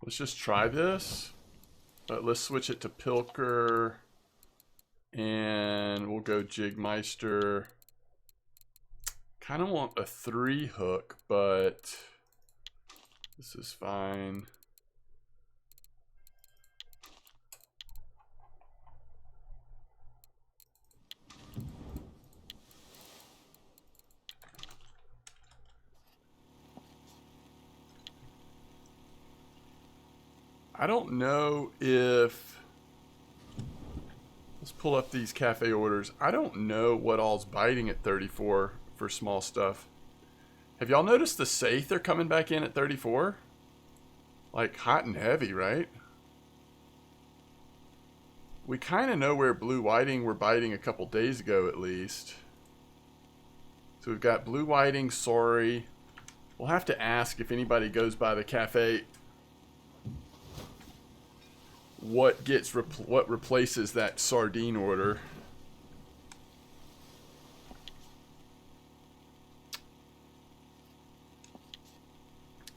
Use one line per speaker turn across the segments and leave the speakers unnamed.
Let's just try this. Let's switch it to Pilker. And we'll go Jigmeister. Kind of want a 3 hook, but this is fine. I don't know if... Let's pull up these cafe orders. I don't know what all's biting at 34 for small stuff. Have y'all noticed the Saith are coming back in at 34? Like hot and heavy, right? We kind of know where blue whiting were biting a couple days ago at least. So we've got blue whiting, sorry. We'll have to ask if anybody goes by the cafe what replaces that sardine order.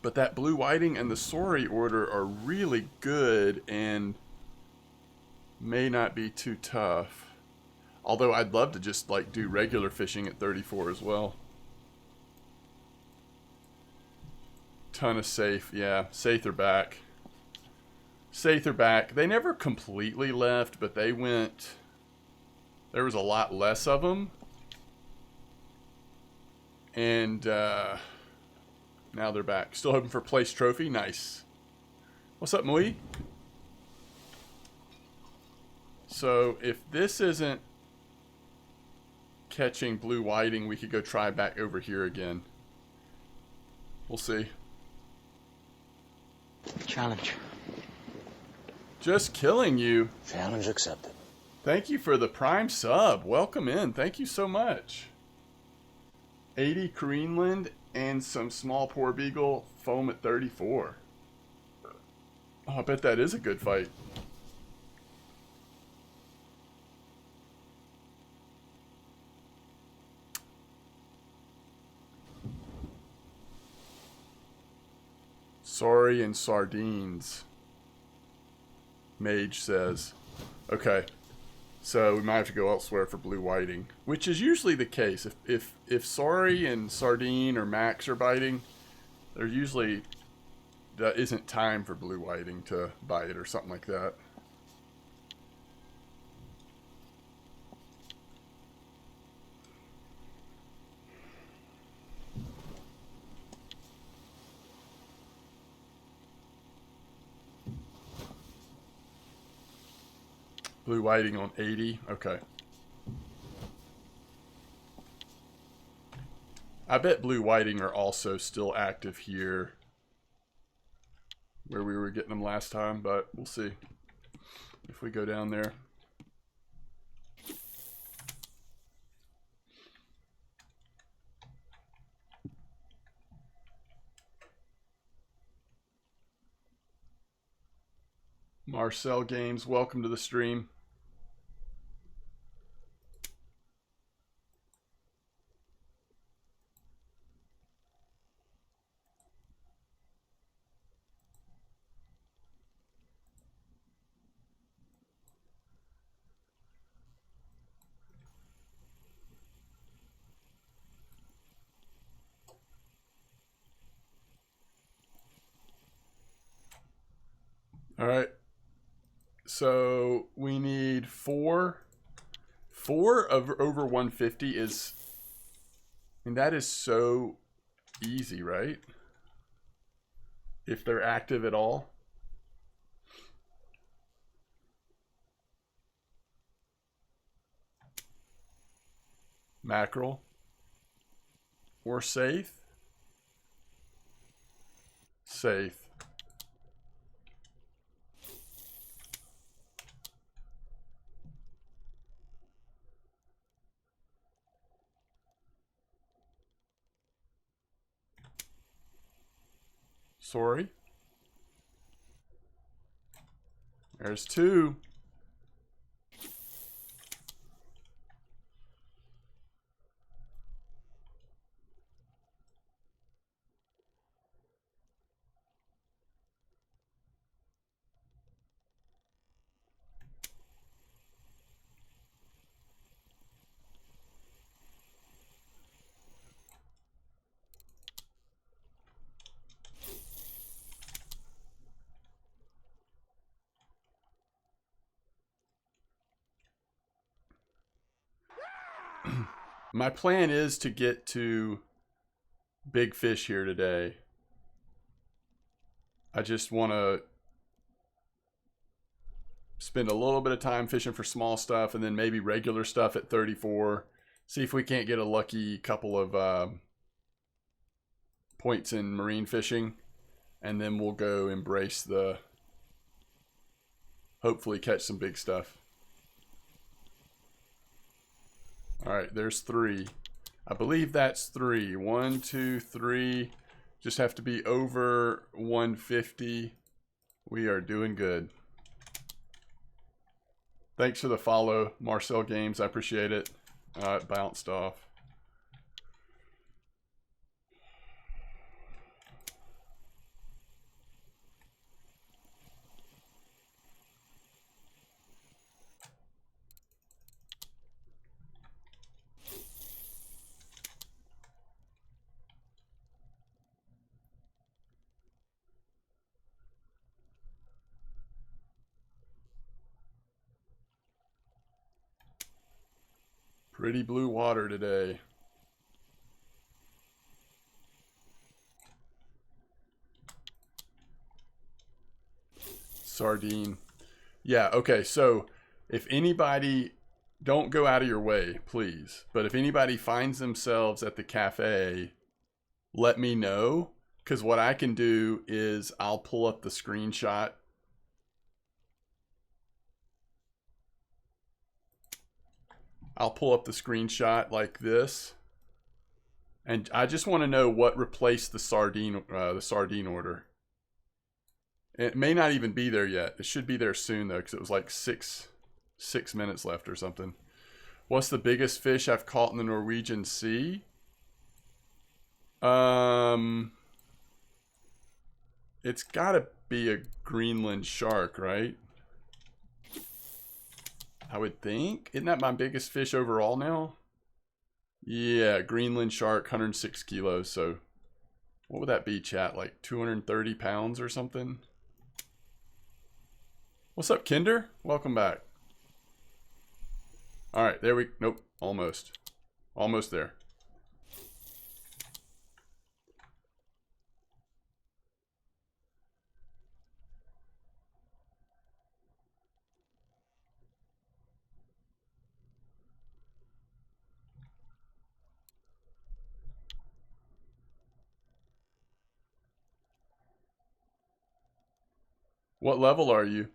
But that blue whiting and the sorry order are really good and may not be too tough. Although I'd love to just like do regular fishing at 34 as well. Ton of Saith, yeah. Saith are back. Saith are back. They never completely left, but they went... There was a lot less of them. And now they're back. Still hoping for place trophy. Nice. What's up, Mui? So if this isn't catching blue whiting, we could go try back over here again. We'll see.
Challenge.
Just killing you.
Challenge accepted.
Thank you for the prime sub. Welcome in. Thank you so much. 80 Greenland and some small poor beagle foam at 34. Oh, I bet that is a good fight. Sorry and sardines. Mage says. Okay. So we might have to go elsewhere for blue whiting, which is usually the case. If sorry and sardine or max are biting, there's usually that isn't time for blue whiting to bite or something like that. Blue whiting on 80. Okay. I bet blue whiting are also still active here where we were getting them last time, but we'll see if we go down there. Marcel Games, welcome to the stream. All right. So we need 4. 4 of over 150 is, and that is so easy, right? If they're active at all. Mackerel. Or Saith. Saith. Sorry. There's 2. My plan is to get to big fish here today. I just want to spend a little bit of time fishing for small stuff and then maybe regular stuff at 34. See if we can't get a lucky couple of points in marine fishing. And then we'll go embrace the... hopefully catch some big stuff. Alright, there's 3. I believe that's 3. 1, 2, 3. Just have to be over 150. We are doing good. Thanks for the follow, Marcel Games. I appreciate it. It bounced off. Pretty blue water today. Sardine. Yeah, okay, so if anybody, don't go out of your way, please. But if anybody finds themselves at the cafe, let me know. Because what I can do is I'll pull up the screenshot. I'll pull up the screenshot like this. And I just want to know what replaced the sardine order. It may not even be there yet. It should be there soon though, because it was like six minutes left or something. What's the biggest fish I've caught in the Norwegian Sea? It's gotta be a Greenland shark, right? I would think. Isn't that my biggest fish overall now? Yeah, Greenland shark, 106 kilos. So what would that be, chat? Like 230 pounds or something? What's up, Kinder? Welcome back. All right, there we... Nope, almost. Almost there. What level are you?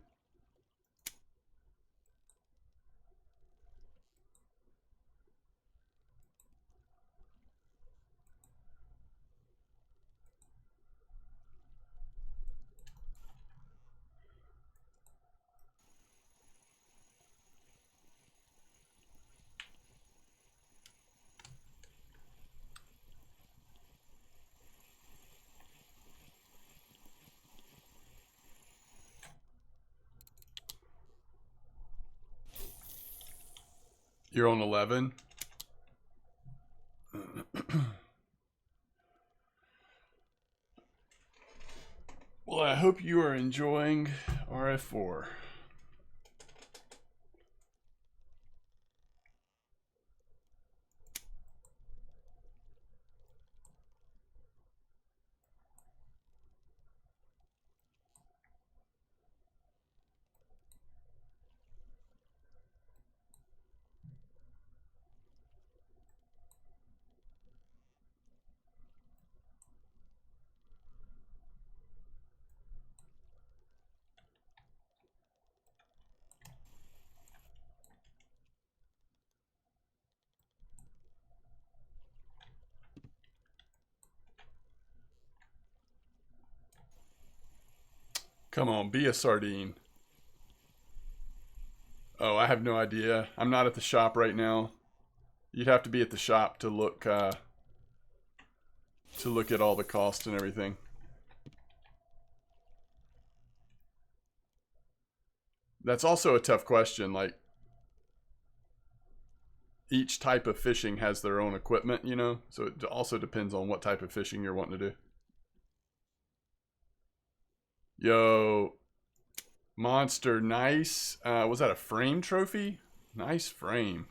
You're on 11? Well, I hope you are enjoying RF4. Come on, be a sardine. Oh, I have no idea. I'm not at the shop right now. You'd have to be at the shop to look at all the costs and everything. That's also a tough question. Like, each type of fishing has their own equipment, you know? So it also depends on what type of fishing you're wanting to do. Yo, Monster, nice. Was that a frame trophy? Nice frame.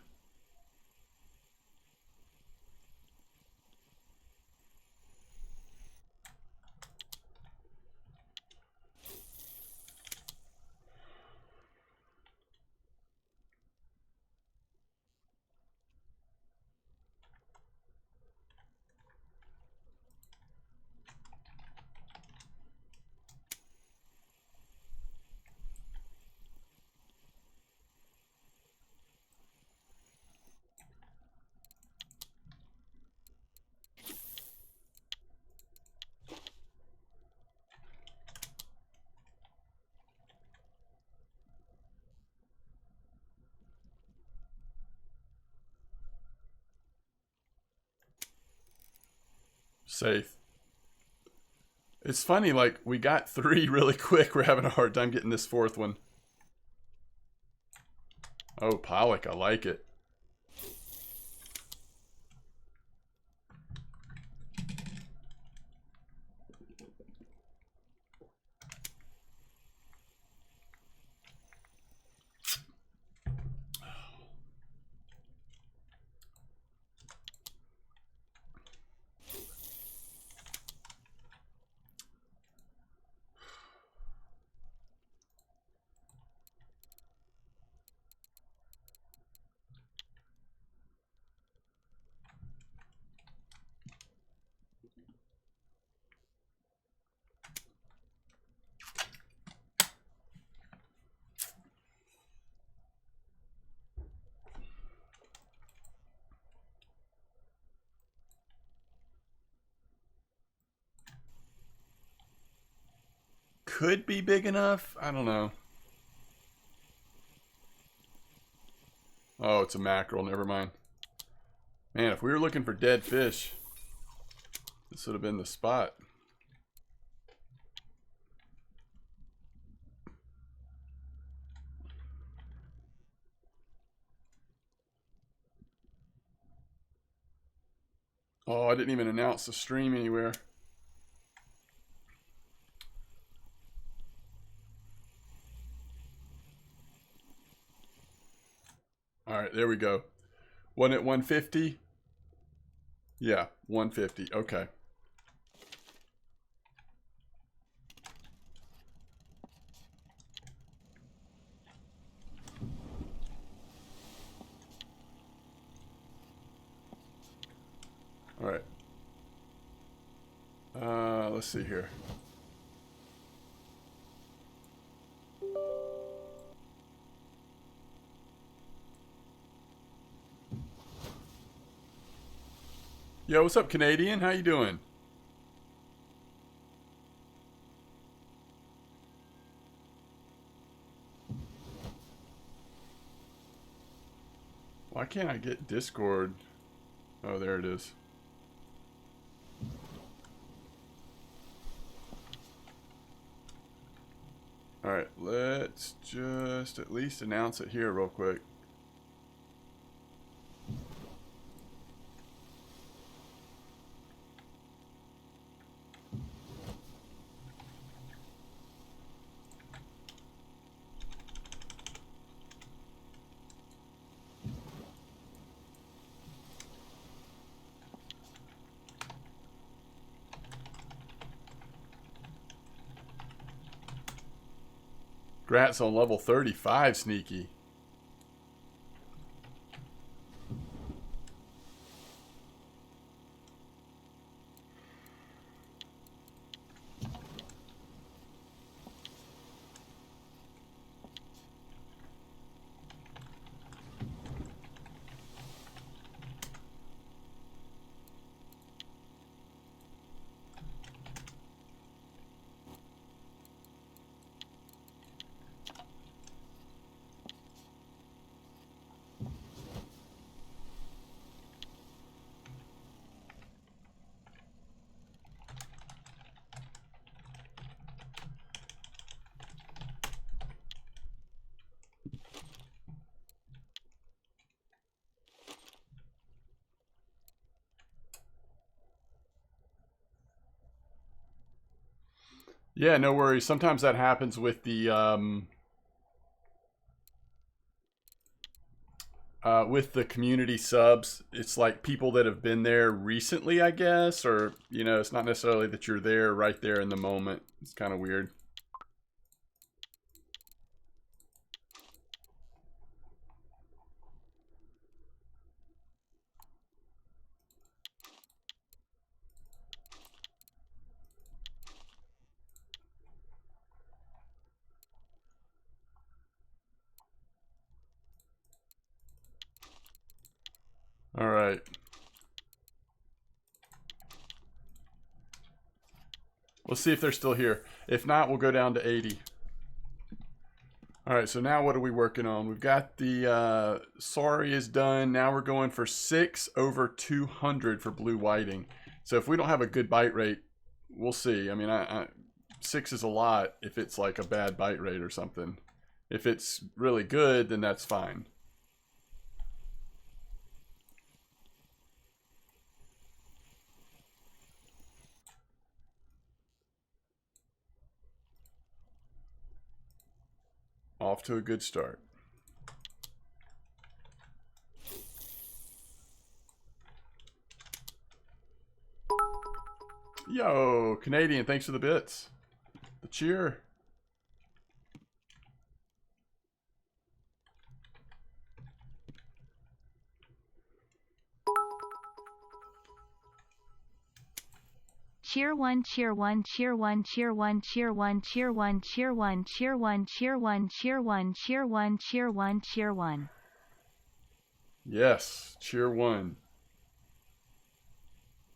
Safe. It's funny, like, we got 3 really quick. We're having a hard time getting this 4th one. Oh, Pollock, I like it. Could be big enough. I don't know. Oh, it's a mackerel. Never mind. Man, if we were looking for dead fish, this would have been the spot. Oh, I didn't even announce the stream anywhere. All right, there we go. One at 150? Yeah, 150. Okay. All right. Let's see here. Yo, what's up, Canadian? How you doing? Why can't I get Discord? Oh, there it is. Alright, let's just at least announce it here real quick. Grats on level 35, Sneaky. Yeah, no worries. Sometimes that happens with the community subs. It's like people that have been there recently, I guess, or you know, it's not necessarily that you're there right there in the moment. It's kind of weird. All right. We'll see if they're still here. If not, we'll go down to 80. All right, so now what are we working on? We've got the Sorry is done. Now we're going for 6 over 200 for blue whiting. So if we don't have a good bite rate, we'll see. I mean, 6 is a lot if it's like a bad bite rate or something. If it's really good, then that's fine. Off to a good start. Yo, Canadian, thanks for the bits. The cheer.
Cheer one, cheer one, cheer one, cheer one, cheer one, cheer one, cheer one, cheer one, cheer one, cheer one, cheer one, cheer one, cheer one.
Yes, cheer one.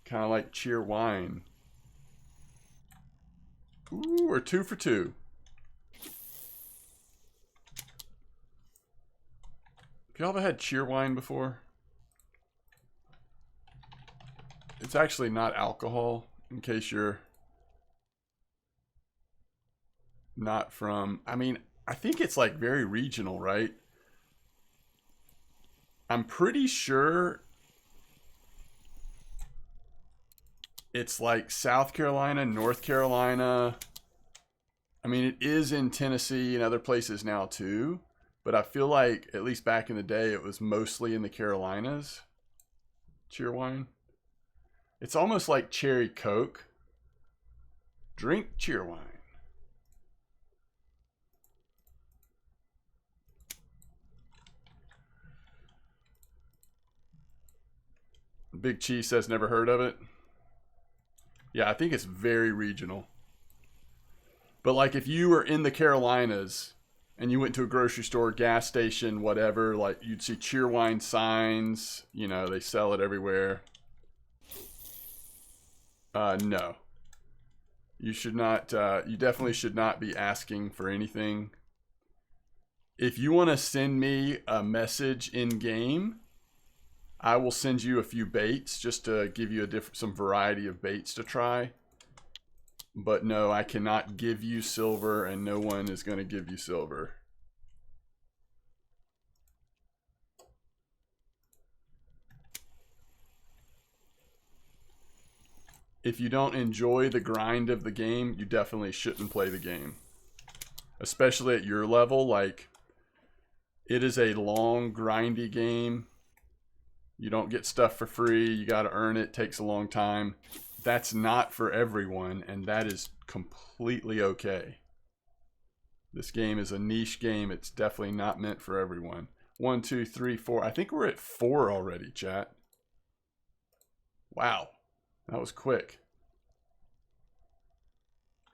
Kind of like cheer wine. Ooh, we're 2 for 2. Have y'all ever had cheer wine before? It's actually not alcohol, in case you're not from... I mean, I think it's like very regional, right? I'm pretty sure it's like South Carolina, North Carolina. I mean, it is in Tennessee and other places now too. But I feel like, at least back in the day, it was mostly in the Carolinas. Cheer wine. It's almost like cherry Coke. Drink cheer wine. Big Cheese says never heard of it. Yeah, I think it's very regional. But like if you were in the Carolinas and you went to a grocery store, gas station, whatever, like you'd see cheer wine signs. You know, they sell it everywhere. No. You should not, you definitely should not be asking for anything. If you want to send me a message in game, I will send you a few baits just to give you some variety of baits to try. But no, I cannot give you silver, and no one is going to give you silver. If you don't enjoy the grind of the game, you definitely shouldn't play the game. Especially at your level, like, it is a long, grindy game. You don't get stuff for free. You got to earn it. Takes a long time. That's not for everyone, and that is completely okay. This game is a niche game. It's definitely not meant for everyone. 1, 2, 3, 4. I think we're at 4 already, chat. Wow. That was quick.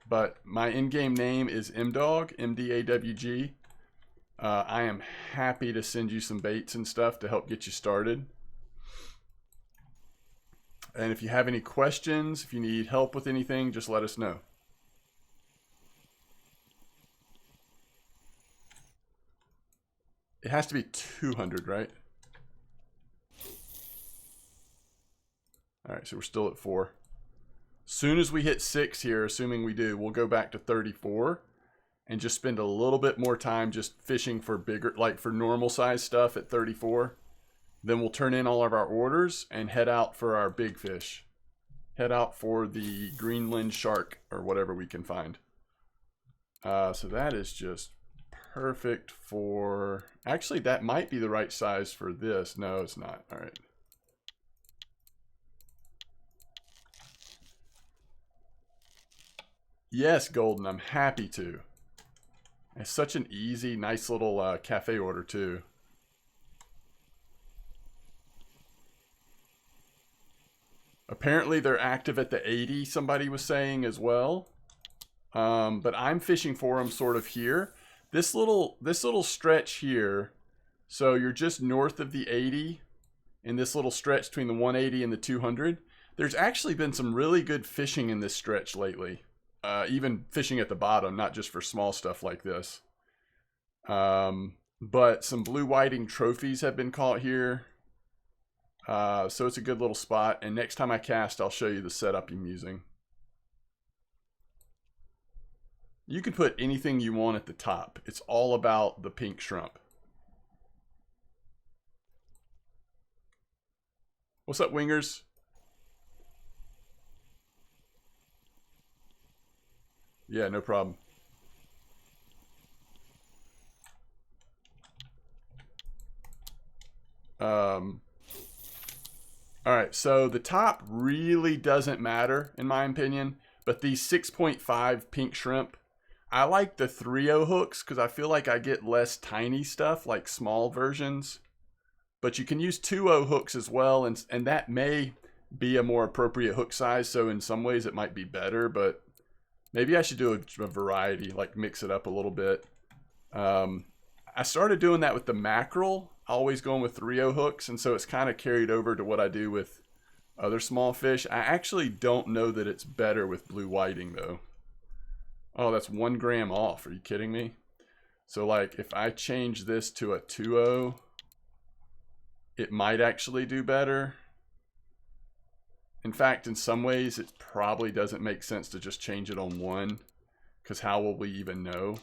But my in-game name is Mdawg, M-D-A-W-G. I am happy to send you some baits and stuff to help get you started. And if you have any questions, if you need help with anything, just let us know. It has to be 200, right? All right, so we're still at 4. Soon as we hit 6 here, assuming we do, we'll go back to 34 and just spend a little bit more time just fishing for bigger, like for normal size stuff at 34. Then we'll turn in all of our orders and head out for our big fish. Head out for the Greenland shark or whatever we can find. So that is just perfect for... Actually, that might be the right size for this. No, it's not. All right. Yes, Golden, I'm happy to. It's such an easy, nice little cafe order too. Apparently they're active at the 80, somebody was saying as well. But I'm fishing for them sort of here. This little stretch here, so you're just north of the 80 in this little stretch between the 180 and the 200. There's actually been some really good fishing in this stretch lately. Even fishing at the bottom, not just for small stuff like this. But some blue whiting trophies have been caught here. So it's a good little spot. And next time I cast, I'll show you the setup I'm using. You can put anything you want at the top. It's all about the pink shrimp. What's up, wingers? Yeah, no problem. All right, so the top really doesn't matter in my opinion, but these 6.5 pink shrimp, I like the 3.0 hooks because I feel like I get less tiny stuff, like small versions. But you can use 2.0 hooks as well, and that may be a more appropriate hook size, so in some ways it might be better, but maybe I should do a variety, like mix it up a little bit. I started doing that with the mackerel, always going with 3.0 hooks, and so it's kind of carried over to what I do with other small fish. I actually don't know that it's better with blue whiting though. Oh, that's 1 gram off. Are you kidding me? So like if I change this to a 2.0, it might actually do better. In fact, in some ways, it probably doesn't make sense to just change it on one, because how will we even know?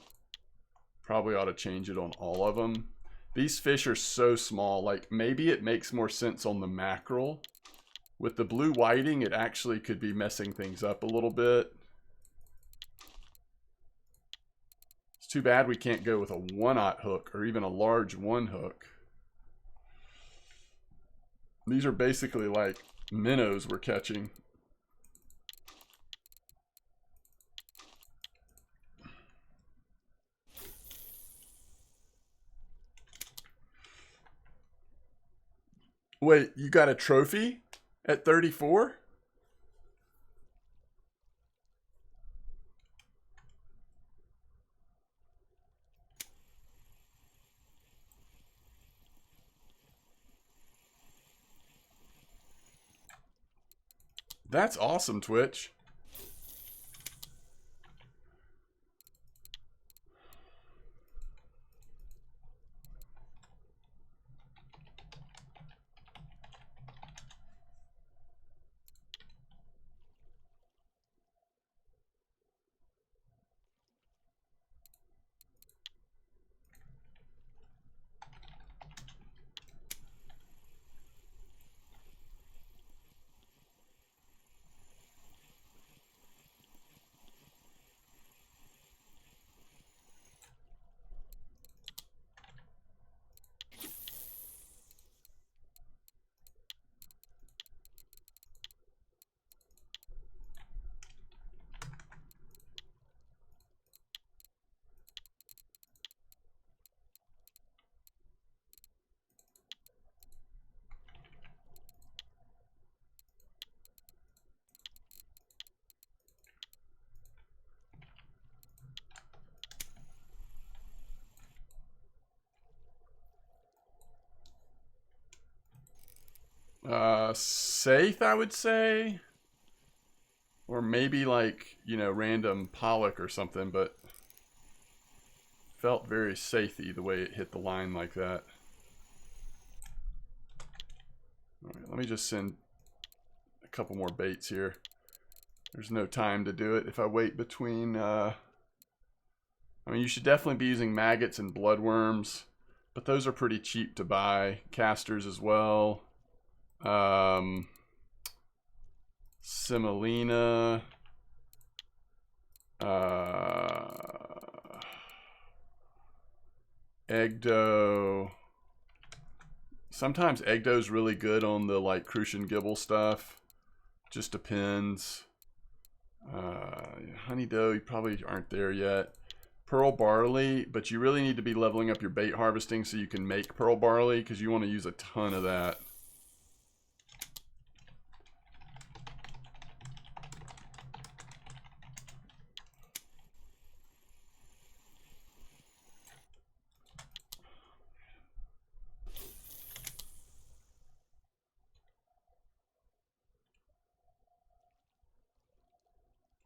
Probably ought to change it on all of them. These fish are so small, like maybe it makes more sense on the mackerel. With the blue whiting, it actually could be messing things up a little bit. It's too bad we can't go with a 1/0 hook or even a large 1 hook. These are basically like minnows we're catching. Wait, you got a trophy at 34? That's awesome, Twitch. Safe, I would say. Or maybe like, you know, random pollock or something, but felt very safety the way it hit the line like that. All right, let me just send a couple more baits here. There's no time to do it. If I wait between, I mean, you should definitely be using maggots and bloodworms, but those are pretty cheap to buy. Casters as well. Semolina. Egg dough. Sometimes egg dough is really good on the like Crucian Gibble stuff. Just depends. Honey dough, you probably aren't there yet. Pearl barley, but you really need to be leveling up your bait harvesting so you can make pearl barley because you want to use a ton of that.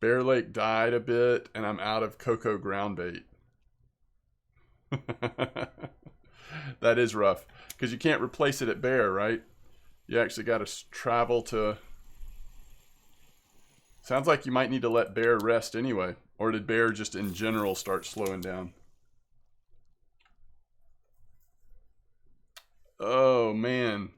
Bear Lake died a bit, and I'm out of cocoa ground bait. That is rough, because you can't replace it at Bear, right? You actually got to travel to... Sounds like you might need to let Bear rest anyway. Or did Bear just in general start slowing down? Oh, man.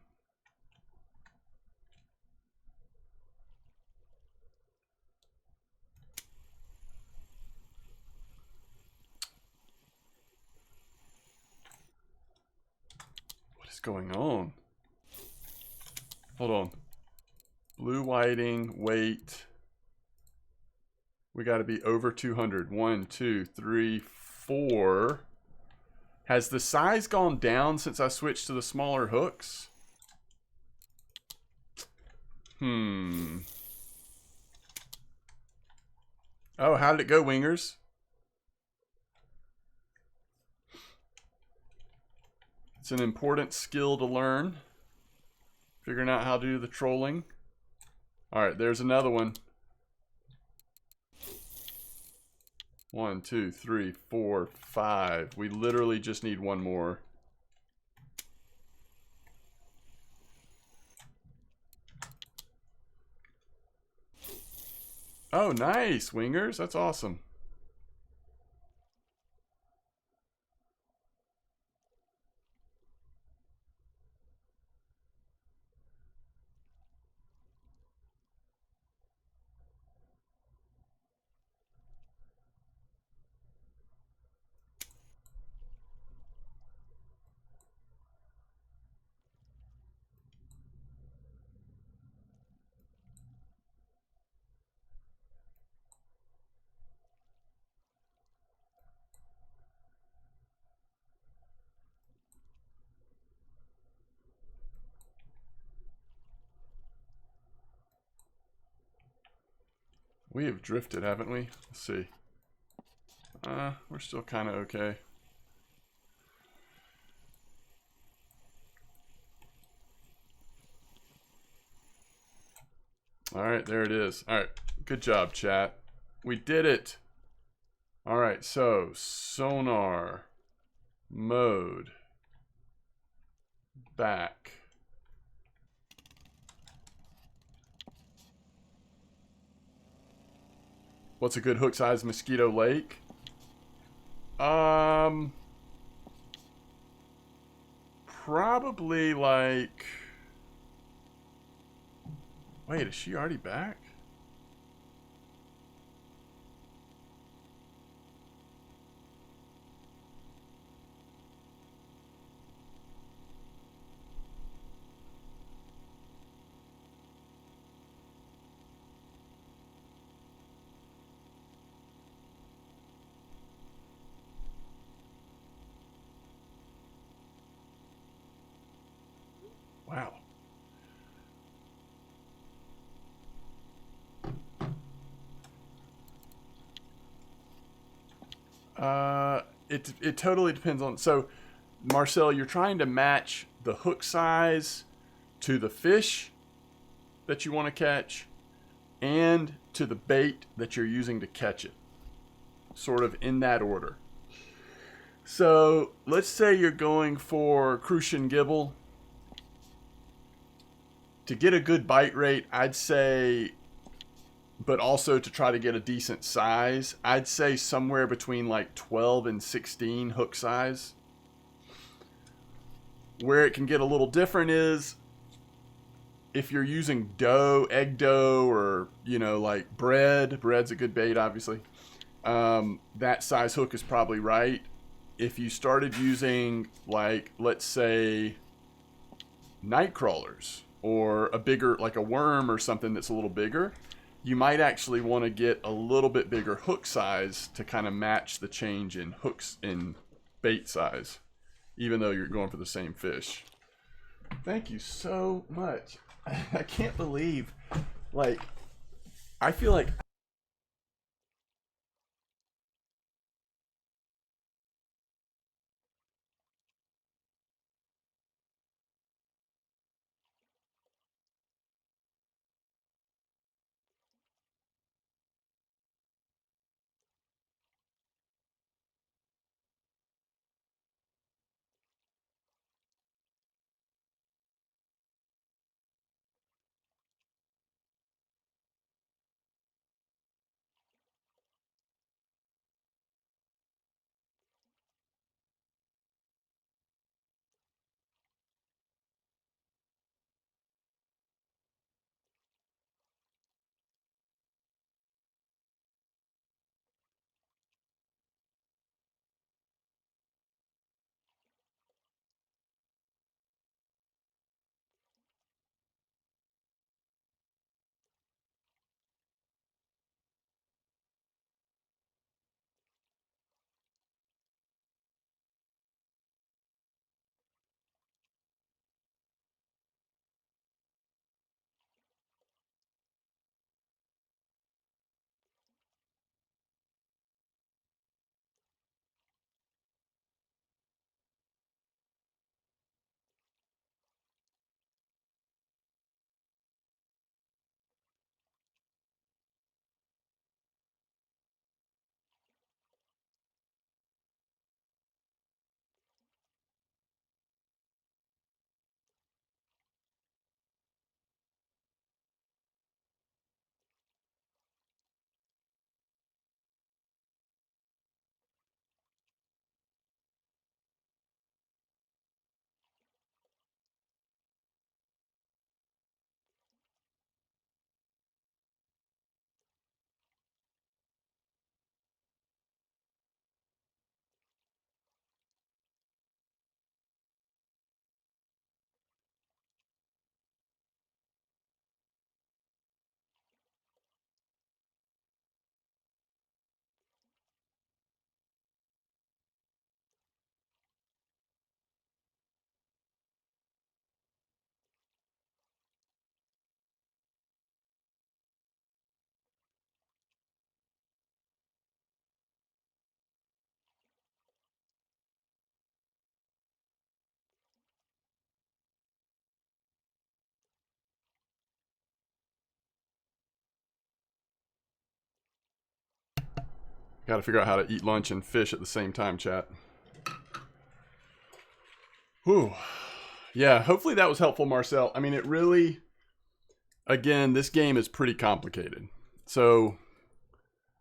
What is going on? Hold on. Blue whiting, wait. We got to be over 200. 1, 2, 3, 4. Has the size gone down since I switched to the smaller hooks? Oh, how did it go, Wingers? It's an important skill to learn. Figuring out how to do the trolling. Alright, there's another one. 1, 2, 3, 4, 5. We literally just need one more. Oh, nice, Wingers. That's awesome. We have drifted, haven't we? Let's see. We're still kind of okay. Alright, there it is. Alright, good job, chat. We did it! Alright, so, sonar, mode, back. What's a good hook size Mosquito Lake? Probably like... Wait, is she already back? Wow. It totally depends on... So, Marcel, you're trying to match the hook size to the fish that you want to catch and to the bait that you're using to catch it. Sort of in that order. So, let's say you're going for Crucian Gibble. To get a good bite rate, I'd say... But also to try to get a decent size, I'd say somewhere between like 12 and 16 hook size. Where it can get a little different is if you're using dough, egg dough, or, you know, like bread. Bread's a good bait, obviously. That size hook is probably right. If you started using, like, let's say, night crawlers, or a bigger, like a worm or something that's a little bigger, you might actually want to get a little bit bigger hook size to kind of match the change in hooks in bait size, even though you're going for the same fish. Thank you so much. I can't believe, like, I feel like Got to figure out how to eat lunch and fish at the same time, chat. Whew. Yeah, hopefully that was helpful, Marcel. I mean, it really, again, this game is pretty complicated. So,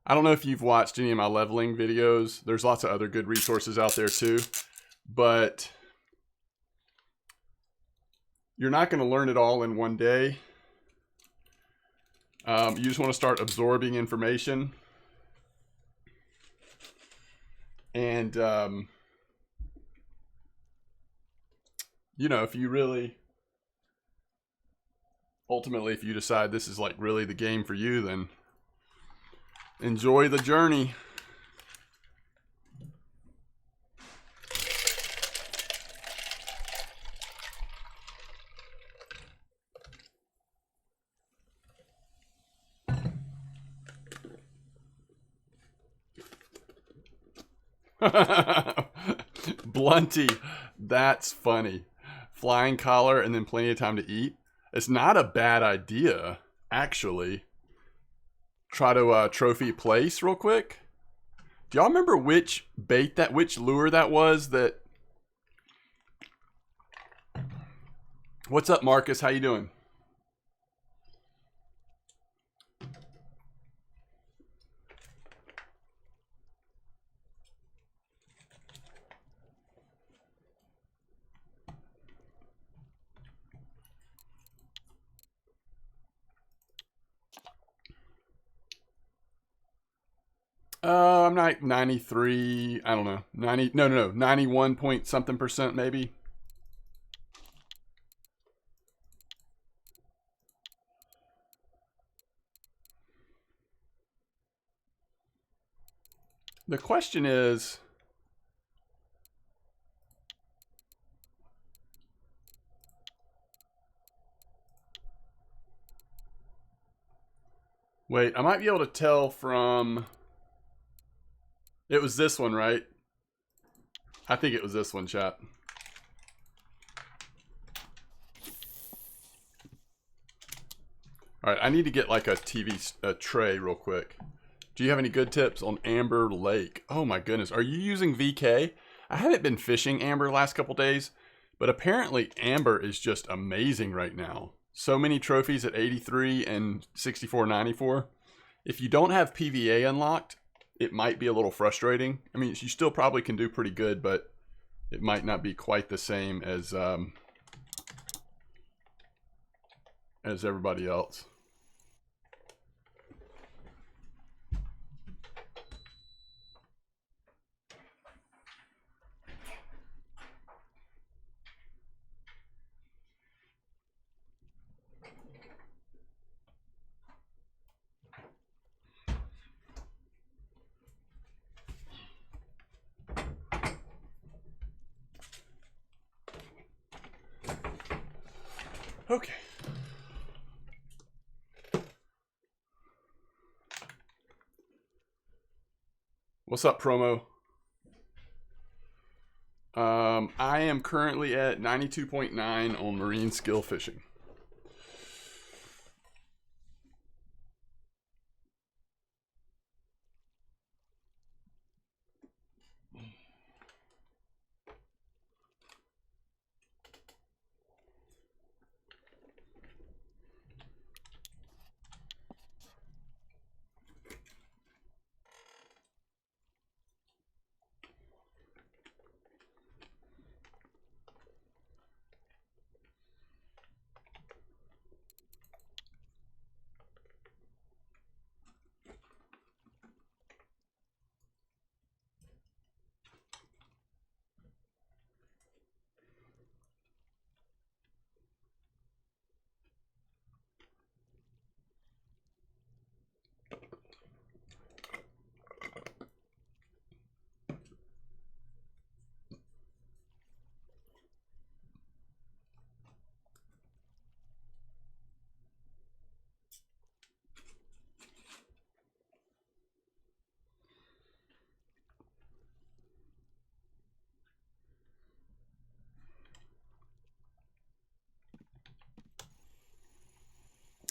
I don't know if you've watched any of my leveling videos. There's lots of other good resources out there too. But you're not going to learn it all in one day. You just want to start absorbing information. And, you know, if you really, ultimately, if you decide this is like really the game for you, then enjoy the journey. Blunty, that's funny. Flying collar and then plenty of time to eat. It's not a bad idea, actually. Try to trophy place real quick. Do y'all remember which which lure that was? That. What's up, Marcus? How you doing? I'm like 93, I don't know, 90, no, 91 point something percent maybe. The question is, wait, I might be able to tell from, it was this one, right? I think it was this one, chat. All right, I need to get like a TV tray real quick. Do you have any good tips on Amber Lake? Oh my goodness, are you using VK? I haven't been fishing Amber the last couple days, but apparently Amber is just amazing right now. So many trophies at 83 and 64.94. If you don't have PVA unlocked, it might be a little frustrating. I mean, you still probably can do pretty good, but it might not be quite the same as everybody else. Okay. What's up, promo? I am currently at 92.9 on marine skill fishing.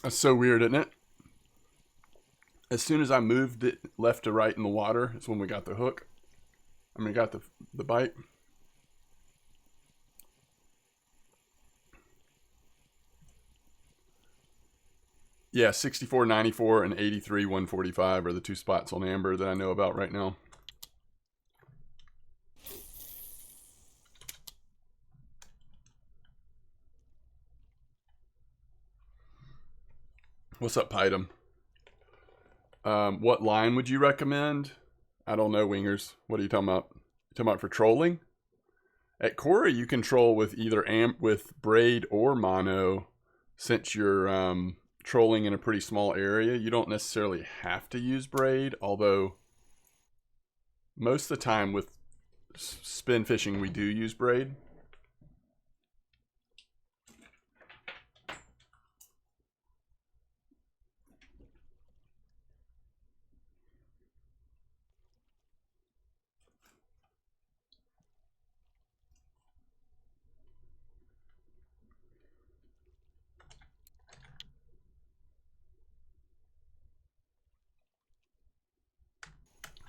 That's so weird, isn't it? As soon as I moved it left to right in the water, is when we got the hook. I mean, got the bite. Yeah, 64.94 and 83.145 are the two spots on amber that I know about right now. What's up, Python? What line would you recommend? I don't know, Wingers. What are you talking about? You talking about for trolling? At Cora, you can troll with either with braid or mono, since you're trolling in a pretty small area. You don't necessarily have to use braid, although most of the time with spin fishing we do use braid.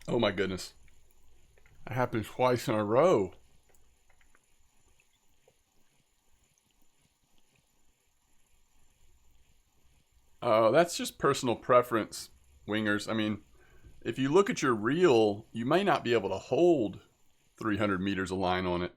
Oh my goodness. That happened twice in a row. That's just personal preference, Wingers. I mean, if you look at your reel, you may not be able to hold 300 meters of line on it.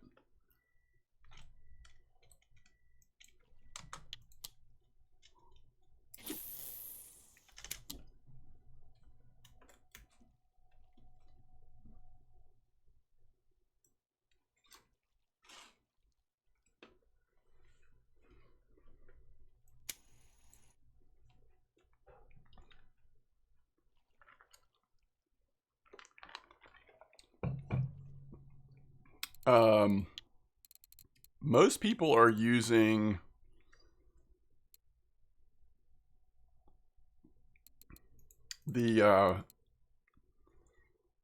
Most people are using the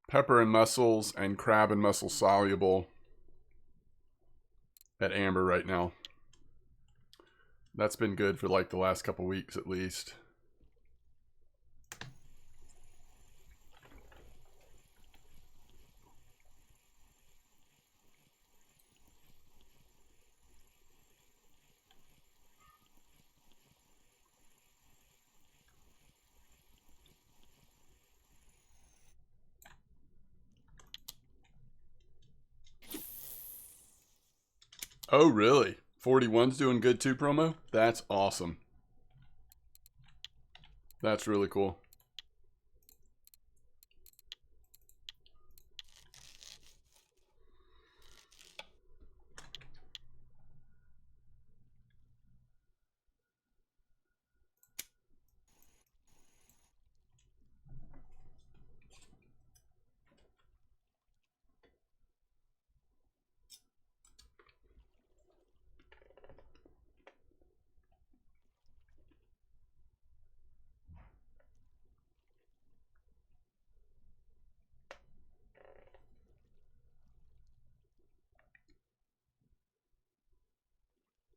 pepper and mussels and crab and mussel soluble at amber right now. That's been good for like the last couple weeks at least. Oh, really? 41's doing good too, promo? That's awesome. That's really cool.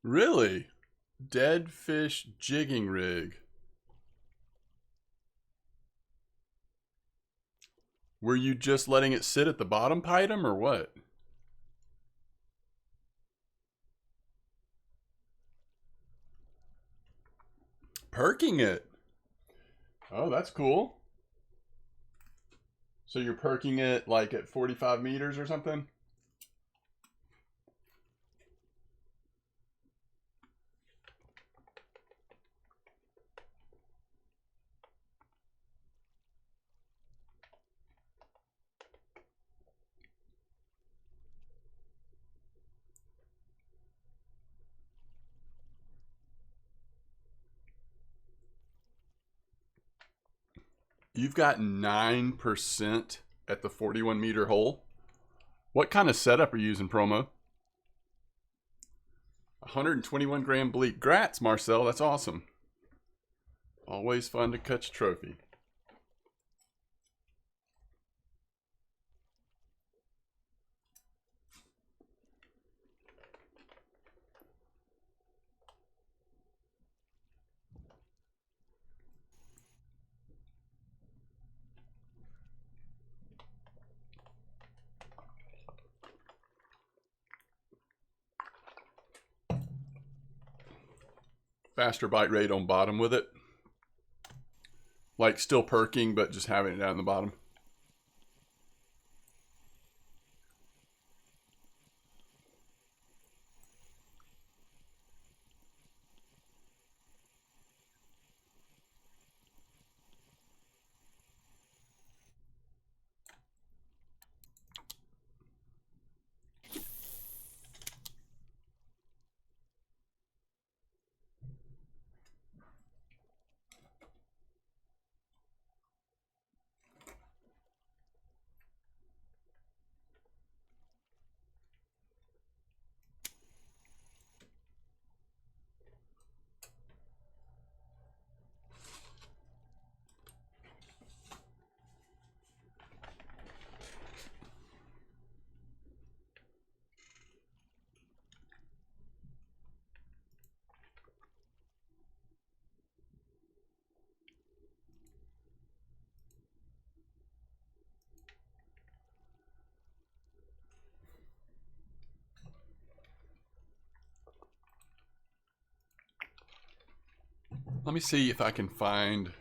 Really? Dead fish jigging rig. Were you just letting it sit at the bottom, Python, or what? Perking it. Oh, that's cool. So you're perking it like at 45 meters or something? You've got 9% at the 41 meter hole. What kind of setup are you using, promo? 121 gram bleak. Grats, Marcel. That's awesome. Always fun to catch a trophy. faster bite rate on bottom with it. Like still perking, but just having it down in the bottom. Let me see if I can find.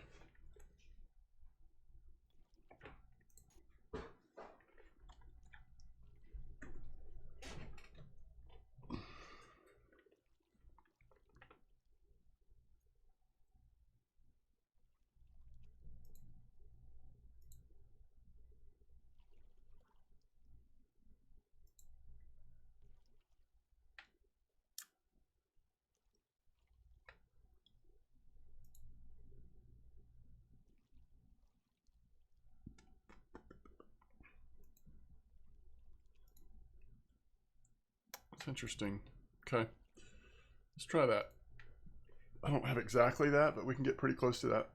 That's interesting. Okay. Let's try that. I don't have exactly that, but we can get pretty close to that.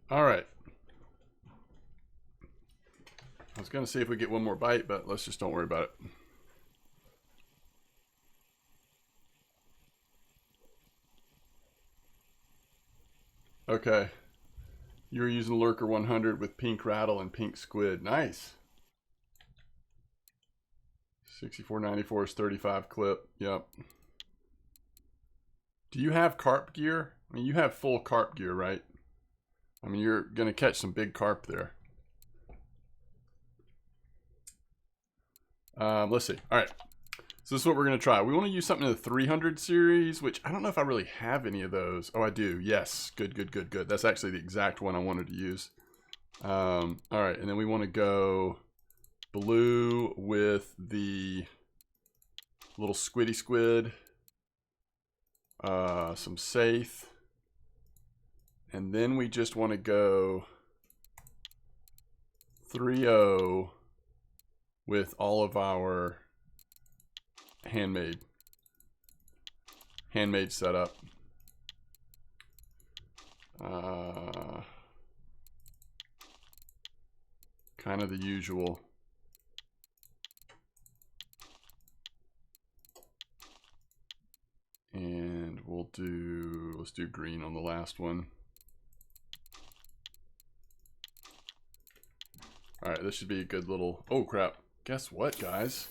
All right. I was going to see if we get one more bite, but let's just don't worry about it. Okay. You're using Lurker 100 with pink rattle and pink squid. Nice. 6494 is 35 clip. Yep. Do you have carp gear? I mean, you have full carp gear, right? I mean, you're going to catch some big carp there. Let's see. All right. So this is what we're going to try. We want to use something in the 300 series, which I don't know if I really have any of those. Oh, I do. Yes. Good, good, good, good. That's actually the exact one I wanted to use. All right. And then we want to go blue with the little squiddy squid. Some Saith. And then we just want to go 3-0 with all of our handmade setup. Kind of the usual. And let's do green on the last one. All right, this should be a good little, oh crap. Guess what, guys?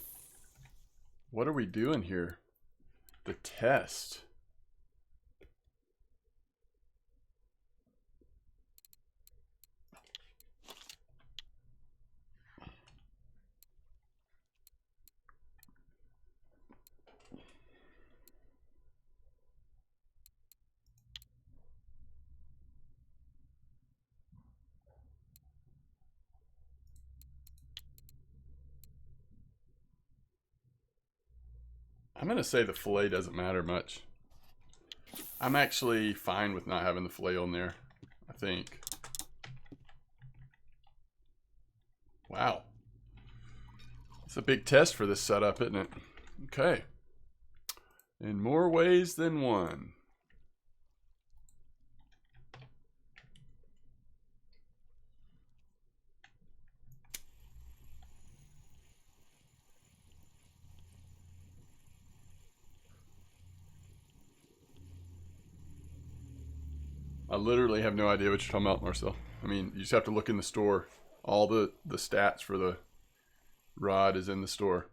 What are we doing here? The test. I'm going to say the fillet doesn't matter much. I'm actually fine with not having the fillet on there, I think. Wow. It's a big test for this setup, isn't it? Okay. In more ways than one. I literally have no idea what you're talking about, Marcel. I mean, you just have to look in the store. All the stats for the rod is in the store.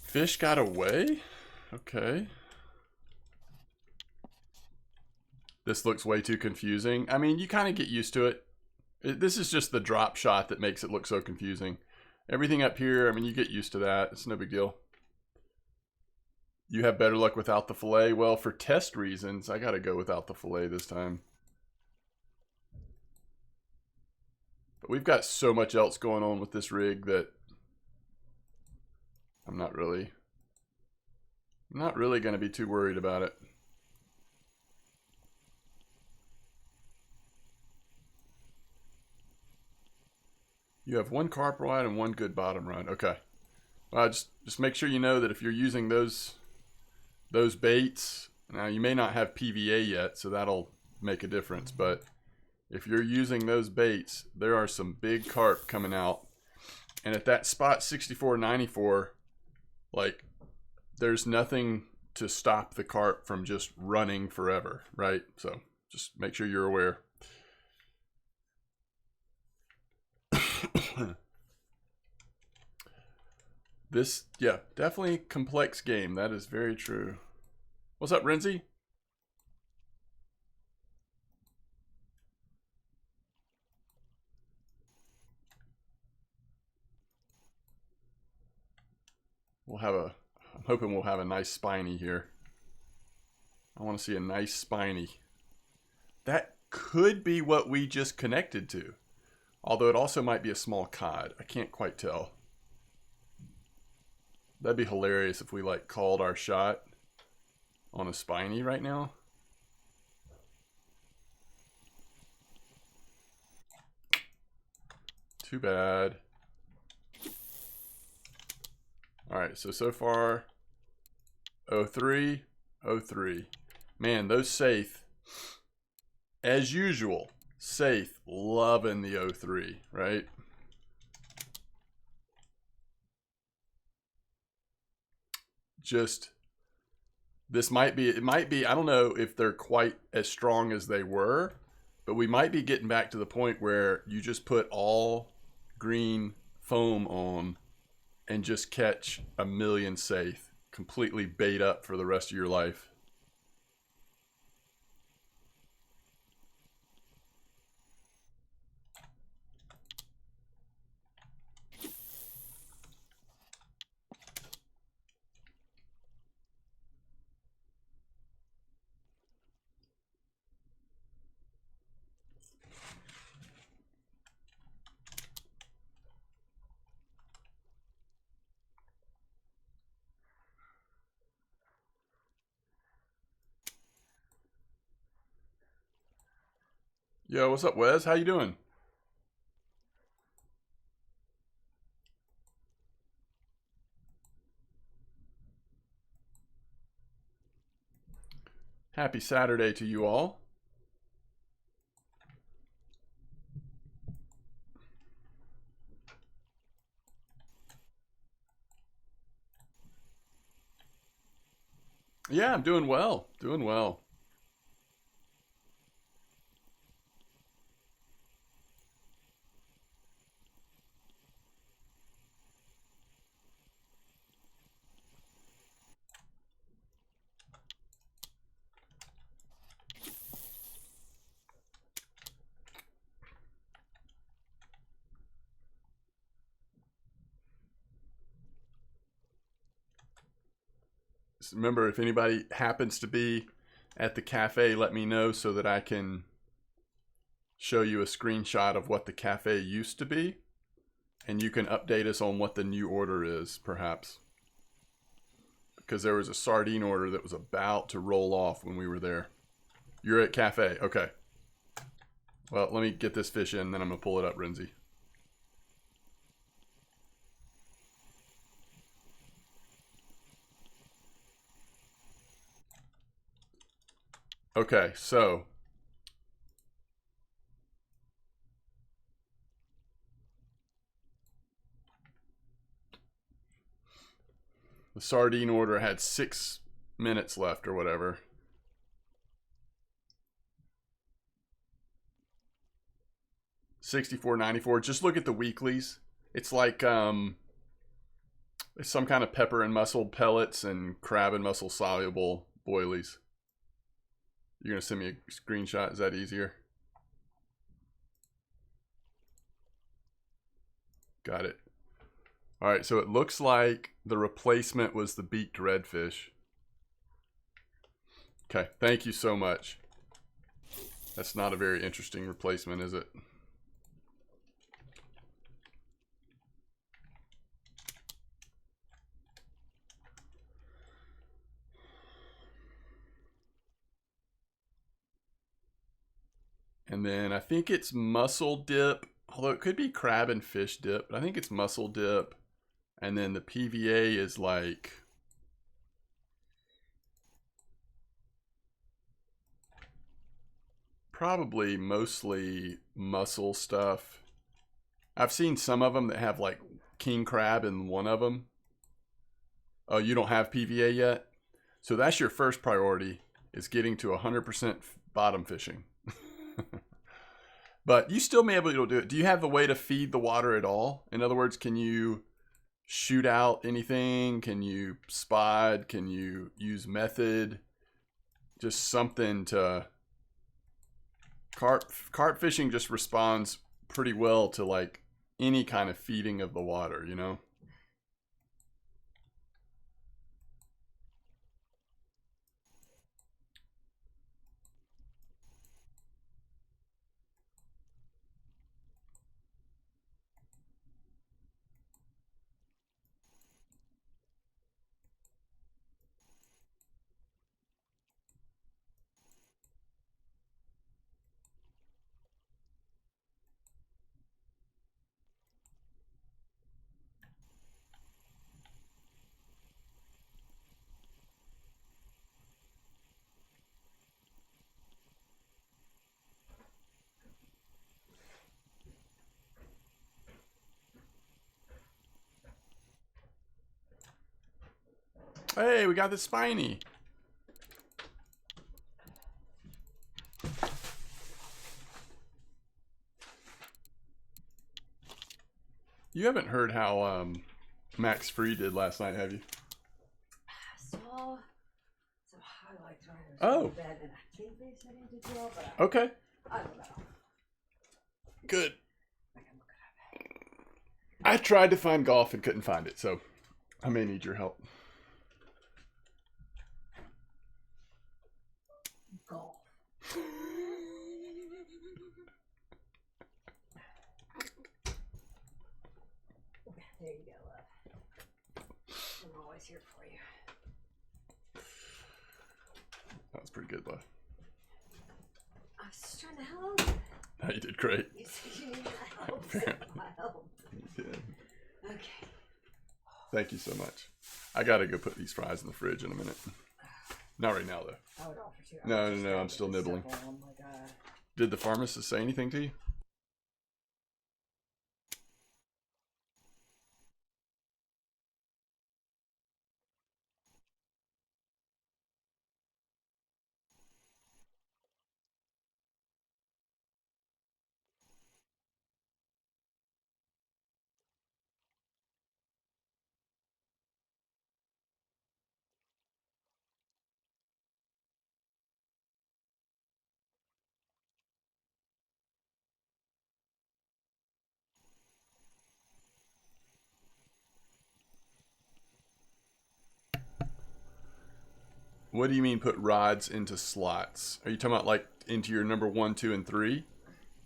Fish got away? Okay. This looks way too confusing. I mean, you kind of get used to it. This is just the drop shot that makes it look so confusing. Everything up here, I mean, you get used to that. It's no big deal. You have better luck without the fillet? Well, for test reasons, I gotta go without the fillet this time. But we've got so much else going on with this rig that I'm not really gonna be too worried about it. You have one carp rod and one good bottom rod. Okay. Well, just make sure you know that if you're using those baits, now you may not have PVA yet, so that'll make a difference, but if you're using those baits, there are some big carp coming out. And at that spot 64.94, like, there's nothing to stop the carp from just running forever, right? So just make sure you're aware. This, yeah, definitely complex game. That is very true. What's up, Renzi? I'm hoping we'll have a nice spiny here. I want to see a nice spiny. That could be what we just connected to. Although it also might be a small cod. I can't quite tell. That'd be hilarious if we like called our shot on a spiny right now. Too bad. Alright, so far 03, 03. Man, those Saith, as usual, Saith loving the 03, right? Just, it might be, I don't know if they're quite as strong as they were, but we might be getting back to the point where you just put all green foam on and just catch a million Saith, completely bait up for the rest of your life. Yo, what's up, Wes? How you doing? Happy Saturday to you all. Yeah, I'm doing well. Doing well. Just remember, if anybody happens to be at the cafe, let me know so that I can show you a screenshot of what the cafe used to be and you can update us on what the new order is, perhaps. Because there was a sardine order that was about to roll off when we were there. You're at Cafe. Okay. Well, let me get this fish in, then I'm going to pull it up, Renzi. Okay, so the sardine order had 6 minutes left or whatever. $64.94. Just look at the weeklies. It's like some kind of pepper and mussel pellets and crab and mussel soluble boilies. You're gonna send me a screenshot. Is that easier? Got it. All right, so it looks like the replacement was the beaked redfish. Okay, thank you so much. That's not a very interesting replacement, is it? And then I think it's mussel dip, although it could be crab and fish dip, but I think it's mussel dip. And then the PVA is like probably mostly mussel stuff. I've seen some of them that have like king crab in one of them. Oh, you don't have PVA yet? So that's your first priority, is getting to 100% bottom fishing. But you still may be able to do it. Do you have a way to feed the water at all? In other words, can you shoot out anything? Can you spot? Can you use method? Just something to... Carp fishing just responds pretty well to like any kind of feeding of the water, you know? Hey, we got the spiny. You haven't heard how Max Free did last night, have you?
I saw some highlights when I was
Oh.
in bed, and I think they said he did well, but
Okay,
I don't know.
good.
I can look it up.
I tried to find golf and couldn't find it, so I may need your help.
Golf. There you go, love. I'm always here for you.
That was pretty good, love.
I was just trying to help.
No, you did great.
You said you needed help, so I helped.
Yeah.
Okay.
Thank you so much. I gotta go put these fries in the fridge in a minute. Not right now, though.
I would offer to.
No, I'm still nibbling. Did the pharmacist say anything to you? What do you mean put rods into slots? Are you talking about like into your number 1, 2, and 3?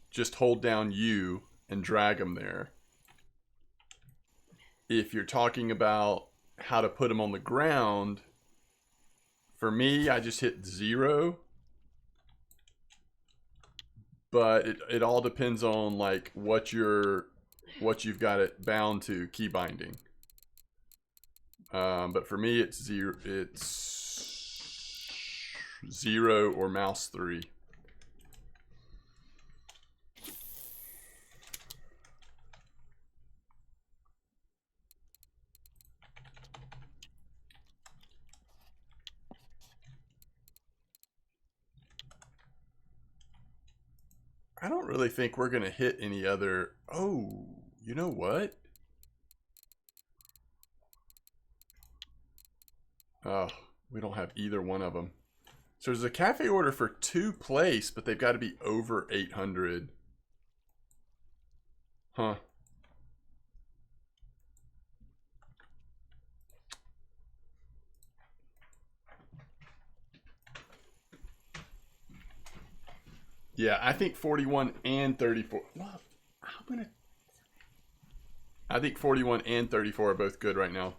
Just hold down U and drag them there. if you're talking about how to put them on the ground, for me, I just hit 0. But it all depends on like what you've got it bound to, key binding. But for me, it's 0. It's 0 or mouse 3. I don't really think we're going to hit any other... Oh, you know what? Oh, we don't have either one of them. So there's a cafe order for 2 place, but they've got to be over 800. Huh. Yeah, I think 41 and 34. Well, I think 41 and 34 are both good right now.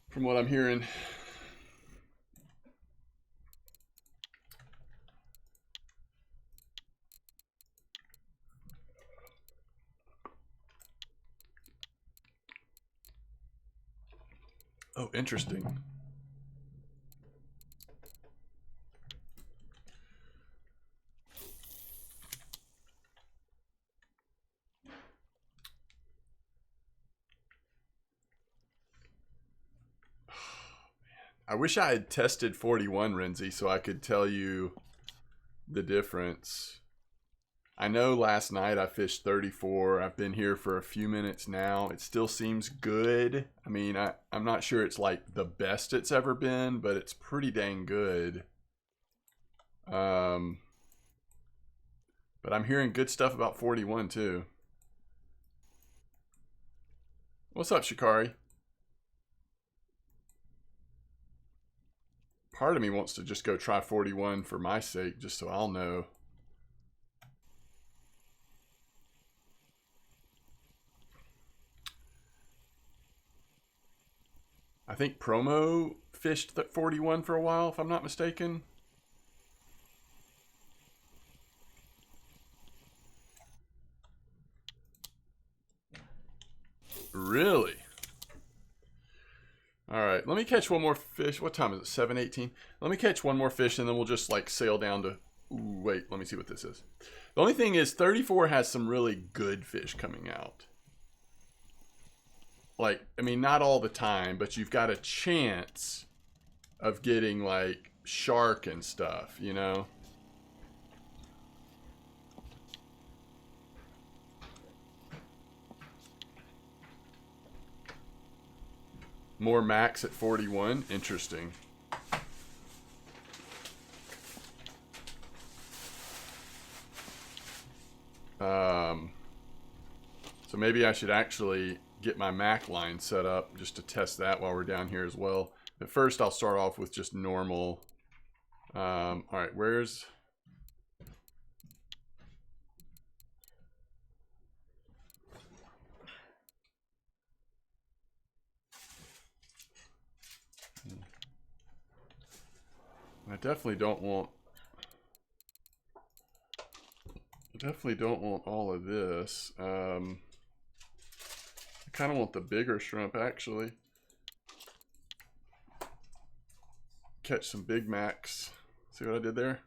From what I'm hearing. Oh, interesting. I wish I had tested 41, Renzi, so I could tell you the difference. I know last night I fished 34. I've been here for a few minutes now. It still seems good. I mean, I'm not sure it's like the best it's ever been, but it's pretty dang good. But I'm hearing good stuff about 41 too. What's up, Shikari? Part of me wants to just go try 41 for my sake, just so I'll know. I think Promo fished 41 for a while, if I'm not mistaken. Really? All right, let me catch one more fish. What time is it? 7:18. Let me catch one more fish, and then we'll just like sail down to... Ooh, wait, let me see what this is. The only thing is 34 has some really good fish coming out. Like, I mean, not all the time, but you've got a chance of getting like shark and stuff, you know? More max at 41. Interesting. So maybe I should actually get my Mac line set up just to test that while we're down here as well. But first I'll start off with just normal. All right, where's... I definitely don't want all of this. I kind of want the bigger shrimp, actually. Catch some Big Macs. See what I did there?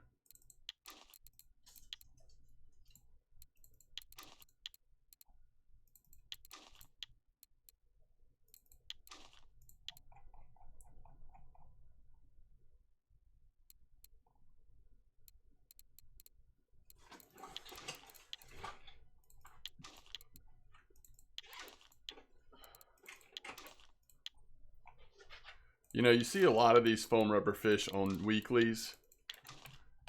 You know, you see a lot of these foam rubber fish on weeklies.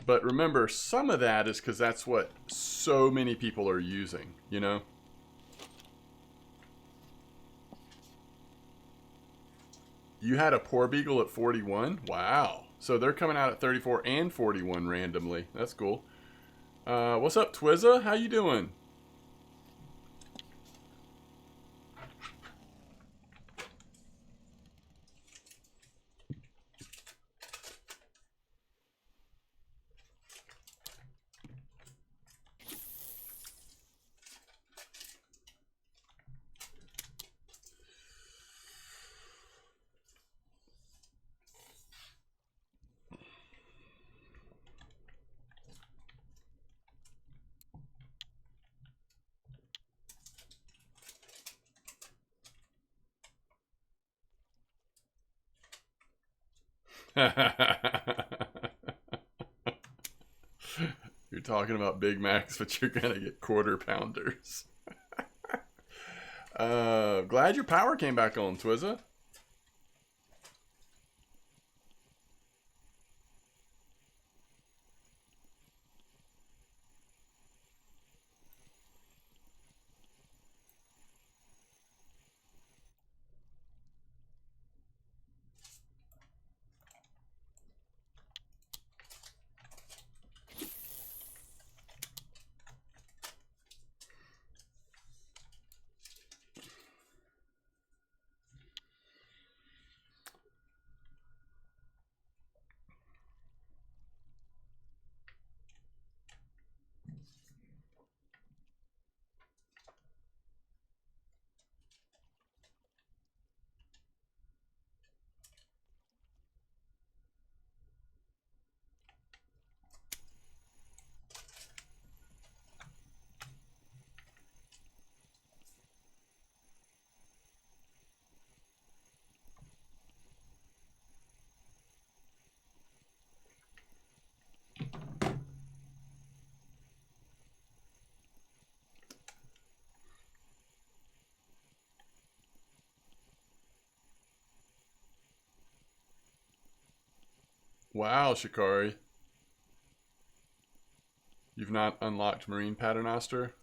But remember, some of that is because that's what so many people are using, you know? You had a poor beagle at 41? Wow. So they're coming out at 34 and 41 randomly. That's cool. What's up, Twizza? How you doing? You're talking about Big Macs, but you're gonna get quarter pounders. Glad your power came back on, Twizza. Wow, Shikari. You've not unlocked Marine Paternoster?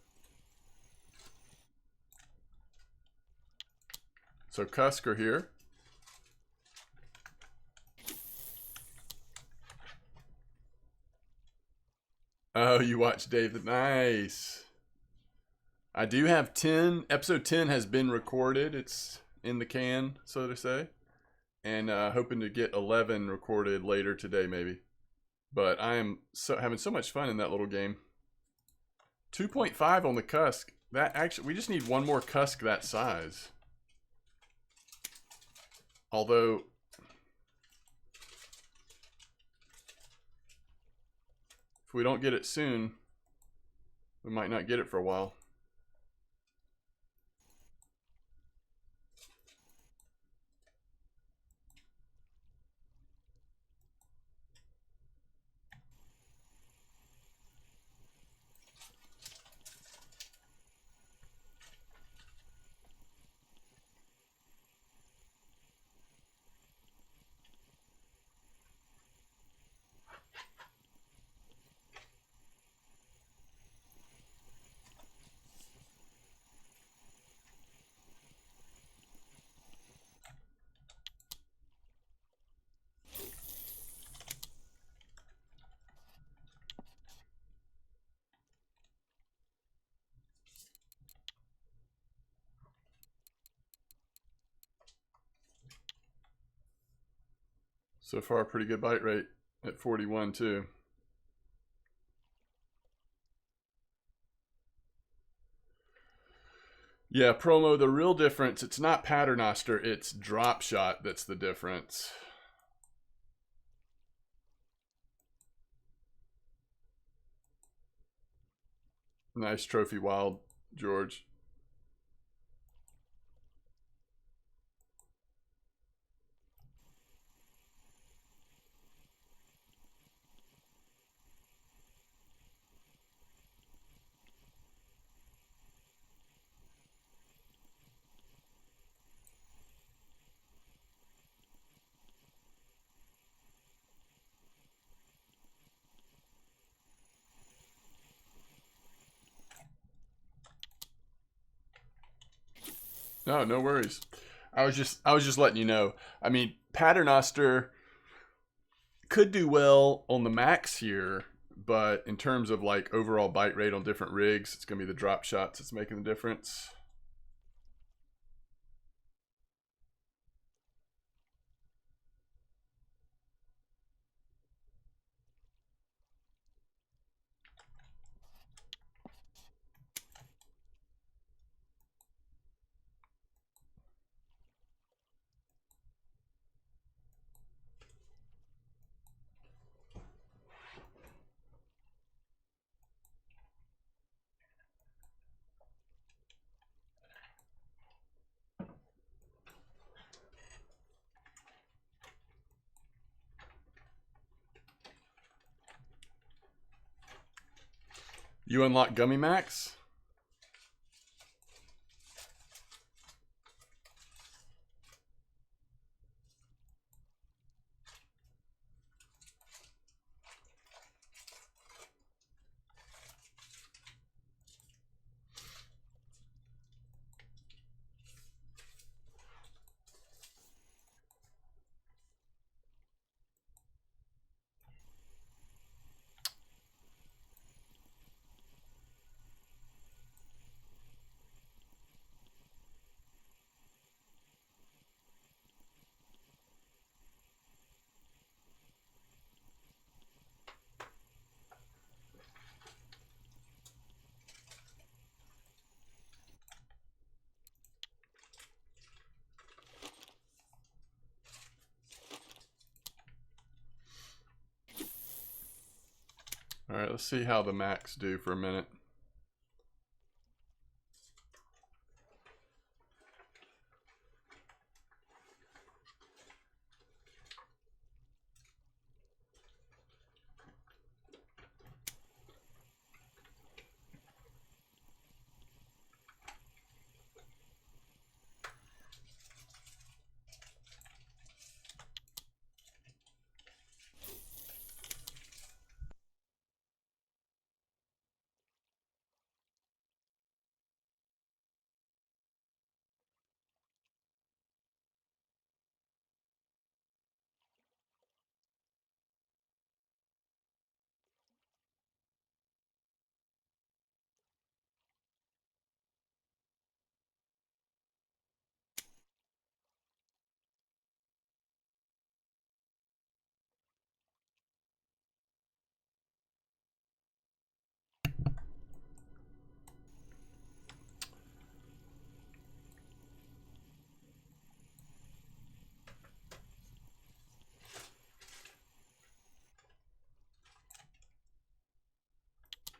So Cusk are here. Oh, you watched David. Nice. I do have 10. Episode 10 has been recorded. It's in the can, so to say. And hoping to get 11 recorded later today, maybe. But I am having so much fun in that little game. 2.5 on the Cusk. That actually, we just need one more Cusk that size. Although, if we don't get it soon, we might not get it for a while. So far, pretty good bite rate at 41 too. Yeah, promo, the real difference, it's not Paternoster, it's Drop Shot that's the difference. Nice trophy wild, George. No, no worries. I was just letting you know. I mean, Paternoster could do well on the max here, but in terms of like overall bite rate on different rigs, it's gonna be the drop shots that's making the difference. You unlock Gummy Max? All right, let's see how the Max do for a minute.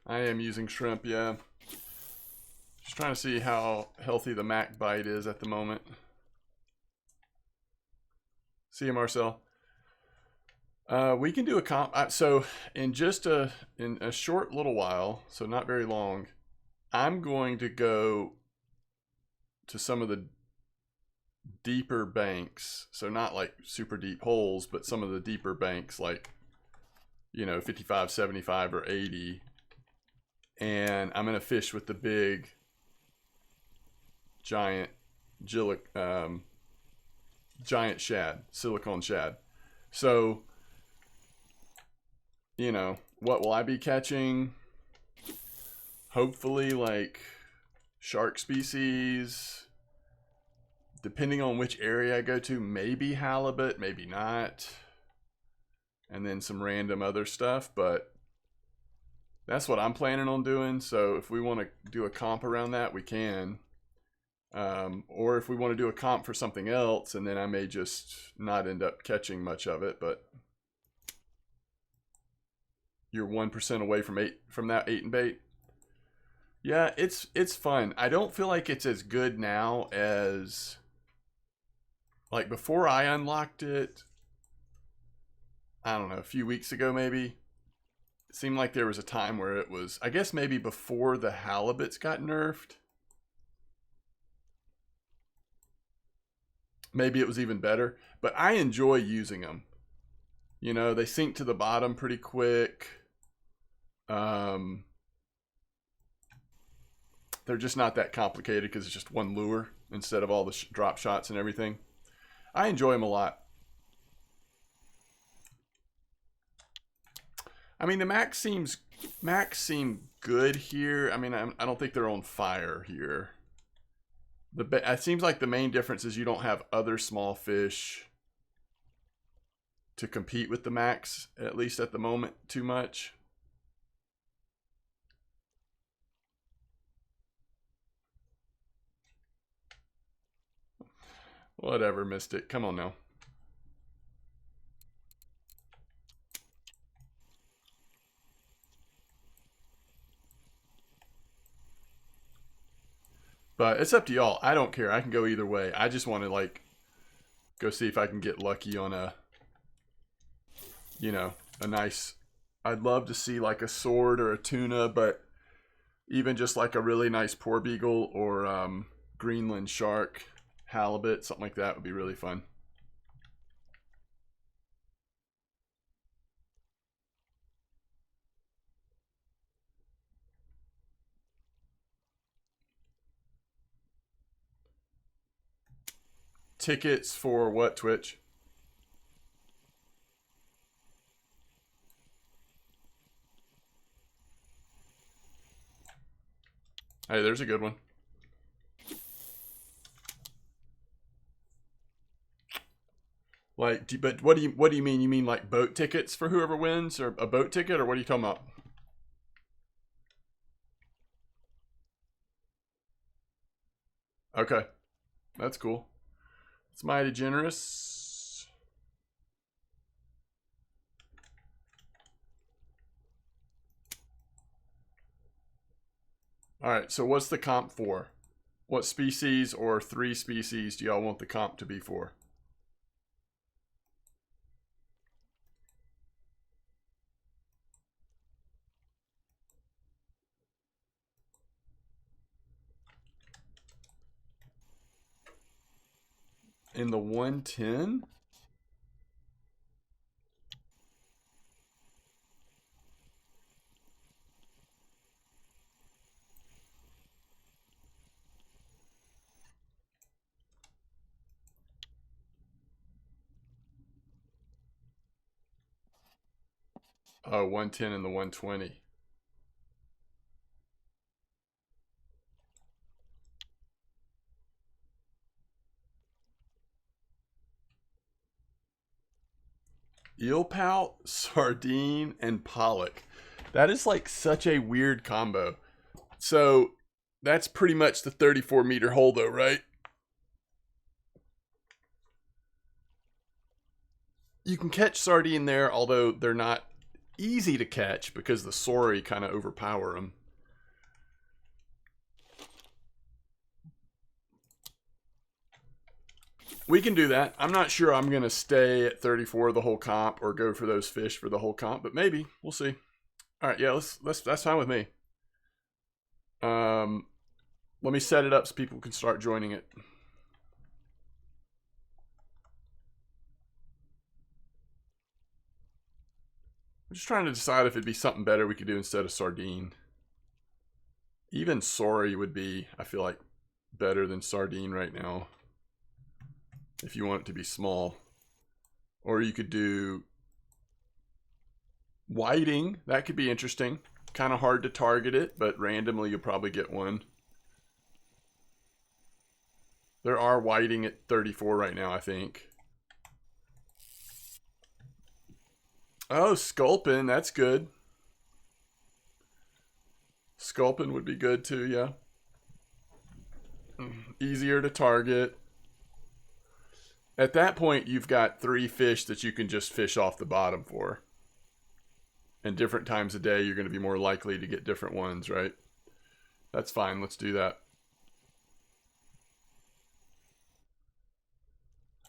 I am using shrimp, yeah. Just trying to see how healthy the Mac bite is at the moment. See you, Marcel. We can do a comp. So in a short little while, so not very long, I'm going to go to some of the deeper banks. So not like super deep holes, but some of the deeper banks, like, you know, 55, 75, or 80. And I'm going to fish with the big giant giant shad, silicone shad. So, you know, what will I be catching? Hopefully like shark species. Depending on which area I go to, maybe halibut, maybe not. And then some random other stuff, but that's what I'm planning on doing. So if we want to do a comp around that, we can. Or if we want to do a comp for something else, and then I may just not end up catching much of it, but you're 1% away from that 8 and bait. Yeah, it's fun. I don't feel like it's as good now as like before I unlocked it. I don't know, a few weeks ago maybe. It seemed like there was a time where it was, I guess maybe before the halibuts got nerfed. Maybe it was even better, but I enjoy using them. You know, they sink to the bottom pretty quick. They're just not that complicated because it's just one lure instead of all the drop shots and everything. I enjoy them a lot. I mean, the Max seem good here. I mean, I don't think they're on fire here. It seems like the main difference is you don't have other small fish to compete with the Max, at least at the moment, too much. Whatever, Mystic. Come on now. But it's up to y'all. I don't care. I can go either way. I just want to, like, go see if I can get lucky on a, you know, a nice... I'd love to see, like, a sword or a tuna, but Even just like a really nice porbeagle or Greenland shark, halibut, something like that would be really fun. Tickets for what, Twitch? Hey, there's a good one. Like, but what do you mean? You mean like boat tickets for whoever wins, or a boat ticket, or what are you talking about? Okay, that's cool. It's mighty generous. All right, so what's the comp for? What species or 3 species do y'all want the comp to be for? In the 110? Oh, 110 and the 120. Eel pout, sardine, and pollock. That is like such a weird combo. So that's pretty much the 34-meter hole though, right? You can catch sardine there, although they're not easy to catch because the sorry kind of overpower them. We can do that. I'm not sure I'm going to stay at 34 the whole comp or go for those fish for the whole comp, but maybe. We'll see. All right, yeah, that's fine with me. Let me set it up so people can start joining it. I'm just trying to decide if it'd be something better we could do instead of sardine. Even sorry would be, I feel like, better than sardine right now. If you want it to be small. Or you could do whiting. That could be interesting. Kind of hard to target it, but randomly you'll probably get one. There are whiting at 34 right now, I think. Oh, sculpin. That's good. Sculpin would be good too, yeah. Easier to target. At that point, you've got 3 fish that you can just fish off the bottom for. And different times of day, you're going to be more likely to get different ones, right? That's fine. Let's do that.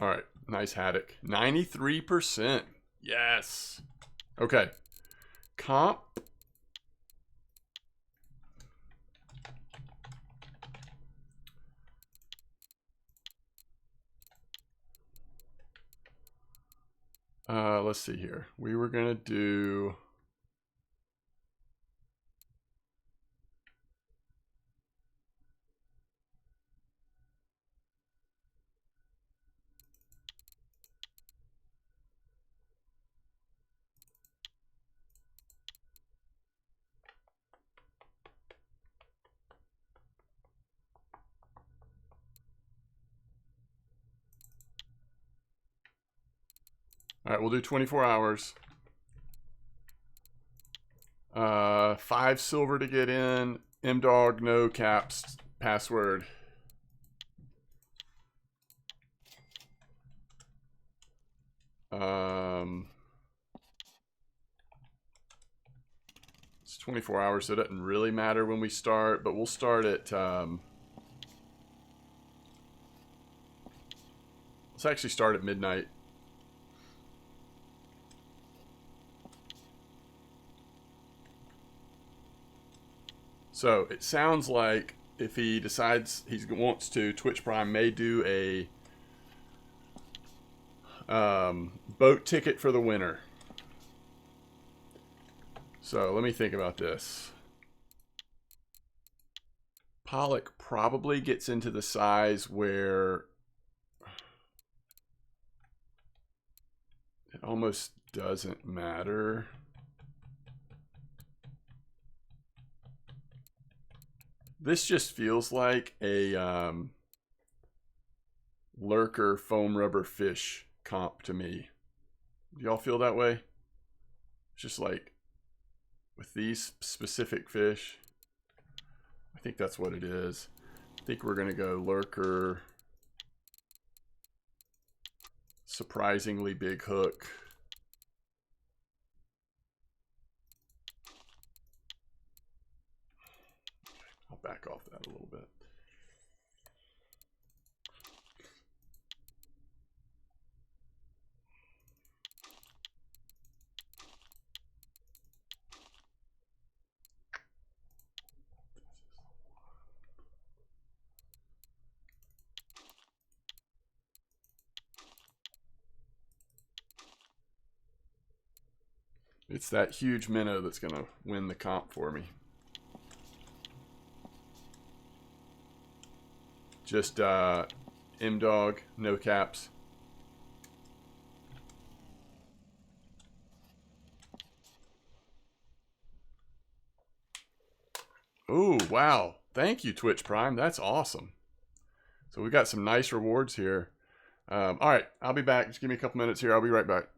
All right. Nice haddock. 93%. Yes. Okay. Comp. Let's see here. We were going to do... All right, we'll do 24 hours. 5 silver to get in. MDog, no caps, password. It's 24 hours, so it doesn't really matter when we start, but we'll start at... let's actually start at midnight. So it sounds like if he decides he wants to, Twitch Prime may do a boat ticket for the winner. So let me think about this. Pollock probably gets into the size where it almost doesn't matter. This just feels like a lurker foam rubber fish comp to me. Do y'all feel that way? It's just like with these specific fish, I think that's what it is. I think we're gonna go lurker, surprisingly big hook. I'll back off that a little bit. It's that huge minnow that's going to win the comp for me. Just M-Dog, no caps. Ooh, wow. Thank you, Twitch Prime. That's awesome. So we got some nice rewards here. All right, I'll be back. Just give me a couple minutes here. I'll be right back.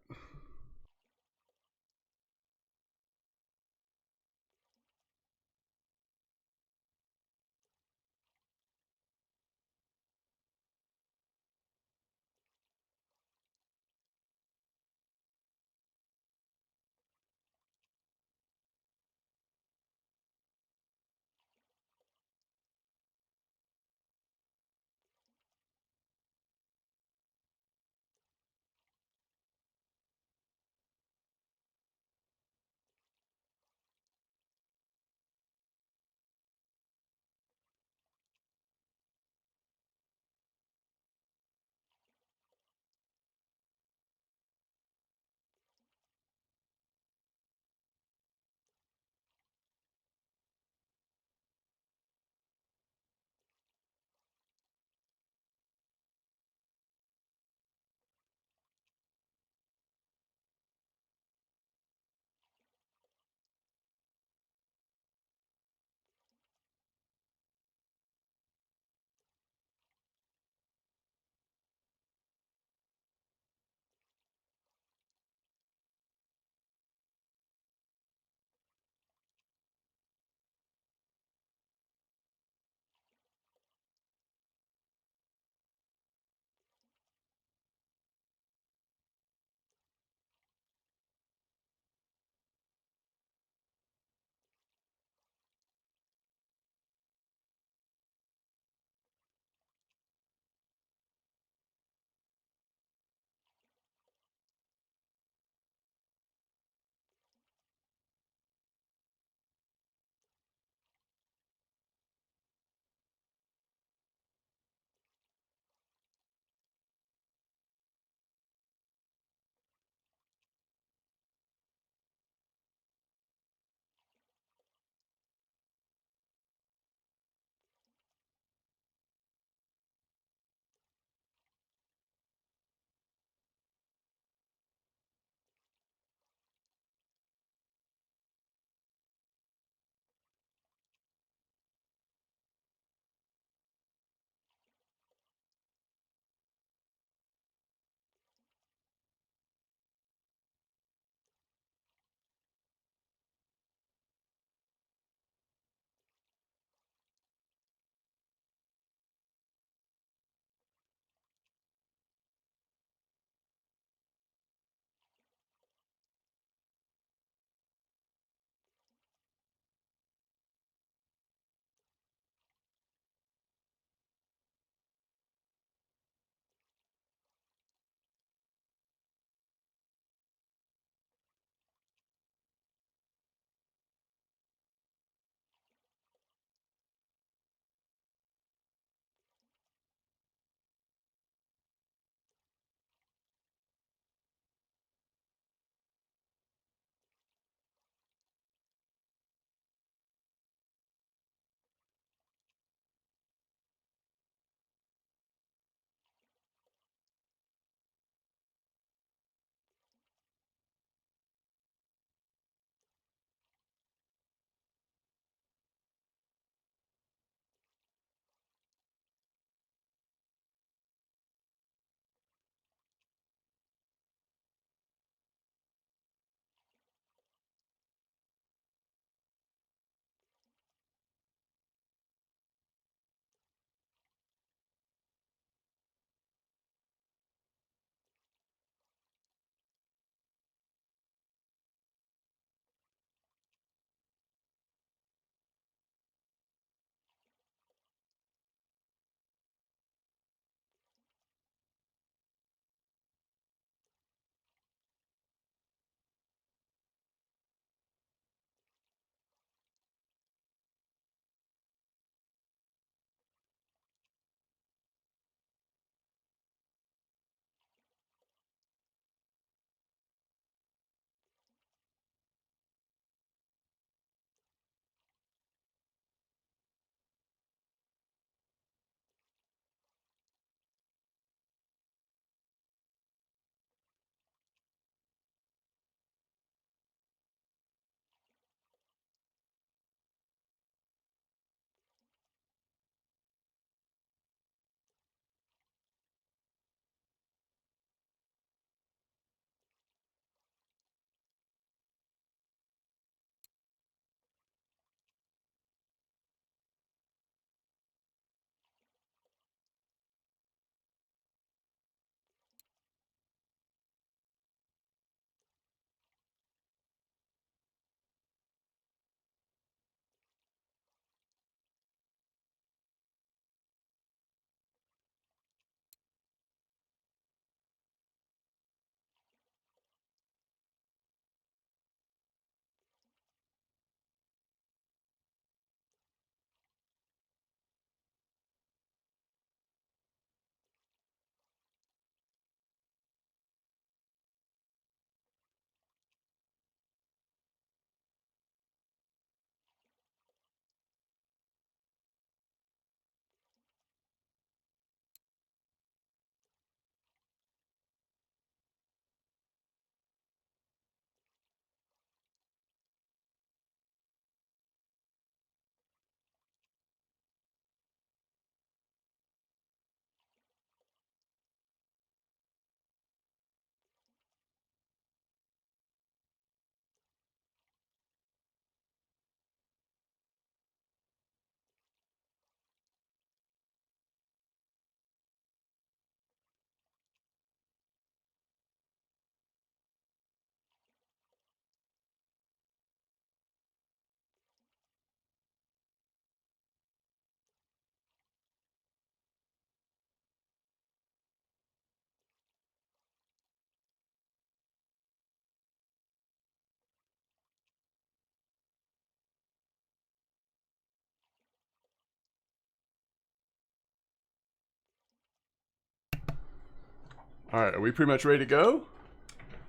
All right, are we pretty much ready to go?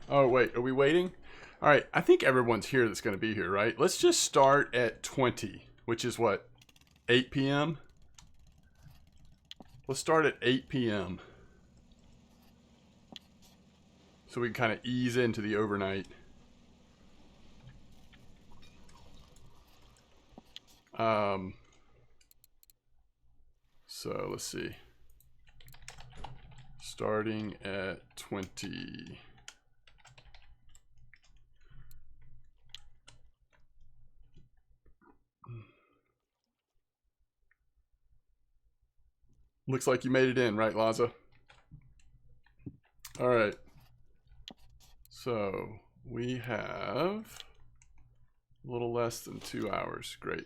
Oh, wait, are we waiting? All right, I think everyone's here that's going to be here, right? Let's just start at 20, which is what, 8 p.m.? Let's start at 8 p.m. so we can kind of ease into the overnight. So let's see. Starting at 20. Looks like you made it in, right, Laza? All right. So we have a little less than 2 hours. Great.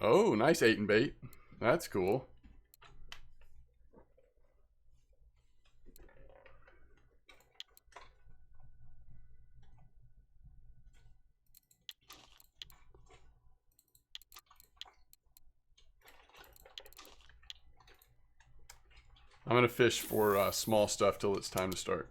Oh, nice 8 and bait. That's cool. I'm going to fish for small stuff till it's time to start.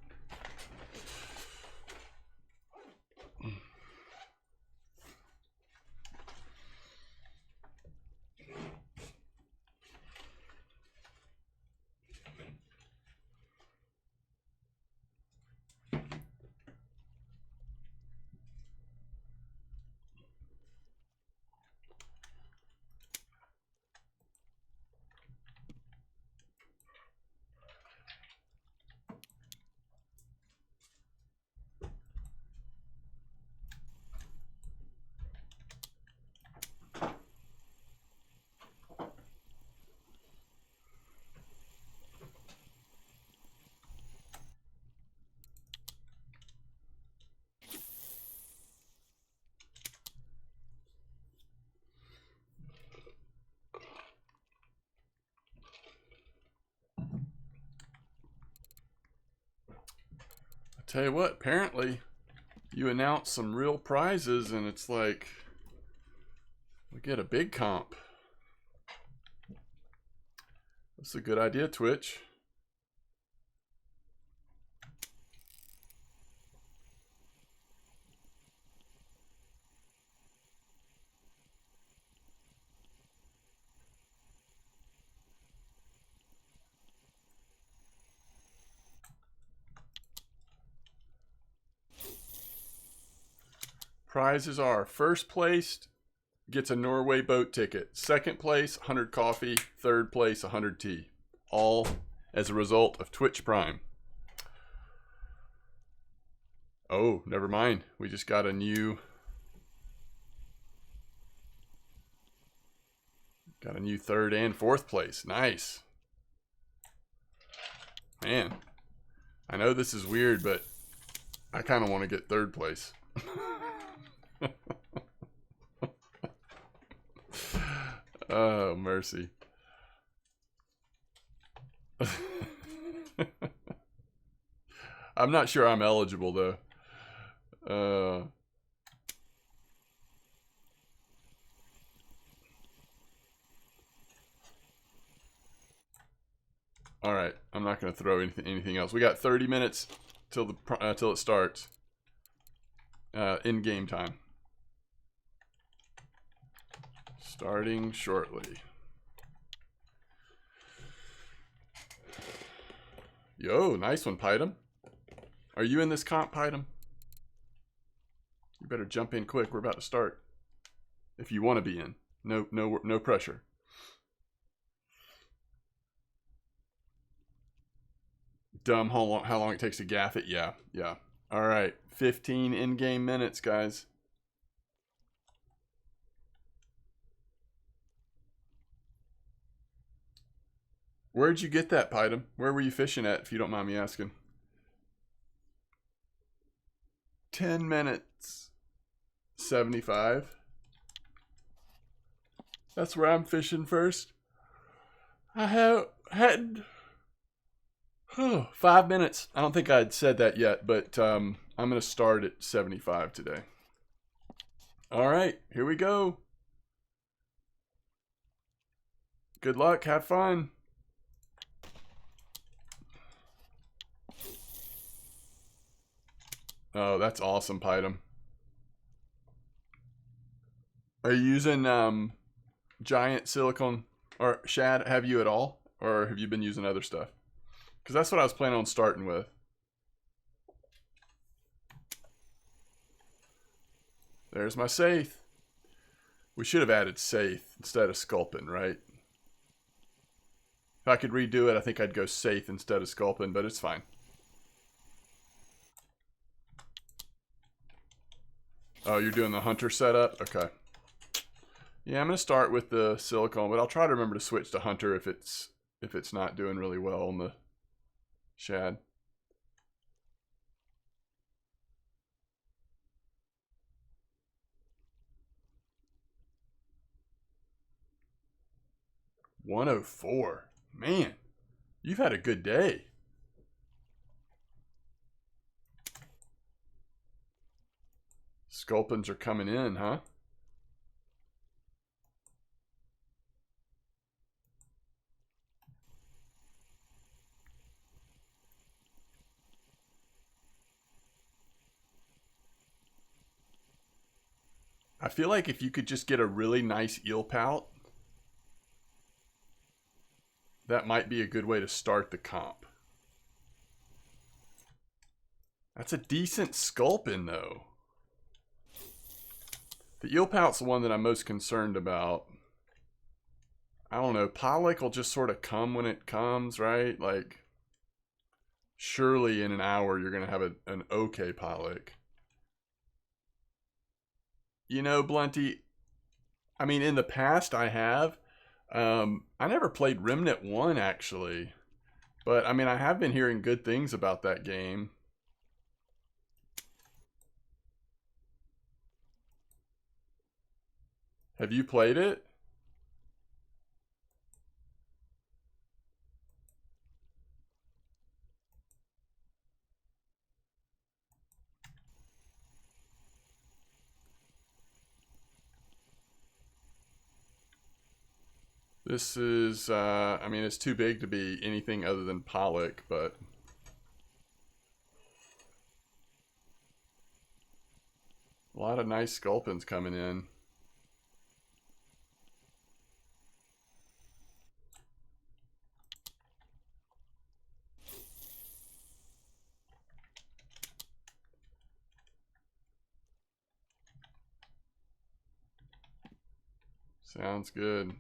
Tell you what, apparently you announce some real prizes and it's like we get a big comp. That's a good idea, Twitch. Prizes are first place gets a Norway boat ticket, second place 100 coffee, third place 100 tea, all as a result of Twitch Prime. Oh, never mind. We just got a new third and fourth place. Nice. Man, I know this is weird, but I kind of want to get third place. Oh, mercy. I'm not sure I'm eligible, though. All right, I'm not going to throw anything else. We got 30 minutes till it starts. In game time. Starting shortly. Yo, nice one, Python. Are you in this comp, Python? You better jump in quick. We're about to start. If you want to be in. No pressure. Dumb how long it takes to gaff it? Yeah. All right, 15 in-game minutes, guys. Where'd you get that, Python? Where were you fishing at, if you don't mind me asking? 10 minutes. 75. That's where I'm fishing first. I had 5 minutes. I don't think I'd said that yet, but I'm going to start at 75 today. All right, here we go. Good luck. Have fun. Oh, that's awesome, Python. Are you using giant silicone or shad? Have you at all, or have you been using other stuff? Because that's what I was planning on starting with. There's my Saith. We should have added Saith instead of Sculpin, right? If I could redo it, I think I'd go Saith instead of Sculpin, but it's fine. Oh, you're doing the Hunter setup? Okay. Yeah, I'm gonna start with the silicone, but I'll try to remember to switch to Hunter if it's not doing really well on the shad. $104. Man, you've had a good day. Sculpins are coming in, huh? I feel like if you could just get a really nice eel pout, that might be a good way to start the comp. That's a decent Sculpin, though. The eel pout's the one that I'm most concerned about. I don't know. Pollock will just sort of come when it comes, right? Like, surely in an hour you're going to have an okay Pollock. You know, Blunty, I mean, in the past I have. I never played Remnant 1, actually. But, I mean, I have been hearing good things about that game. Have you played it? This is, I mean, it's too big to be anything other than Pollock, but... a lot of nice Sculpins coming in. Sounds good.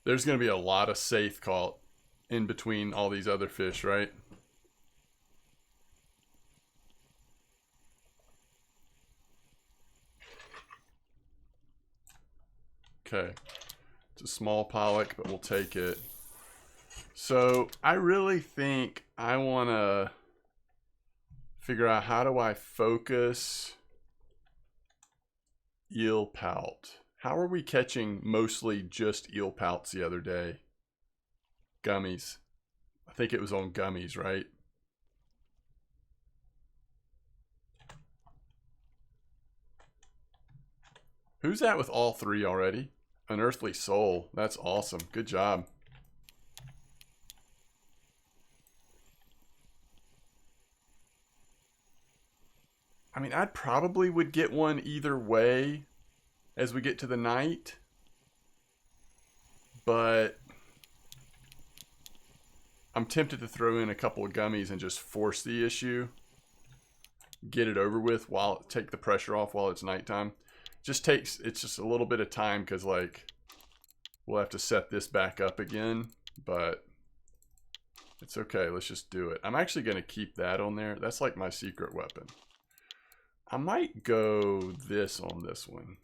There's going to be a lot of Saith caught in between all these other fish, right? Okay. It's a small Pollock, but we'll take it. So, I really think I want to figure out how do I focus eel pout. How are we catching mostly just eel pouts the other day? Gummies. I think it was on gummies, right? Who's that with all three already? Unearthly Soul. That's awesome. Good job. I mean, I probably would get one either way as we get to the night. But I'm tempted to throw in a couple of gummies and just force the issue. Get it over with while take the pressure off while it's nighttime. It's just a little bit of time because like we'll have to set this back up again, but it's okay. Let's just do it. I'm actually going to keep that on there. That's like my secret weapon. I might go this on this one.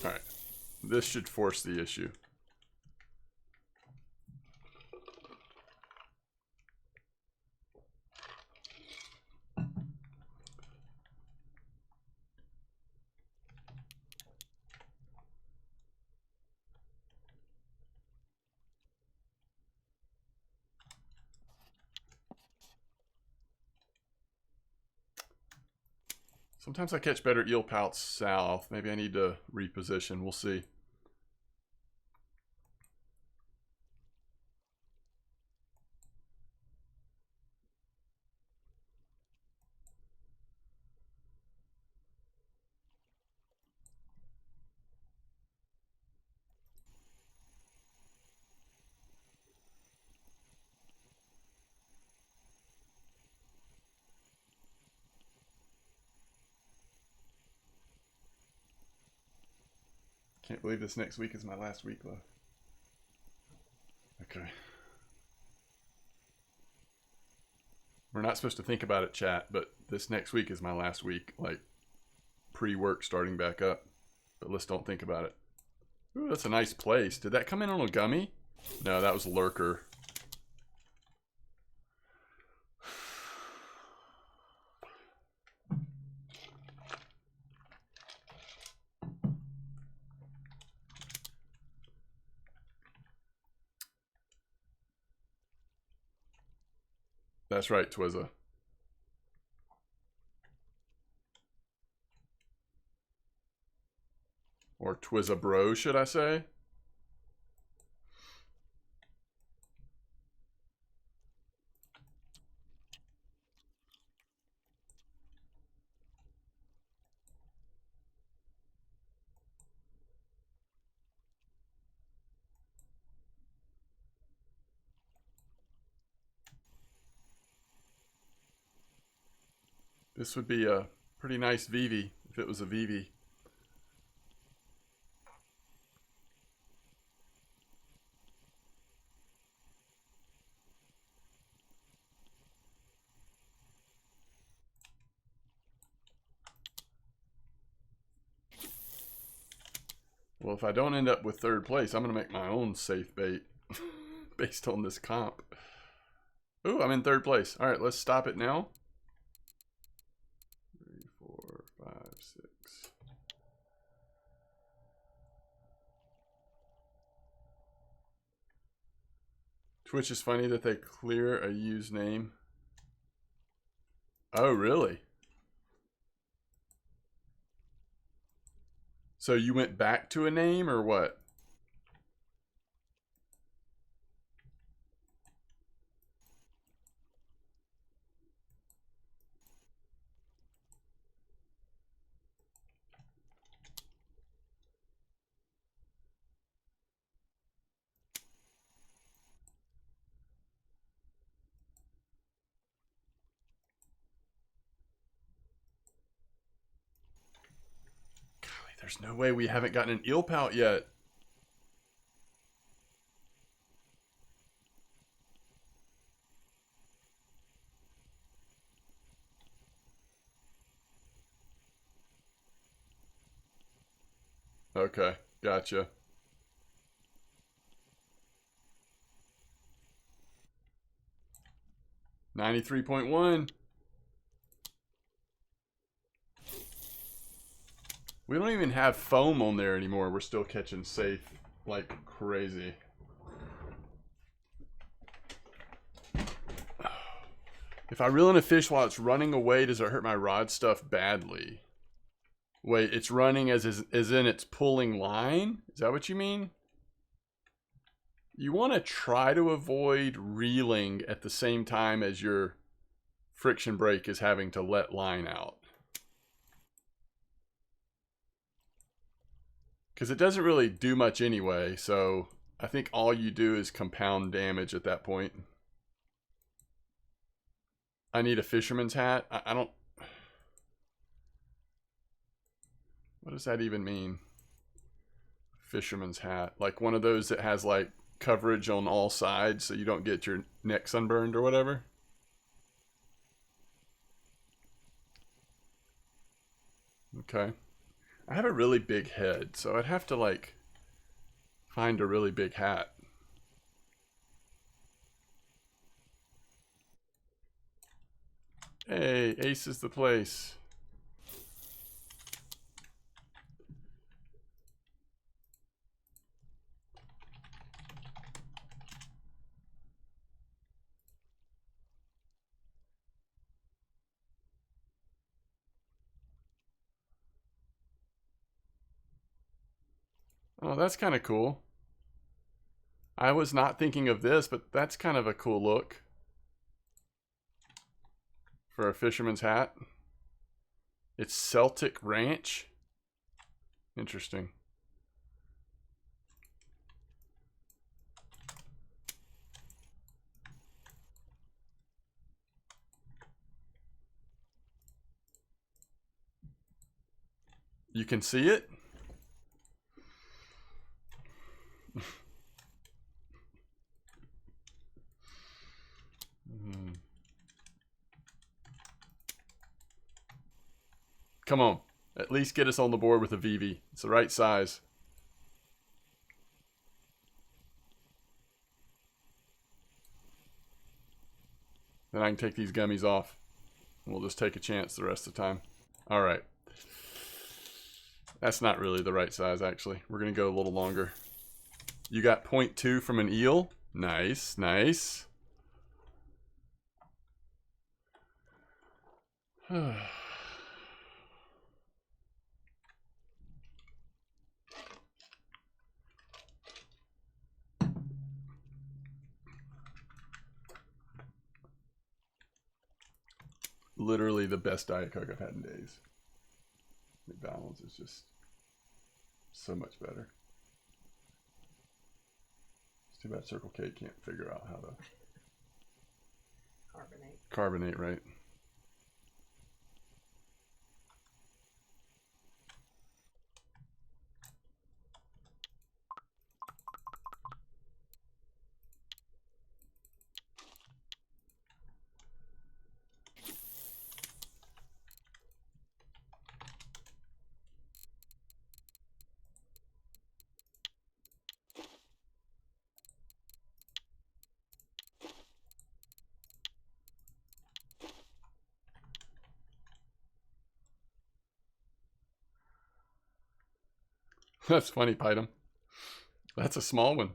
All right. This should force the issue. Sometimes I catch better eel pouts south. Maybe I need to reposition. We'll see. Can't believe this next week is my last week left. Okay. We're not supposed to think about it, chat, but this next week is my last week, like pre-work starting back up. But let's don't think about it. Ooh, that's a nice place. Did that come in on a gummy? No, that was lurker. That's right, Twizza. Or Twizza bro, should I say? This would be a pretty nice Vivi if it was a Vivi. Well, if I don't end up with third place, I'm going to make my own safe bait based on this comp. Ooh, I'm in third place. All right, let's stop it now. 3, 4, 5, 6. Twitch is funny that they clear a used name. Oh, really? So you went back to a name or what? There's no way we haven't gotten an eel pout yet. Okay, gotcha. $93.1. We don't even have foam on there anymore. We're still catching safe like crazy. If I reel in a fish while it's running away, does it hurt my rod stuff badly? Wait, it's running as in it's pulling line? Is that what you mean? You want to try to avoid reeling at the same time as your friction brake is having to let line out. Because it doesn't really do much anyway, so I think all you do is compound damage at that point. I need a fisherman's hat. I don't... What does that even mean? Fisherman's hat. Like one of those that has like coverage on all sides so you don't get your neck sunburned or whatever? Okay. I have a really big head, so I'd have to like find a really big hat. Hey, Ace is the place. Oh, that's kind of cool. I was not thinking of this, but that's kind of a cool look for a fisherman's hat. It's Celtic Ranch. Interesting. You can see it? Come on. At least get us on the board with a VV. It's the right size. Then I can take these gummies off. We'll just take a chance the rest of the time. Alright. That's not really the right size, actually. We're going to go a little longer. You got 0.2 from an eel. Nice, nice. Literally the best Diet Coke I've had in days. McDonald's is just so much better. It's too bad Circle K can't figure out how to carbonate, right? That's funny, Python. That's a small one.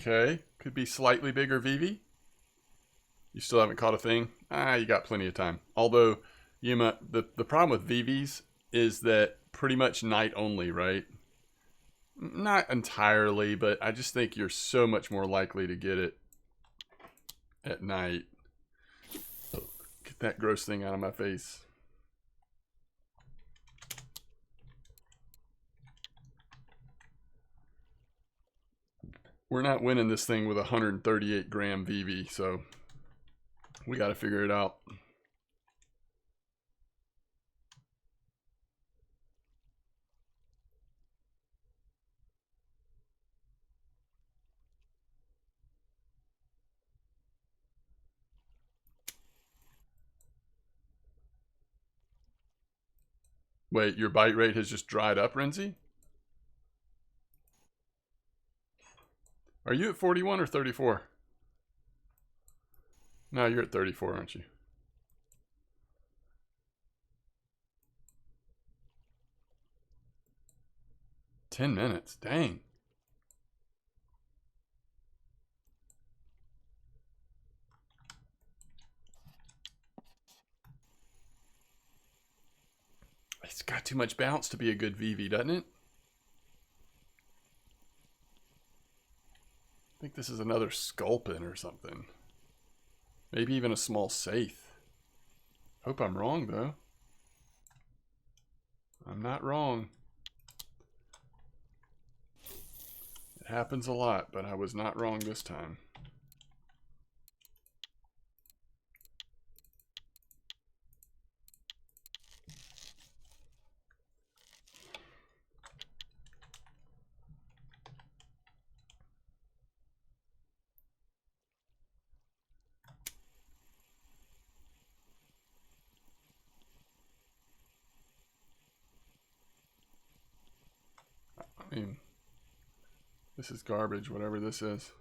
Okay, could be slightly bigger VV. You still haven't caught a thing? Ah, you got plenty of time. Although, Yuma, the problem with VVs is that pretty much night only, right? Not entirely, but I just think you're so much more likely to get it at night. Get that gross thing out of my face. We're not winning this thing with 138 gram VV, so we got to figure it out. Wait, your bite rate has just dried up, Renzi? Are you at 41 or 34? No, you're at 34, aren't you? $10 minutes, dang. It's got too much bounce to be a good VV, doesn't it? I think this is another Sculpin or something. Maybe even a small Saith. Hope I'm wrong, though. I'm not wrong. It happens a lot, but I was not wrong this time. I mean, this is garbage, whatever this is.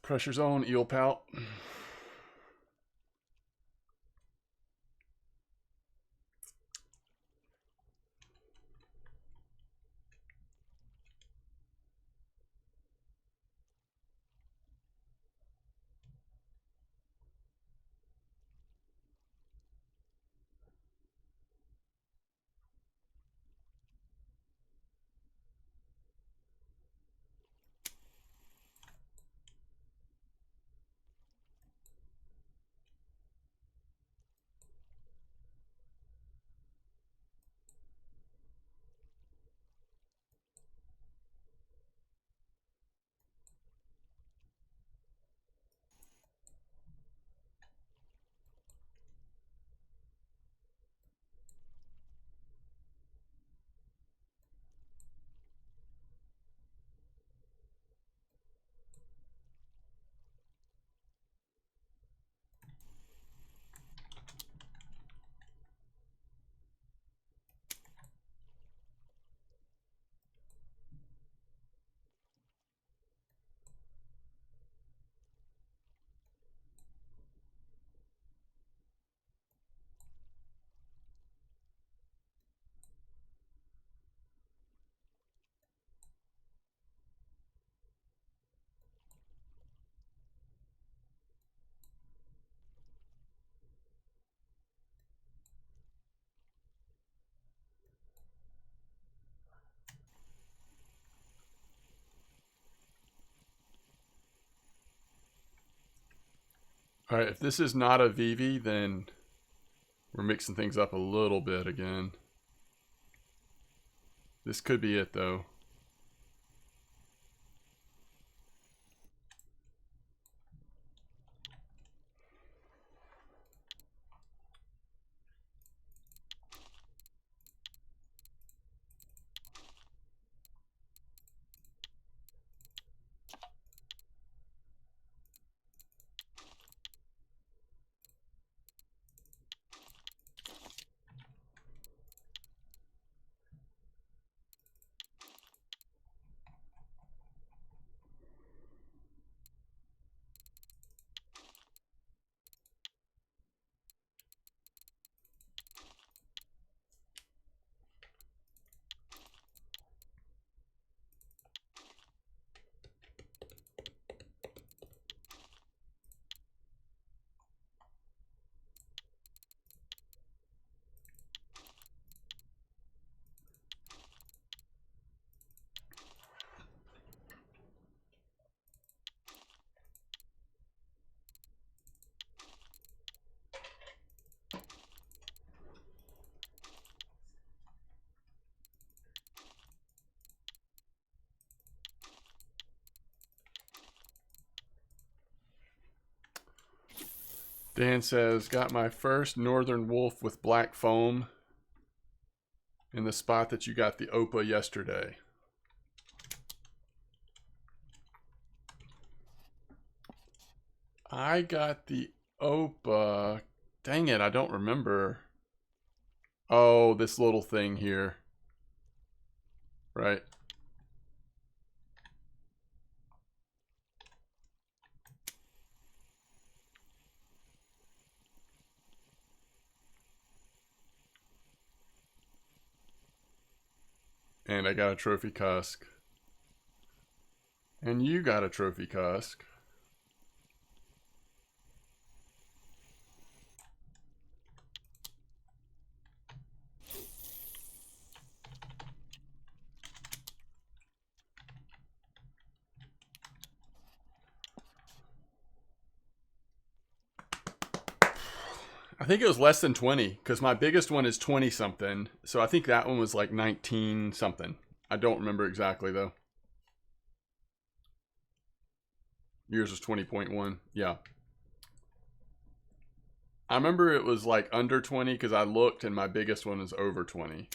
Pressure's on, eel pout. All right, if this is not a Vivi, then we're mixing things up a little bit again. This could be it, though. Dan says, got my first northern wolf with black foam in the spot that you got the Opa yesterday. I got the Opa. Dang it, I don't remember. Oh, this little thing here. Right. And I got a trophy cusk. And you got a trophy cusk. I think it was less than 20 because my biggest one is 20 something. So I think that one was like 19 something. I don't remember exactly though. Yours was 20.1. Yeah. I remember it was like under 20 because I looked and my biggest one is over 20.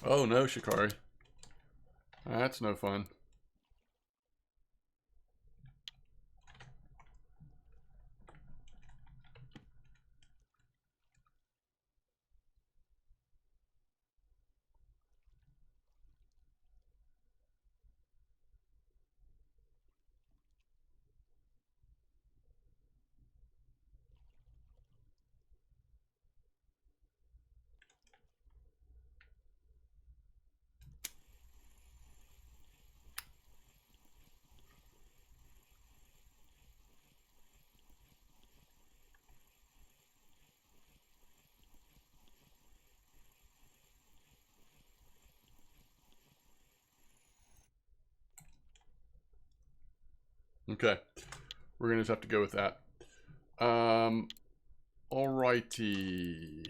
Oh no, Shikari. That's no fun. Okay. We're gonna just have to go with that. Alrighty.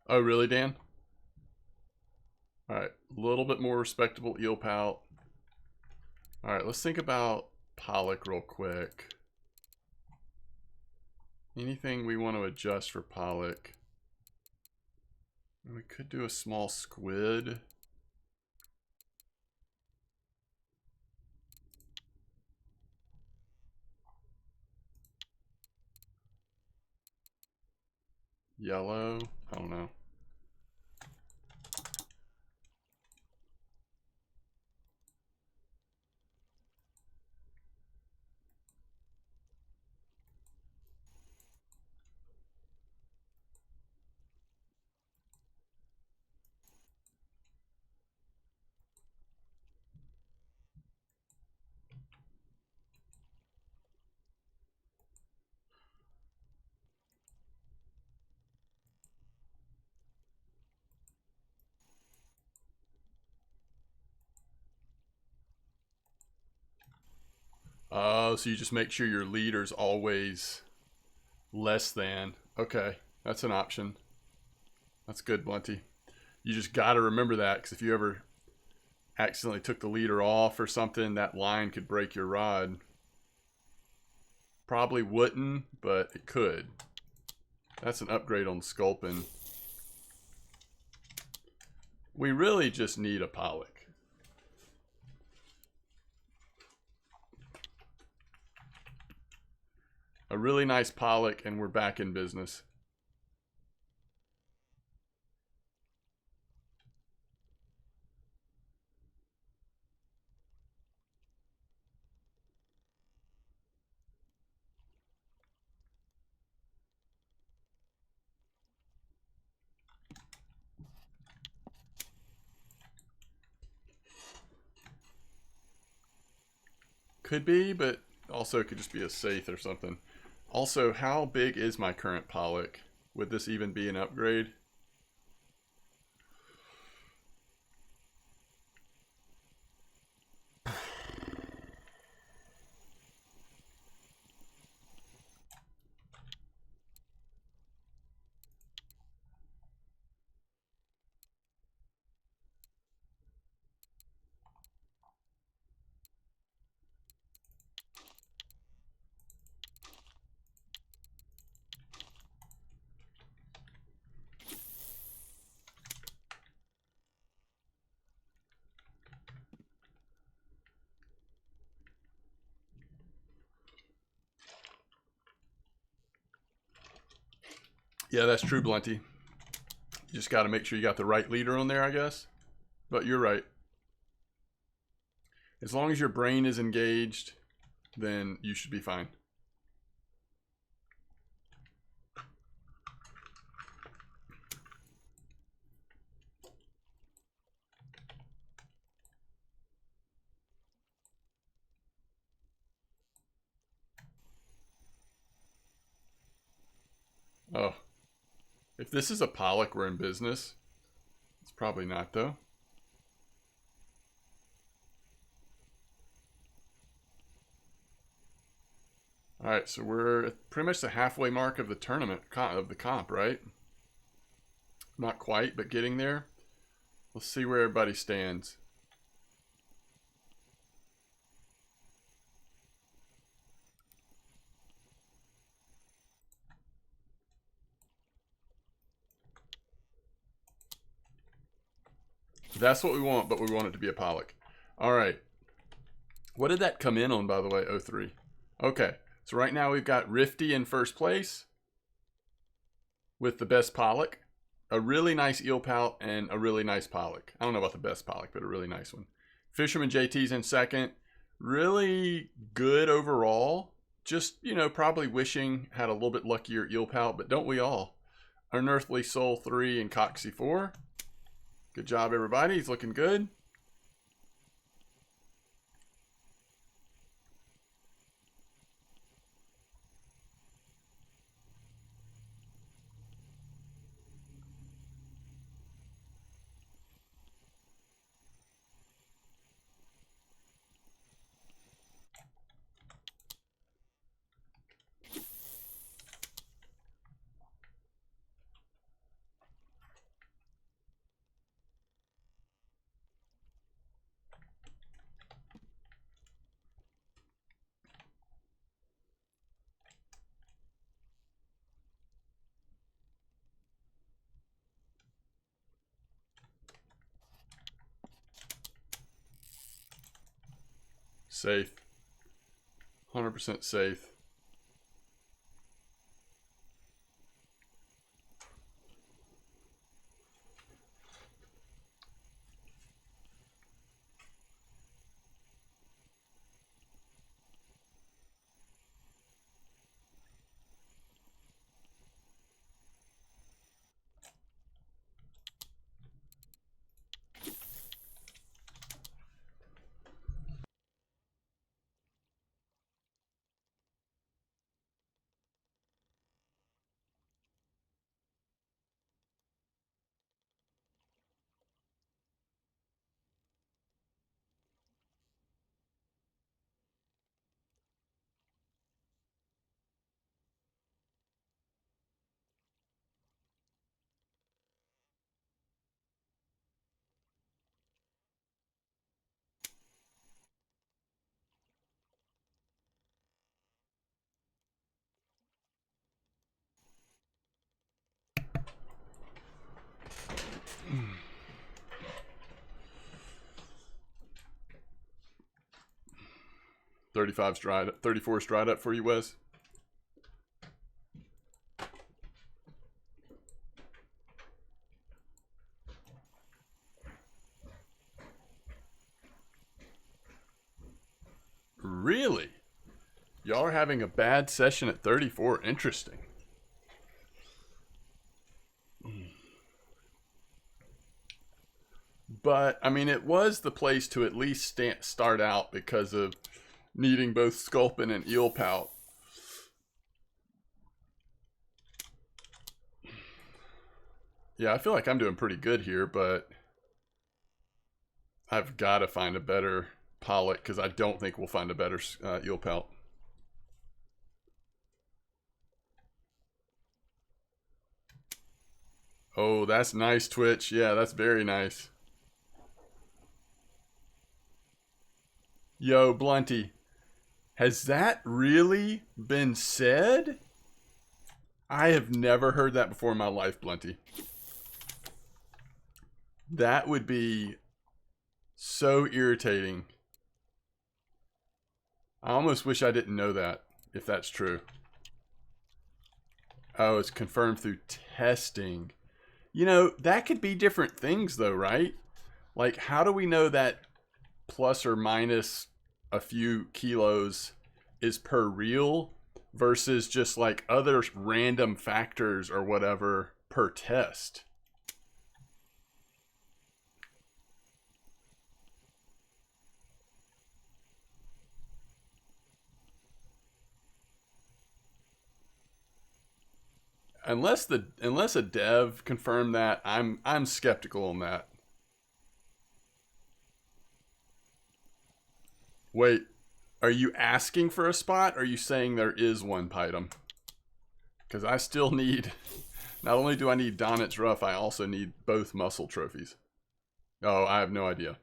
Oh, really, Dan? Alright, a little bit more respectable eel pout. Alright, let's think about pollock real quick. Anything we want to adjust for pollock? We could do a small squid. Yellow? I don't know. Oh, so you just make sure your leader's always less than. Okay, that's an option. That's good, Blunty. You just got to remember that, because if you ever accidentally took the leader off or something, that line could break your rod. Probably wouldn't, but it could. That's an upgrade on Sculpin. We really just need a pollock. A really nice pollock, and we're back in business. Could be, but also it could just be a Saith or something. Also, how big is my current pollock? Would this even be an upgrade? Yeah, that's true, Blunty. You just got to make sure you got the right leader on there, I guess. But you're right. As long as your brain is engaged, then you should be fine. Oh, if this is a Pollock, we're in business. It's probably not, though. All right, so we're at pretty much the halfway mark of the tournament, of the comp, right? Not quite, but getting there. Let's see where everybody stands. That's what we want, but we want it to be a Pollock. All right. What did that come in on, by the way? 03. Okay. So right now we've got Rifty in first place with the best Pollock, a really nice eel pout, and a really nice Pollock. I don't know about the best Pollock, but a really nice one. Fisherman JT's in second. Really good overall. Just, you know, probably wishing had a little bit luckier eel pout, but don't we all? Unearthly Soul 3 and Coxie 4. Good job, everybody. He's looking good. Safe. 100% safe. .35's dried up. 34's dried up for you, Wes. Really? Y'all are having a bad session at 34. Interesting. But, I mean, it was the place to at least start out because of needing both sculpin and eel pout. Yeah, I feel like I'm doing pretty good here, but I've got to find a better Pollock because I don't think we'll find a better eel pout. Oh, that's nice, Twitch. Yeah, that's very nice. Yo, Blunty, has that really been said? I have never heard that before in my life, Blunty. That would be so irritating. I almost wish I didn't know that, if that's true. Oh, it's confirmed through testing. You know, that could be different things though, right? Like, how do we know that plus or minus a few kilos is per reel versus just like other random factors or whatever per test. Unless a dev confirmed that, I'm skeptical on that. Wait, are you asking for a spot? Or are you saying there is one, Python? Because I still need, not only do I need Donit's Rough, I also need both muscle trophies. Oh, I have no idea.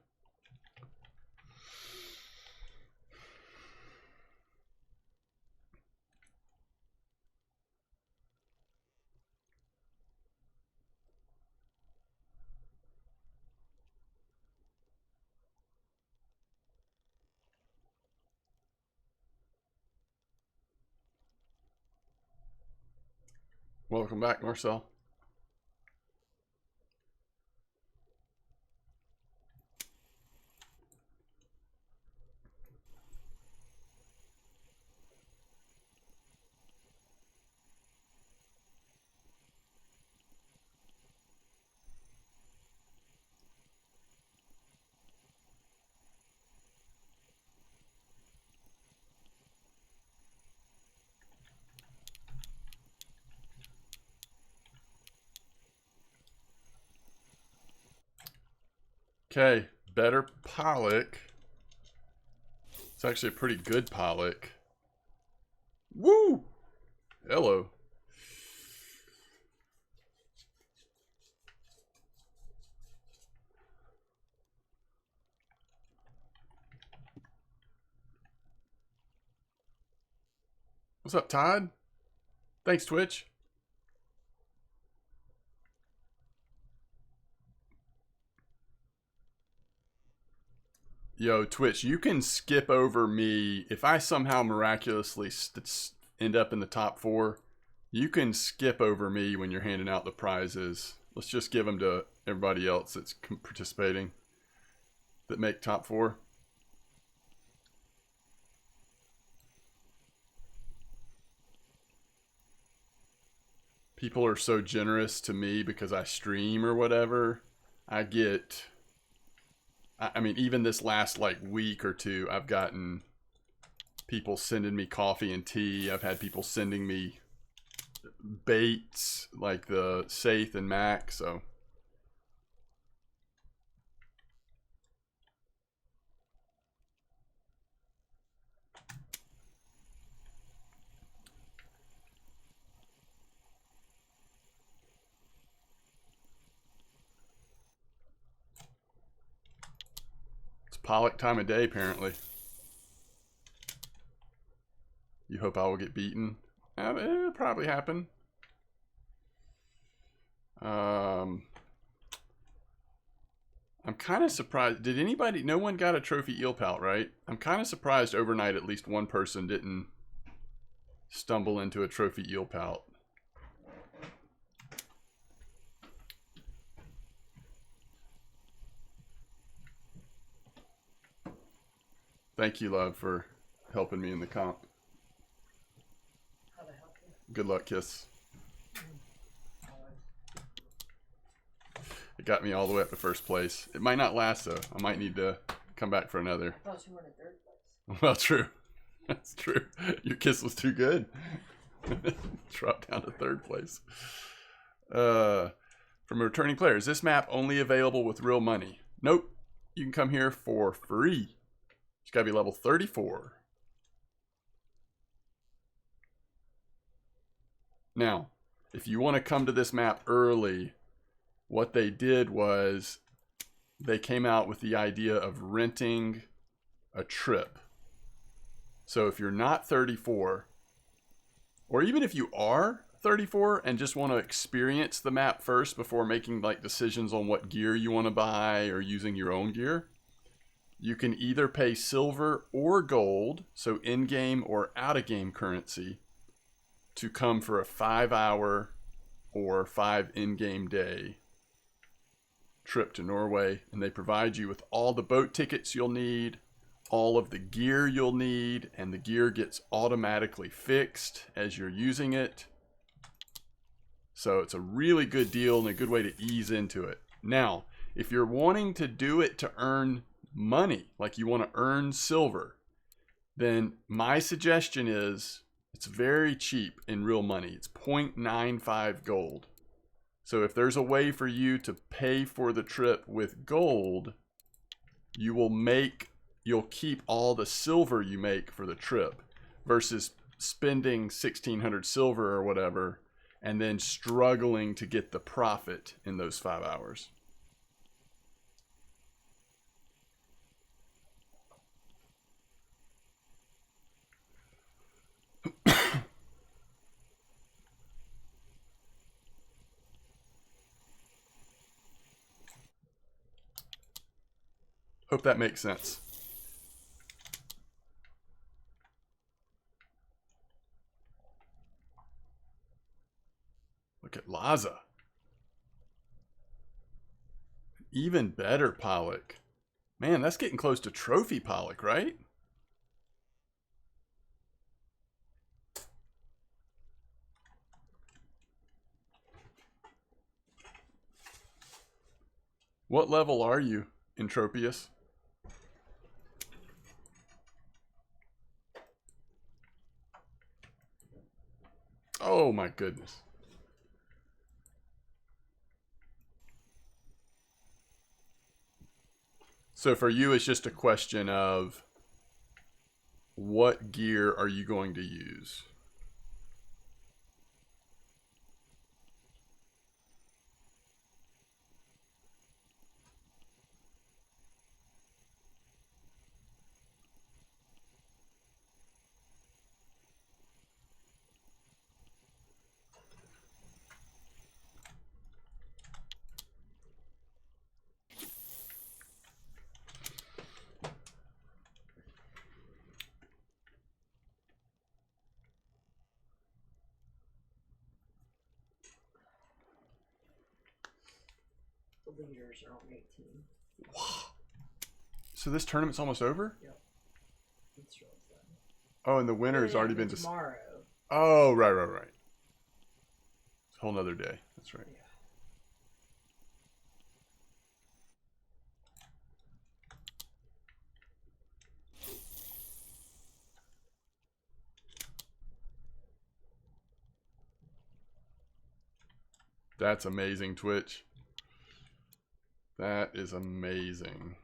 Welcome back, Marcel. Okay, better Pollock. It's actually a pretty good Pollock. Woo! Hello. What's up, Todd? Thanks, Twitch. Yo, Twitch, you can skip over me. If I somehow miraculously end up in the top 4, you can skip over me when you're handing out the prizes. Let's just give them to everybody else that's participating that make top 4. People are so generous to me because I stream or whatever. I get... I mean, even this last like week or two, I've gotten people sending me coffee and tea. I've had people sending me baits like the Saith and Mac. So it's Pollock time of day, apparently. You hope I will get beaten? It'll probably happen. I'm kind of surprised. Did anybody? No one got a trophy eel pout, right? I'm kind of surprised overnight at least one person didn't stumble into a trophy eel pout. Thank you, love, for helping me in the comp.
How to help you?
Good luck, Kiss. It got me all the way up to first place. It might not last, though. I might need to come back for another.
I thought you were in third place.
Well, true. That's true. Your Kiss was too good. Drop down to third place. From a returning player, is this map only available with real money? Nope. You can come here for free. You gotta be level 34. Now, if you want to come to this map early, what they did was they came out with the idea of renting a trip. So if you're not 34, or even if you are 34 and just want to experience the map first before making like decisions on what gear you want to buy or using your own gear, you can either pay silver or gold, so in-game or out-of-game currency, to come for a 5-hour or 5 in-game day trip to Norway, and they provide you with all the boat tickets you'll need, all of the gear you'll need, and the gear gets automatically fixed as you're using it. So it's a really good deal and a good way to ease into it. Now, if you're wanting to do it to earn money, like you want to earn silver, then my suggestion is it's very cheap in real money. It's 0.95 gold. So if there's a way for you to pay for the trip with gold, you'll keep all the silver you make for the trip versus spending 1,600 silver or whatever and then struggling to get the profit in those 5 hours. Hope that makes sense. Look at Laza. Even better Pollock. Man, that's getting close to trophy Pollock, right? What level are you, Entropius? Oh my goodness. So for you, it's just a question of what gear are you going to use?
The leaders are on 18.
So this tournament's almost over?
Yep. It's really fun.
Oh, and the winner's already been
tomorrow.
Oh, right. It's a whole nother day. That's right.
Yeah.
That's amazing, Twitch. That is amazing.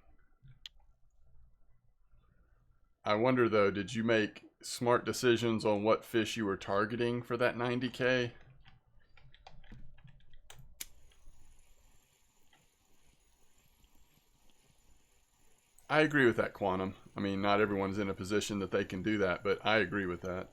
I wonder though, did you make smart decisions on what fish you were targeting for that 90K? I agree with that, Quantum. I mean, not everyone's in a position that they can do that, but I agree with that.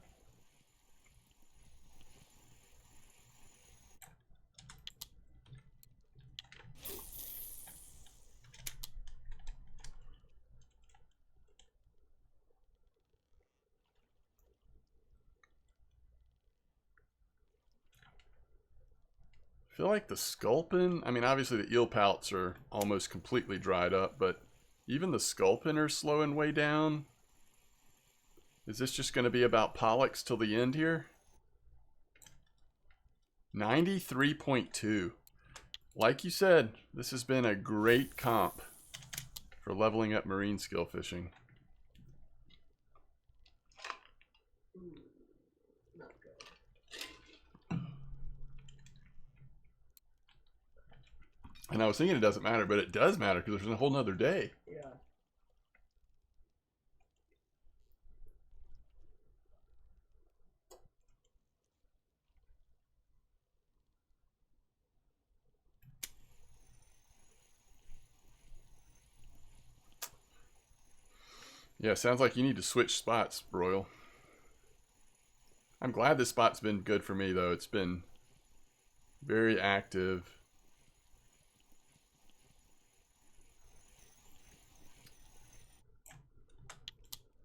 I feel like the sculpin, I mean, obviously the eel pouts are almost completely dried up, but even the sculpin are slowing way down. Is this just going to be about pollocks till the end here? 93.2. Like you said, this has been a great comp for leveling up marine skill fishing.
Not good.
And I was thinking it doesn't matter, but it does matter because there's a whole nother day.
Yeah.
Yeah, sounds like you need to switch spots, Royal. I'm glad this spot's been good for me, though. It's been very active.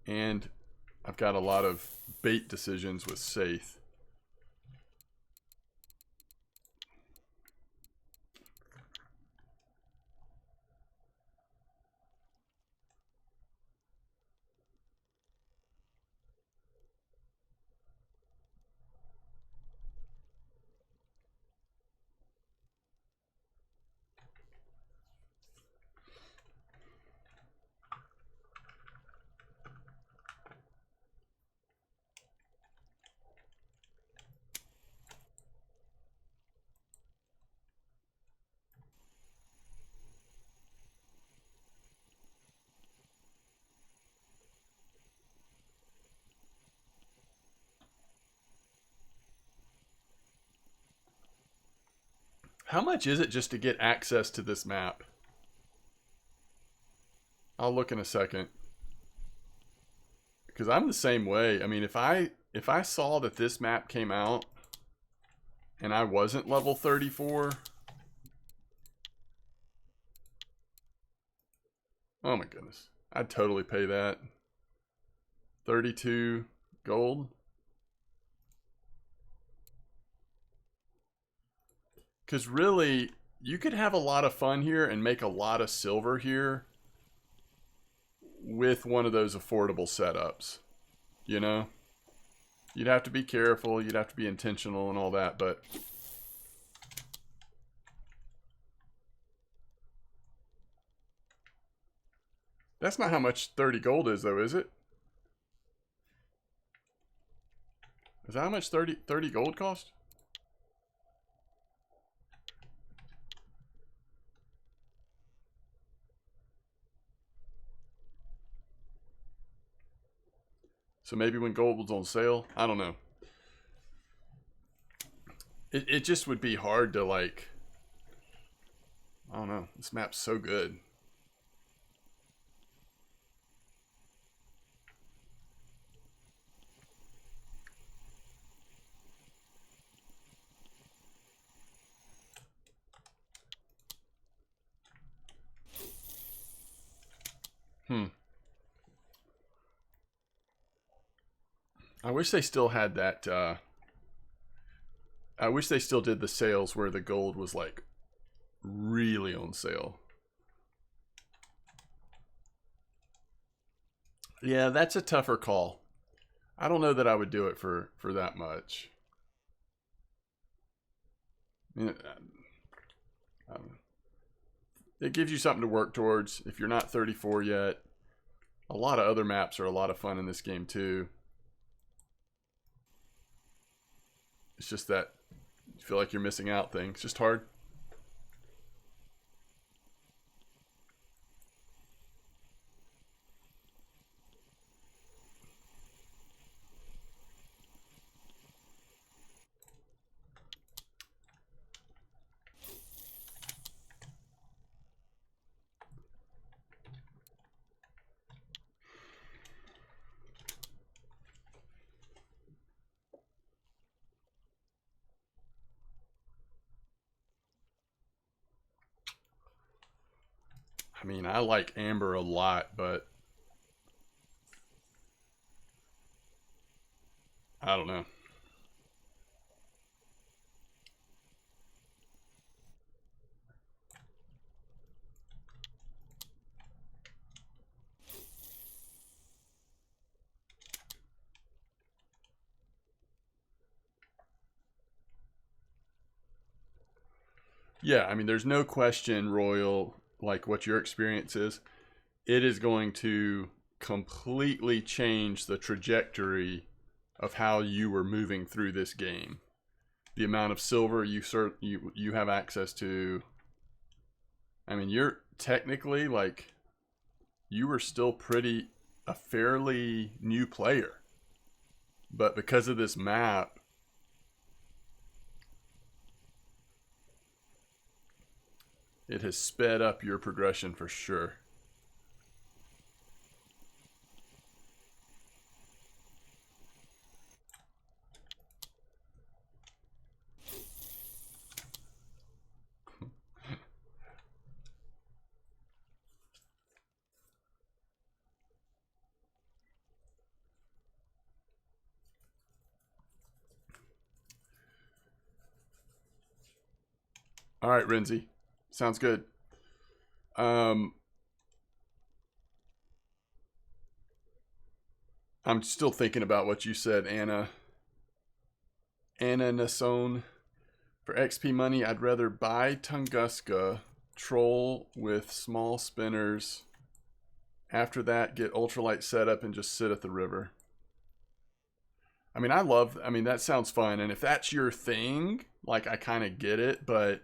And I've got a lot of bait decisions with Saith. How much is it just to get access to this map? I'll look in a second. Because I'm the same way. I mean, if I saw that this map came out and I wasn't level 34, oh my goodness, I'd totally pay that. 32 gold. Because really, you could have a lot of fun here and make a lot of silver here with one of those affordable setups, you know? You'd have to be careful, you'd have to be intentional and all that, but that's not how much 30 gold is though, is it? Is that how much 30 gold cost? So maybe when gold was on sale, I don't know. It just would be hard to like, I don't know. This map's so good. I wish they still had that, I wish they still did the sales where the gold was like really on sale. Yeah, that's a tougher call. I don't know that I would do it for that much. I mean, I don't know. It gives you something to work towards if you're not 34 yet. A lot of other maps are a lot of fun in this game too. It's just that you feel like you're missing out thing. It's just hard. I mean, I like Amber a lot, but I don't know. Yeah, I mean, there's no question, Royal, like what your experience is. It is going to completely change the trajectory of how you were moving through this game. The amount of silver you have access to. I mean, you're technically like you were still a fairly new player. But because of this map, it has sped up your progression for sure. All right, Renzi. Sounds good. I'm still thinking about what you said, Anna. Anna Nasone. For XP money, I'd rather buy Tunguska, troll with small spinners. After that, get ultralight setup and just sit at the river. I mean, that sounds fun. And if that's your thing, like, I kind of get it, but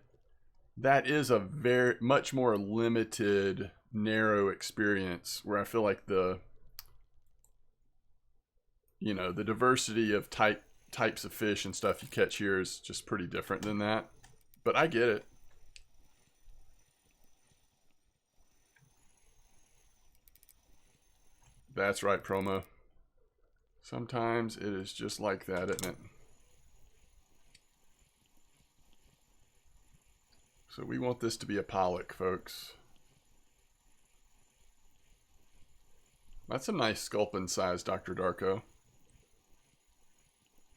that is a much more limited, narrow experience where I feel like the diversity of types of fish and stuff you catch here is just pretty different than that. But I get it. That's right, promo. Sometimes it is just like that, isn't it? So we want this to be a pollock, folks. That's a nice sculpin size, Dr. Darko.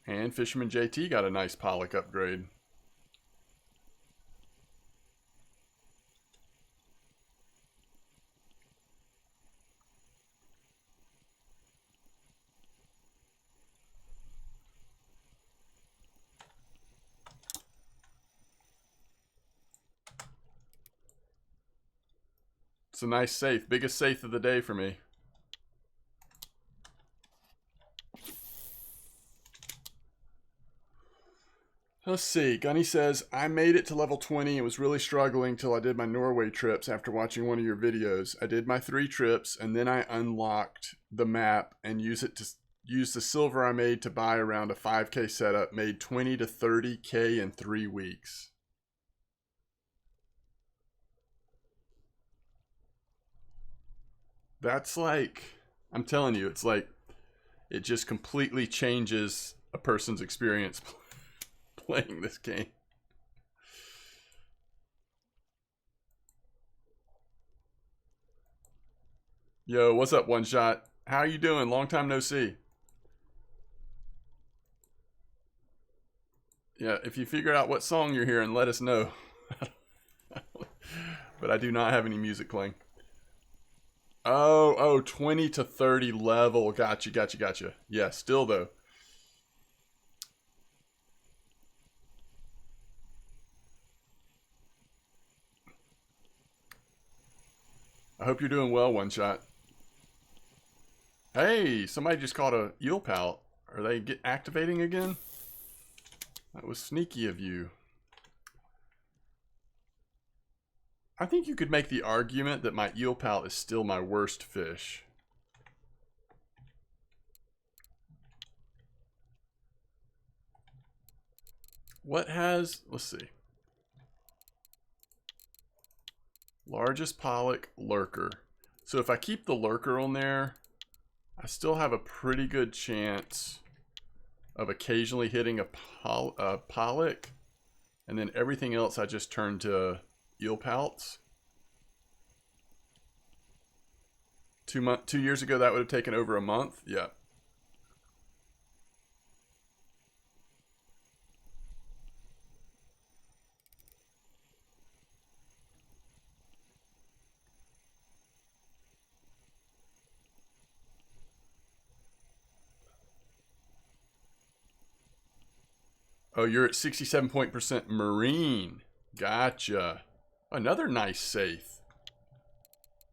And Fisherman JT got a nice pollock upgrade. It's a nice safe. Biggest safe of the day for me. Let's see. Gunny says, I made it to level 20 and was really struggling till I did my Norway trips after watching one of your videos. I did my 3 trips and then I unlocked the map and use the silver I made to buy around a 5K setup. Made 20 to 30K in 3 weeks. That's like, I'm telling you, it's like, it just completely changes a person's experience playing this game. Yo, what's up, One Shot? How you doing? Long time no see. Yeah, if you figure out what song you're hearing, let us know. But I do not have any music playing. Oh, 20 to 30 level. Gotcha. Yeah, still though. I hope you're doing well, One Shot. Hey, somebody just caught a eel pout. Are they activating again? That was sneaky of you. I think you could make the argument that my eel pout is still my worst fish. What has, let's see. Largest pollock, lurker. So if I keep the lurker on there, I still have a pretty good chance of occasionally hitting a pollock. And then everything else I just turn to eel pouts. 2 years ago, that would have taken over a month. Yeah. Oh, you're at 67% marine. Gotcha. Another nice safe.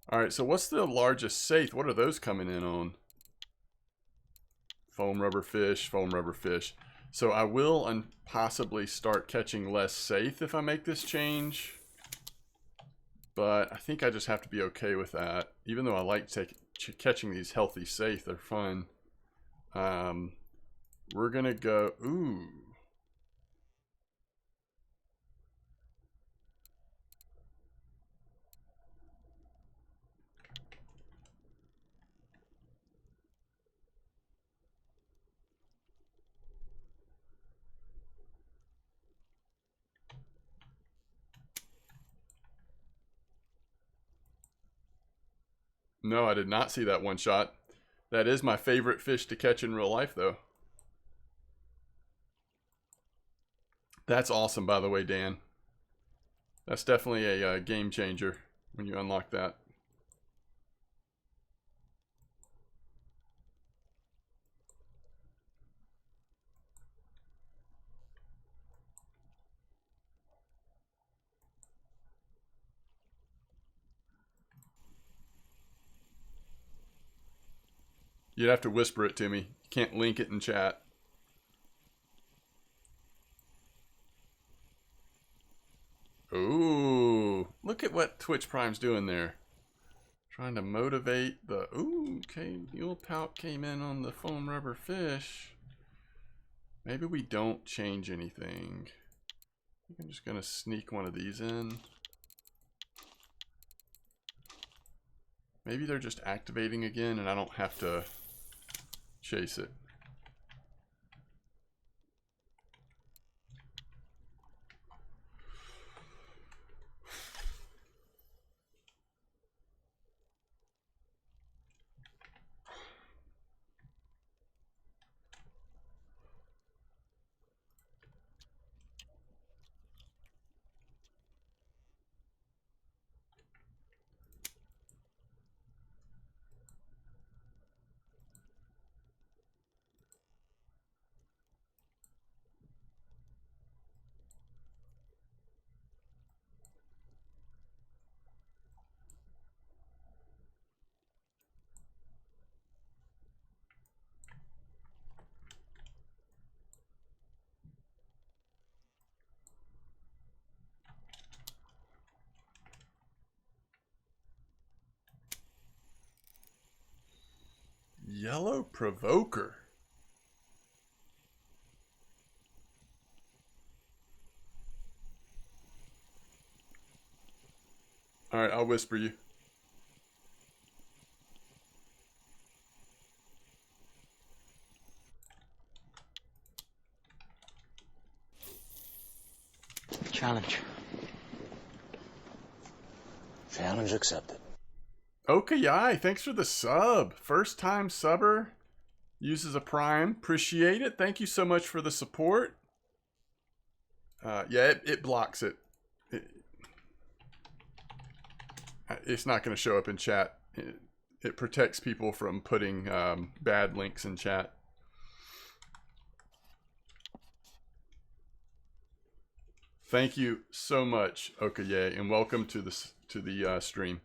All right, so what's the largest safe? What are those coming in on? Foam rubber fish, foam rubber fish. So I will possibly start catching less safe if I make this change. But I think I just have to be okay with that. Even though I like catching these healthy safe, they're fun. We're gonna go, ooh. No, I did not see that One Shot. That is my favorite fish to catch in real life, though. That's awesome, by the way, Dan. That's definitely a game changer when you unlock that. You'd have to whisper it to me. You can't link it in chat. Ooh, look at what Twitch Prime's doing there. Trying to motivate the, ooh, okay, eel pout came in on the foam rubber fish. Maybe we don't change anything. I'm just gonna sneak one of these in. Maybe they're just activating again and I don't have to chase it. Yellow Provoker. Alright, I'll whisper you.
Challenge. Challenge accepted.
Okay, thanks for the sub. First time subber. Uses a prime. Appreciate it. Thank you so much for the support. Yeah, it blocks it. It's not going to show up in chat. It protects people from putting bad links in chat. Thank you so much, Okaye, and welcome to the stream.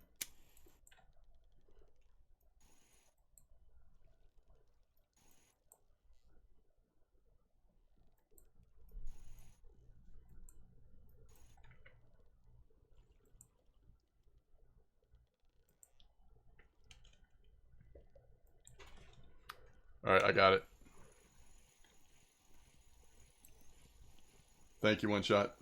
All right, I got it. Thank you, One Shot.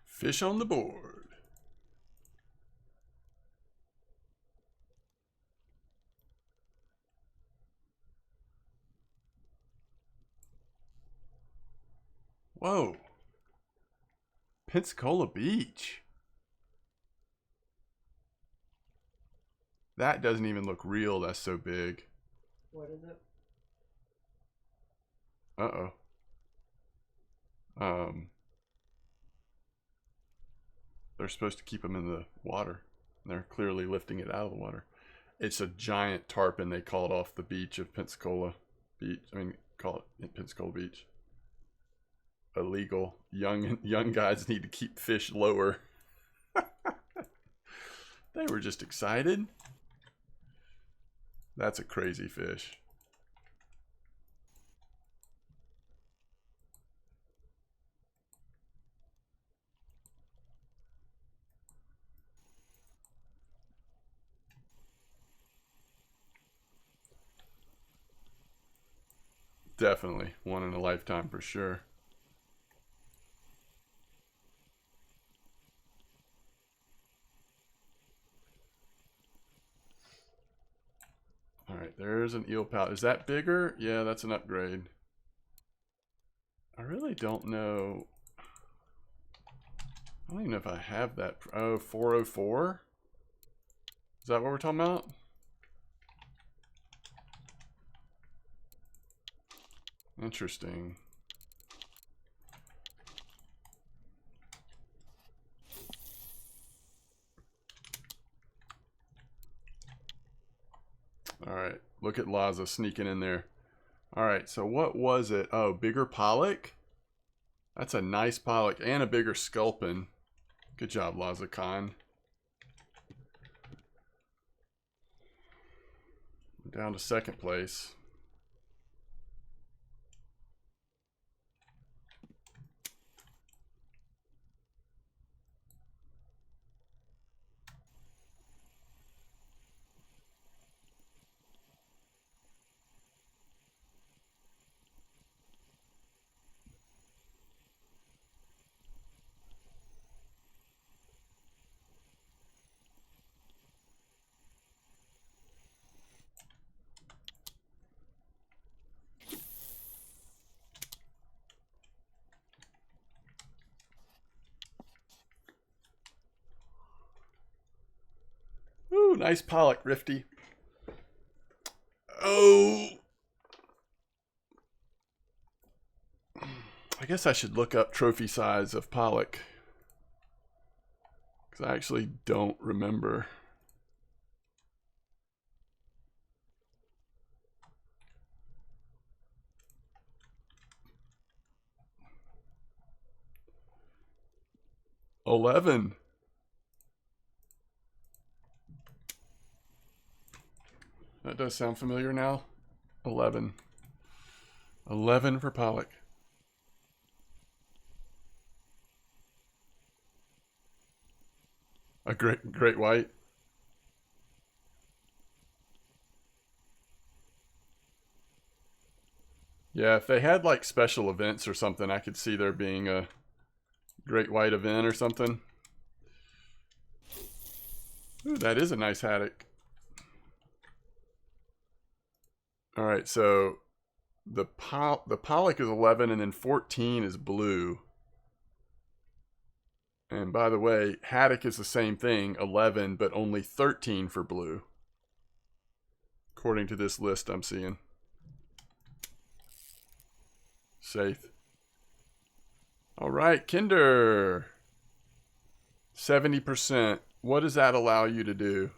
Fish on the board. Whoa. Pensacola Beach. That doesn't even look real. That's so big.
What is it?
Uh-oh. They're supposed to keep them in the water. They're clearly lifting it out of the water. It's a giant tarpon they called off the beach of Pensacola Beach. I mean, call it Pensacola Beach. Illegal. Young guys need to keep fish lower. They were just excited. That's a crazy fish. Definitely one in a lifetime for sure. All right, there's an eel palate. Is that bigger? Yeah, that's an upgrade. I really don't know. I don't even know if I have that. Oh, 404? Is that what we're talking about? Interesting. Look at Laza sneaking in there. All right, so what was it? Oh, bigger Pollock? That's a nice Pollock and a bigger Sculpin. Good job, Laza Khan. Down to second place. Ooh, nice Pollock, Rifty. Oh. I guess I should look up trophy size of Pollock. Because I actually don't remember. $11. That does sound familiar now. 11. 11 for Pollock. A great white. Yeah, if they had like special events or something, I could see there being a great white event or something. Ooh, that is a nice haddock. All right, so the Pollock is 11 and then 14 is blue. And by the way, haddock is the same thing, 11, but only 13 for blue. According to this list I'm seeing. Safe. All right, Kinder. 70%. What does that allow you to do?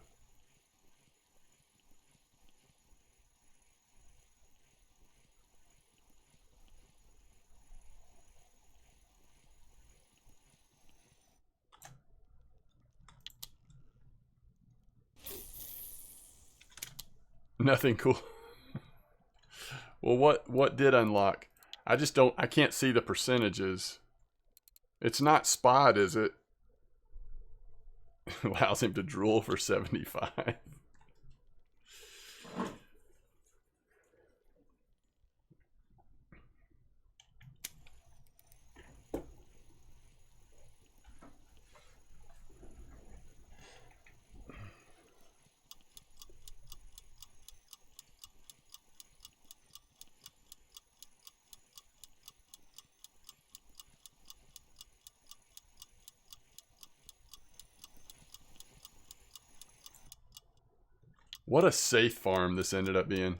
Nothing cool. Well, what did unlock? I can't see the percentages. It's not spot, is it? Allows him to drool for 75. What a safe farm this ended up being.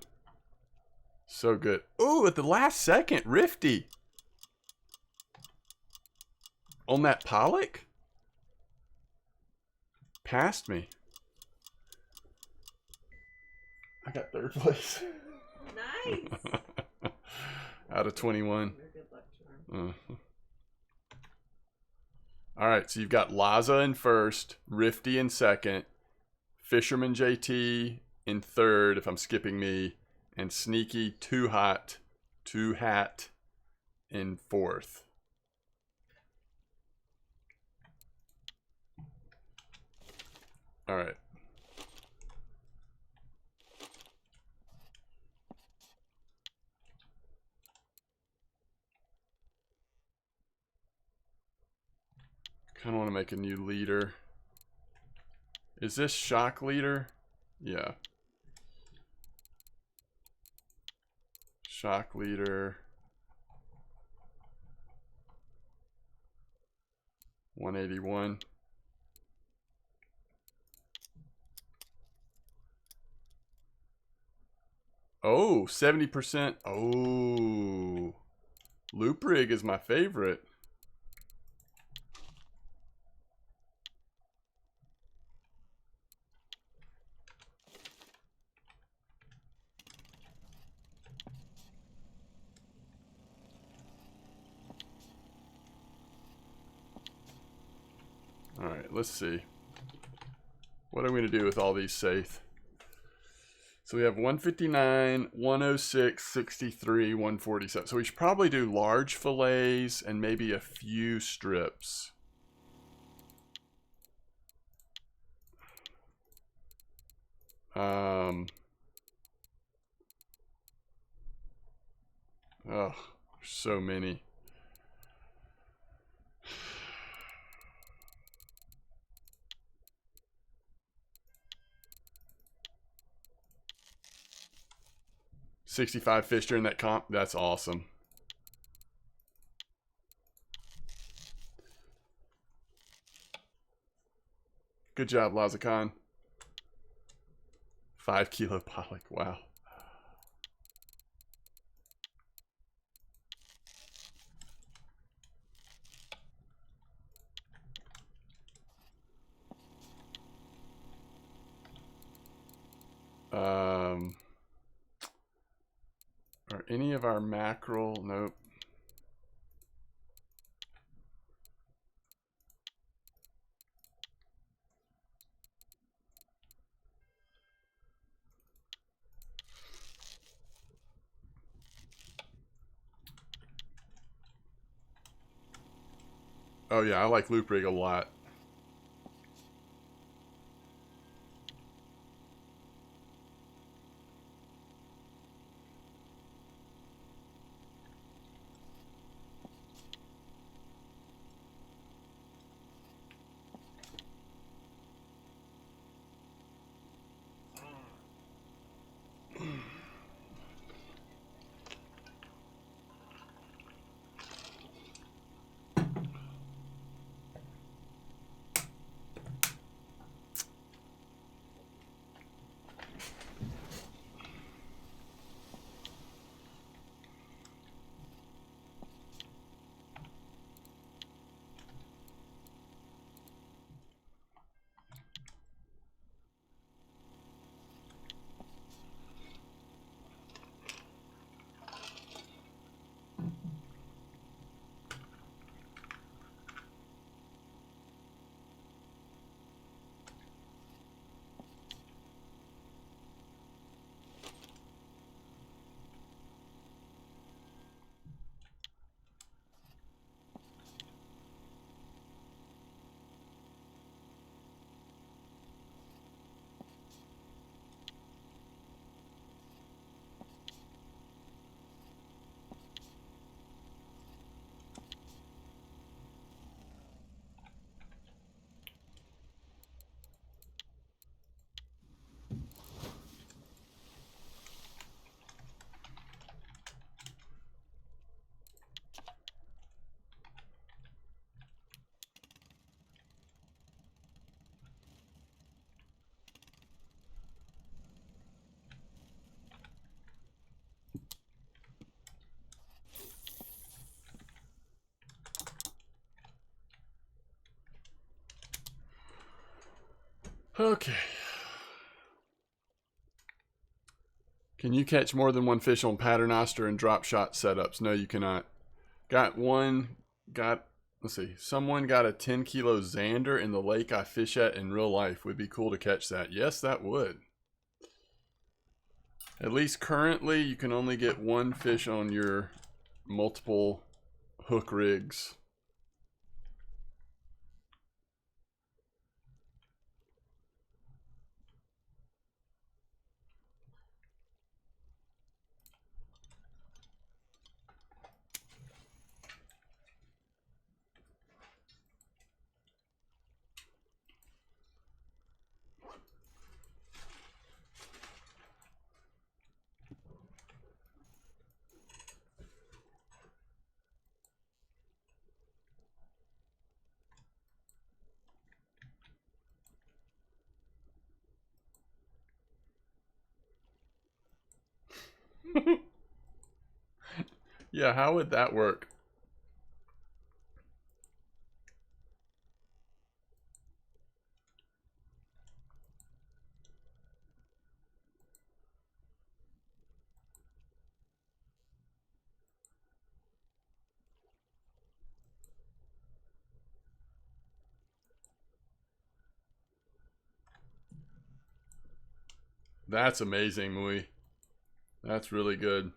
So good. Ooh, at the last second, Rifty. On that Pollock? Passed me. I got third place.
Nice.
Out of 21.
Good luck charm.
All right, so you've got Laza in first, Rifty in second, Fisherman JT in third, if I'm skipping me, and Sneaky Too Hat in fourth. All right. Kind of want to make a new leader. Is this shock leader? Yeah. Shock leader. 181. Oh, 70%. Oh. Loop rig is my favorite. Alright, let's see. What am I going to do with all these Saith? So we have 159, 106, 63, 147. So we should probably do large fillets and maybe a few strips. Oh, so many. $65 fish during that comp. That's awesome. Good job, Lazakan. 5 kilo pollock. Wow. Are any of our mackerel? Nope. Oh yeah, I like loop rig a lot. Okay. Can you catch more than one fish on paternoster and drop shot setups? No, you cannot. Let's see. Someone got a 10 kilo Xander in the lake I fish at in real life. Would be cool to catch that. Yes, that would. At least currently, you can only get one fish on your multiple hook rigs. Yeah, how would that work? That's amazing, Mui. That's really good.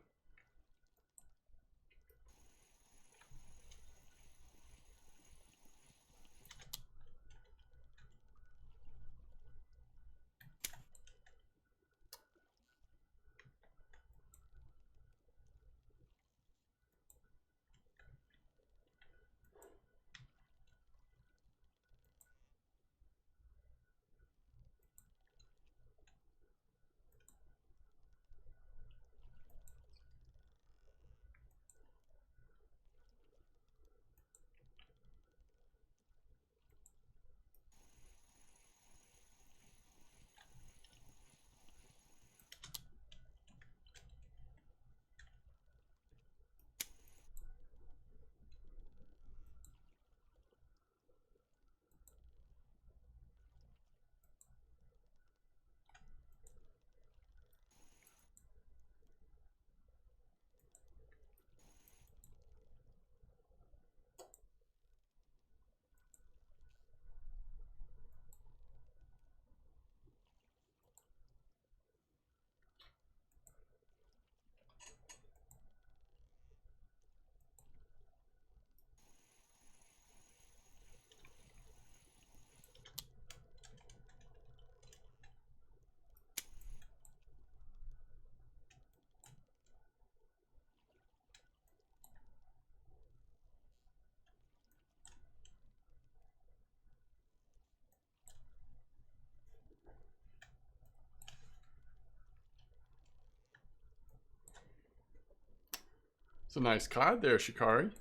It's a nice cod there, Shikari.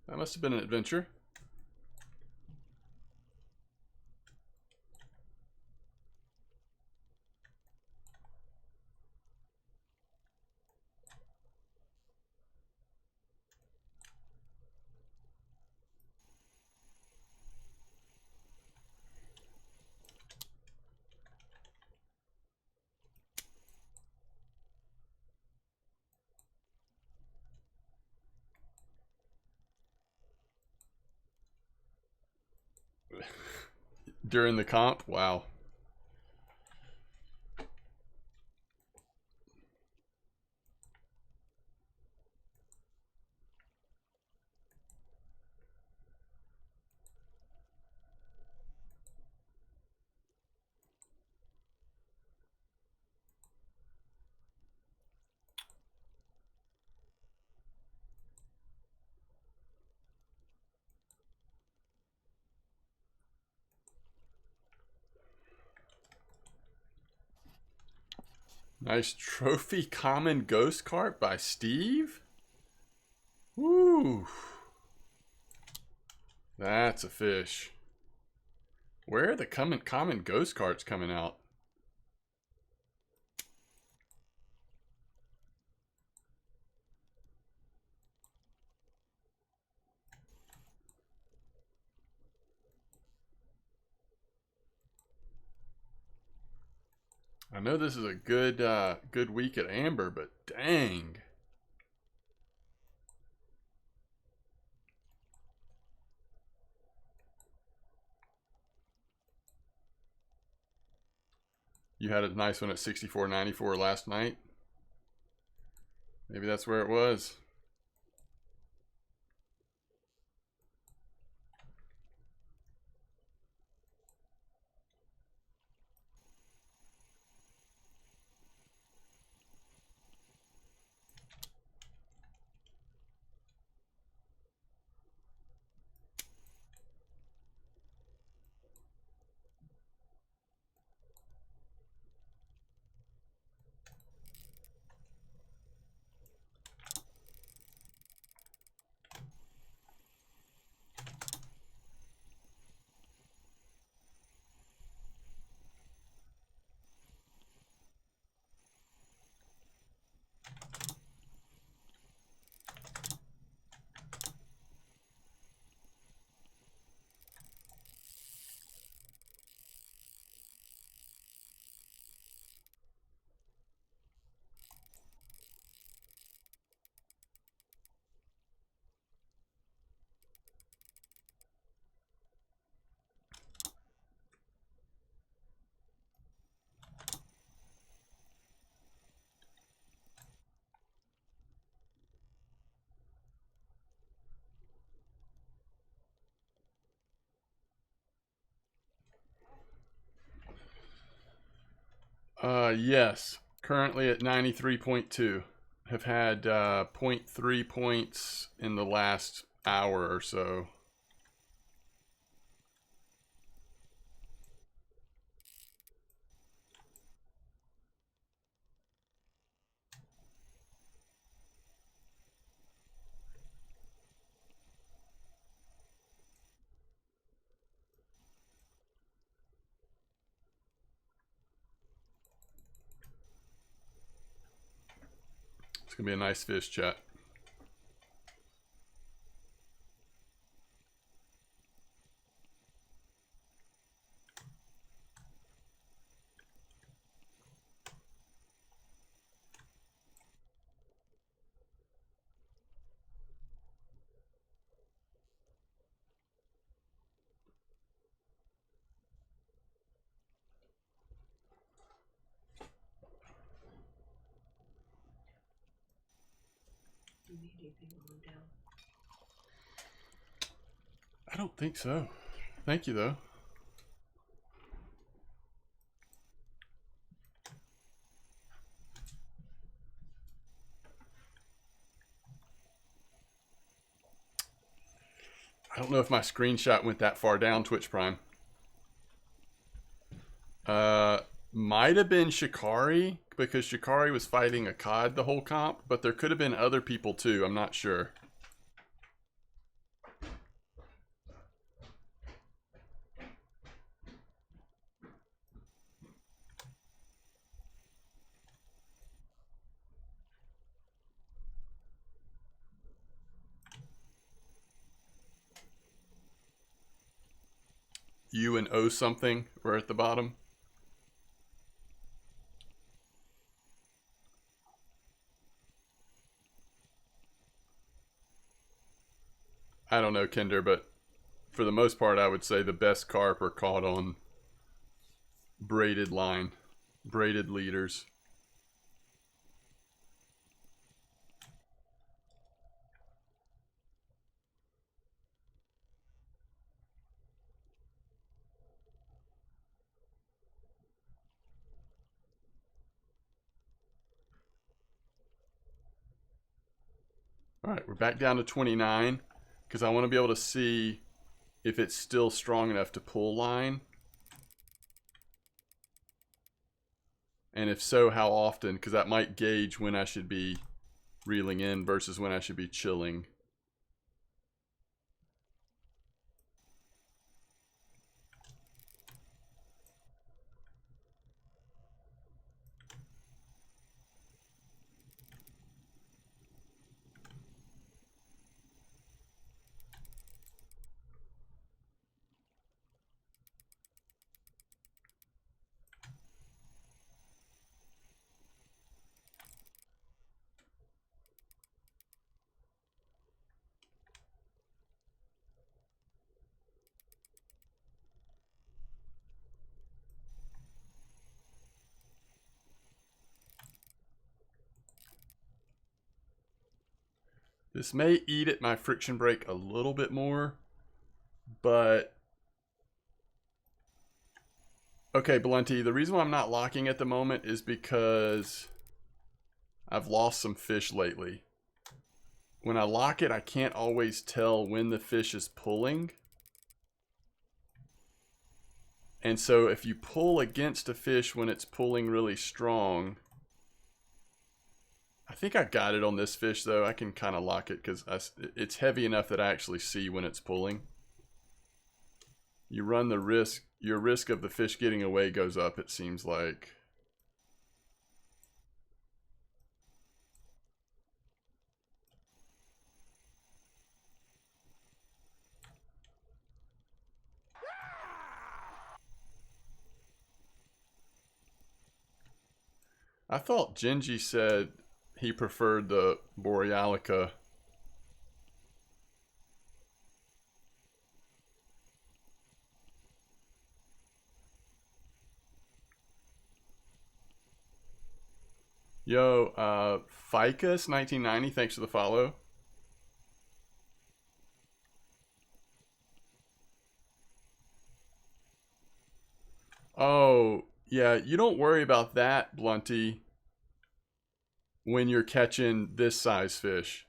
That must have been an adventure. During the comp, wow. Nice trophy common ghost cart by Steve. Woo. That's a fish. Where are the common ghost carts coming out? I know this is a good week at Amber, but dang. You had a nice one at 64.94 last night. Maybe that's where it was. Yes. Currently at 93.2. Have had zero point 0.3 points in the last hour or so. It's gonna be a nice fish, chat.
Do you need anything on down?
I don't think so. Thank you, though. I don't know if my screenshot went that far down, Twitch Prime. Might have been Shikari, because Shikari was fighting a COD the whole comp, but there could have been other people too, I'm not sure. You and O something were at the bottom. I don't know, Kinder, but for the most part, I would say the best carp are caught on braided line, braided leaders. All right, we're back down to 29 because I want to be able to see if it's still strong enough to pull line. And if so, how often? Because that might gauge when I should be reeling in versus when I should be chilling. This may eat at my friction brake a little bit more, but... Okay, Blunty, the reason why I'm not locking at the moment is because I've lost some fish lately. When I lock it, I can't always tell when the fish is pulling. And so if you pull against a fish when it's pulling really strong... I think I got it on this fish, though. I can kind of lock it because it's heavy enough that I actually see when it's pulling. You run the risk, your risk of the fish getting away goes up, it seems like. I thought Genji said he preferred the Borealica. Yo, Ficus1990, thanks for the follow. Oh, Yeah, you don't worry about that, Blunty, when you're catching this size fish.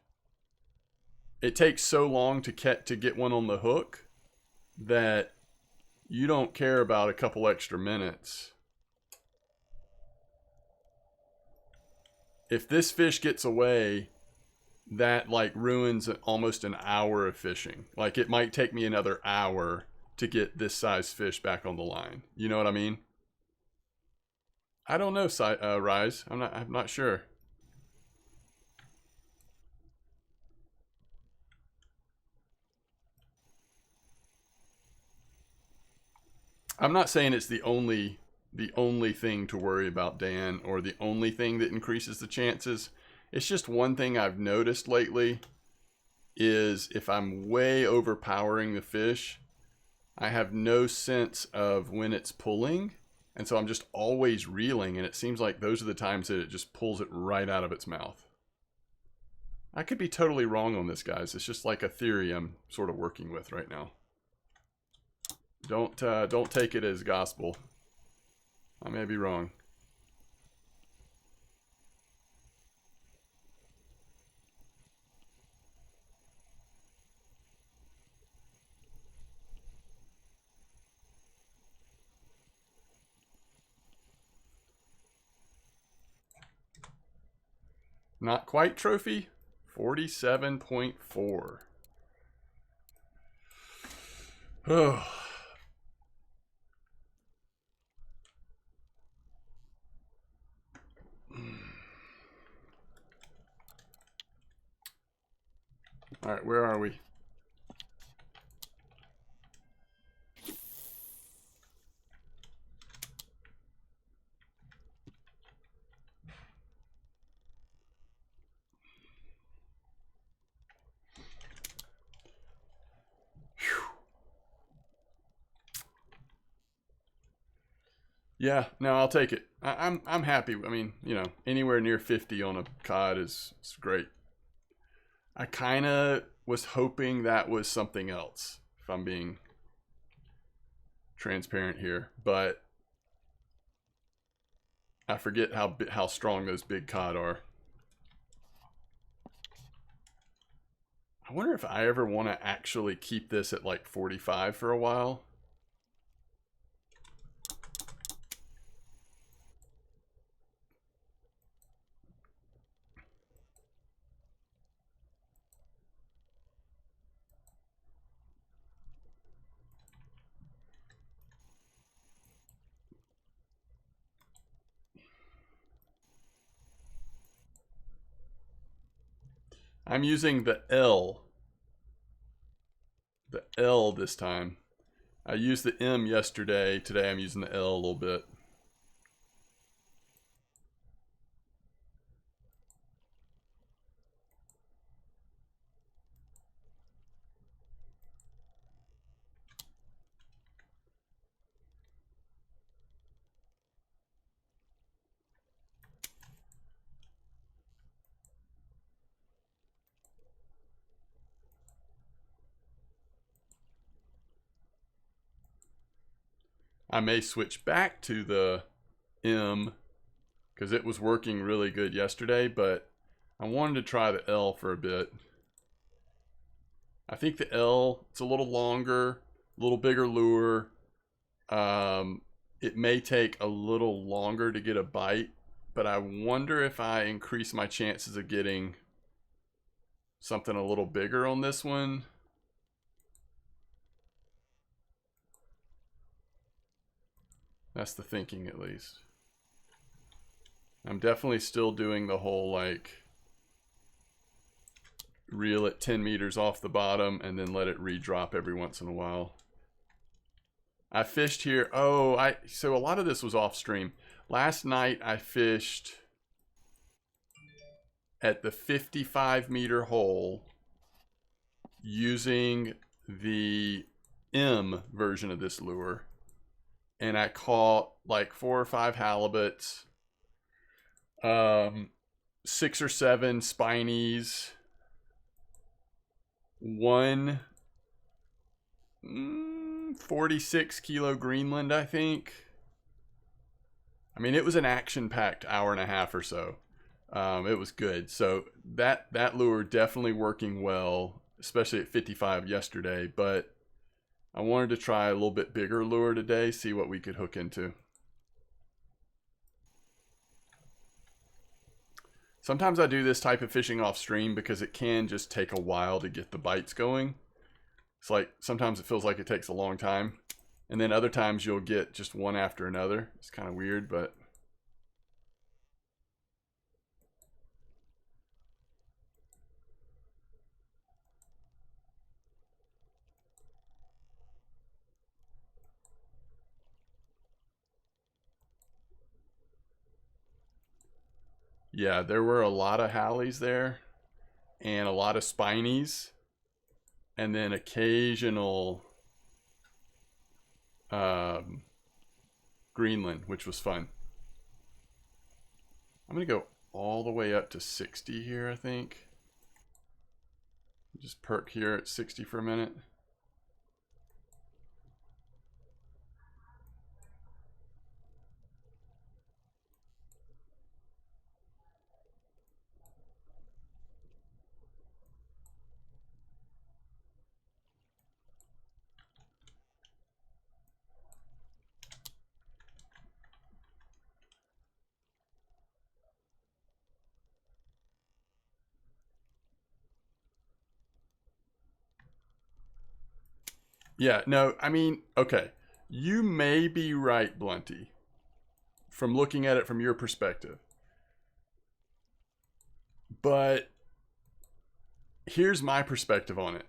It takes so long to get one on the hook that you don't care about a couple extra minutes. If this fish gets away, that like ruins almost an hour of fishing. Like it might take me another hour to get this size fish back on the line. You know what I mean? I don't know, Rise. I'm not sure. I'm not saying it's the only thing to worry about, Dan, or the only thing that increases the chances. It's just one thing I've noticed lately is if I'm way overpowering the fish, I have no sense of when it's pulling, and so I'm just always reeling, and it seems like those are the times that it just pulls it right out of its mouth. I could be totally wrong on this, guys. It's just like a theory I'm sort of working with right now. Don't take it as gospel. I may be wrong. Not quite trophy. 47.4. Oh. All right, where are we? Yeah, no, I'll take it. I'm happy. I mean, you know, anywhere near 50 on a cod is great. I kind of was hoping that was something else, if I'm being transparent here, but I forget how strong those big cod are. I wonder if I ever want to actually keep this at like 45 for a while. I'm using the L. The L this time. I used the M yesterday. Today I'm using the L a little bit. I may switch back to the M because it was working really good yesterday, but I wanted to try the L for a bit. I think the L, it's a little longer, a little bigger lure. It may take a little longer to get a bite, but I wonder if I increase my chances of getting something a little bigger on this one. That's the thinking, at least. I'm definitely still doing the whole like reel it 10 meters off the bottom and then let it re-drop every once in a while. I fished here. So a lot of this was off stream. Last night I fished at the 55 meter hole using the M version of this lure. And I caught like 4 or 5 halibuts, 6 or 7 spinies, 1 46 kilo Greenland, I think. I mean, it was an action-packed hour and a half or so. It was good. So that lure definitely working well, especially at 55 yesterday. But I wanted to try a little bit bigger lure today, see what we could hook into. Sometimes I do this type of fishing off stream because it can just take a while to get the bites going. It's like sometimes it feels like it takes a long time. And then other times you'll get just one after another. It's kind of weird, but... yeah, there were a lot of Hallies there. And a lot of Spinies. And then occasional... Greenland, which was fun. I'm gonna go all the way up to 60 here, I think. Just perk here at 60 for a minute. Yeah, no, I mean, okay. You may be right, Blunty, from looking at it from your perspective. But here's my perspective on it.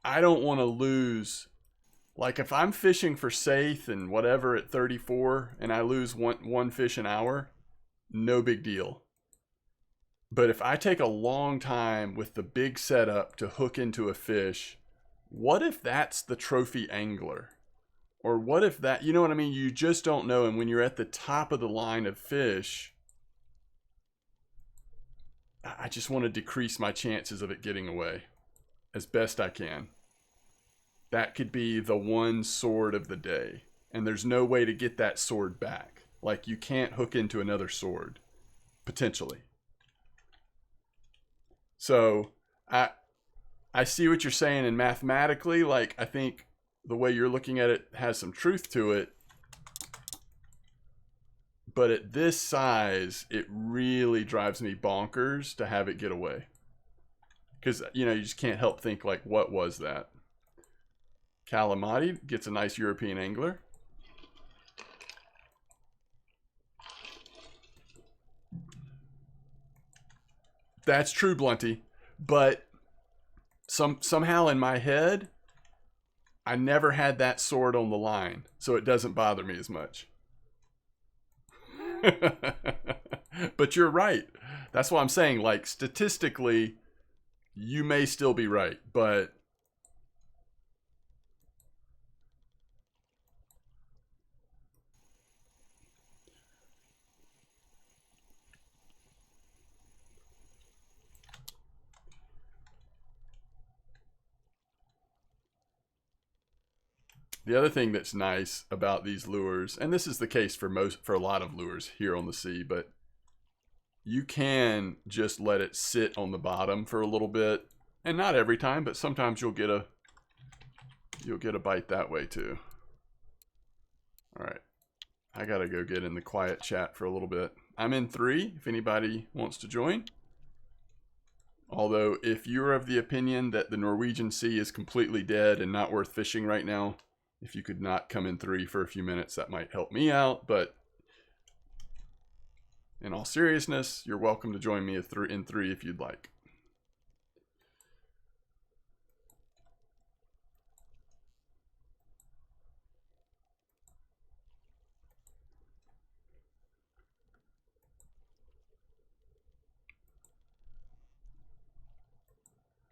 I don't want to lose. Like, if I'm fishing for Saith and whatever at 34 and I lose one fish an hour, no big deal. But if I take a long time with the big setup to hook into a fish, what if that's the trophy angler? Or what if that, you know what I mean? You just don't know. And when you're at the top of the line of fish, I just want to decrease my chances of it getting away as best I can. That could be the one sword of the day. And there's no way to get that sword back. Like, you can't hook into another sword, potentially. So, I see what you're saying, and mathematically, like, I think the way you're looking at it has some truth to it. But at this size, it really drives me bonkers to have it get away. Because, you know, you just can't help think, like, what was that? Kalamati gets a nice European angler. That's true, Blunty. But somehow in my head, I never had that sword on the line. So it doesn't bother me as much. But you're right. That's why I'm saying, like, statistically, you may still be right, but the other thing that's nice about these lures, and this is the case for a lot of lures here on the sea, but you can just let it sit on the bottom for a little bit, and not every time, but sometimes you'll get a bite that way too. All right, I gotta go get in the quiet chat for a little bit. I'm in 3 if anybody wants to join. Although if you're of the opinion that the Norwegian Sea is completely dead and not worth fishing right now, if you could not come in 3 for a few minutes, that might help me out. But in all seriousness, you're welcome to join me in 3 if you'd like.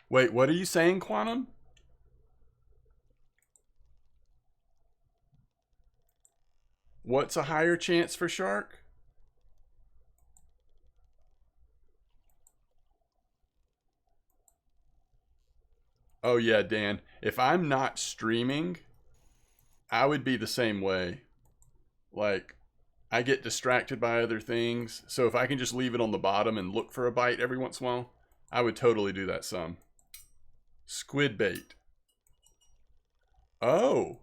Wait, what are you saying, Quantum? What's a higher chance for shark? Oh yeah, Dan. If I'm not streaming, I would be the same way. Like, I get distracted by other things. So if I can just leave it on the bottom and look for a bite every once in a while, I would totally do that some. Squid bait. Oh.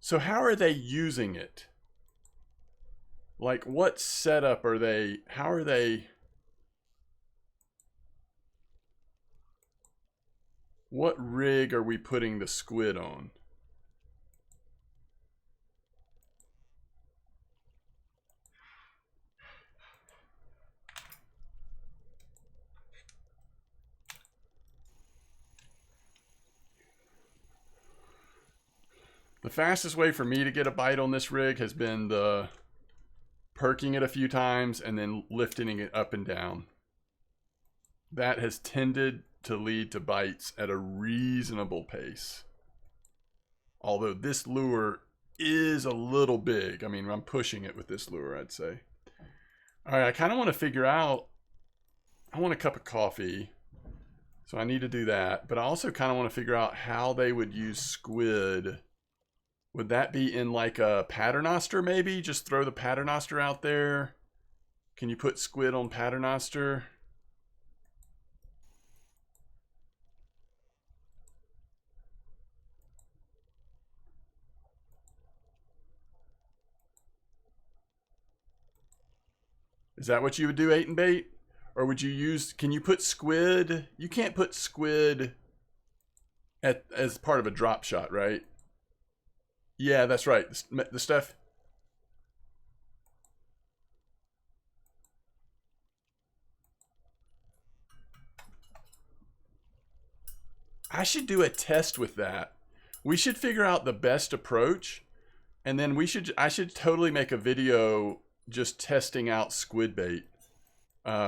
So how are they using it? Like, what setup are they, how are they, what rig are we putting the squid on? The fastest way for me to get a bite on this rig has been the perking it a few times and then lifting it up and down. That has tended to lead to bites at a reasonable pace. Although this lure is a little big. I mean, I'm pushing it with this lure, I'd say. All right, I kind of want to figure out, I want a cup of coffee. So I need to do that. But I also kind of want to figure out how they would use squid. Would that be in like a paternoster maybe? Just throw the paternoster out there. Can you put squid on paternoster? Is that what you would do, 8 and bait? Or would you use, can you put squid? You can't put squid as part of a drop shot, right? Yeah, that's right. The stuff. I should do a test with that. We should figure out the best approach, and then I should totally make a video just testing out squid bait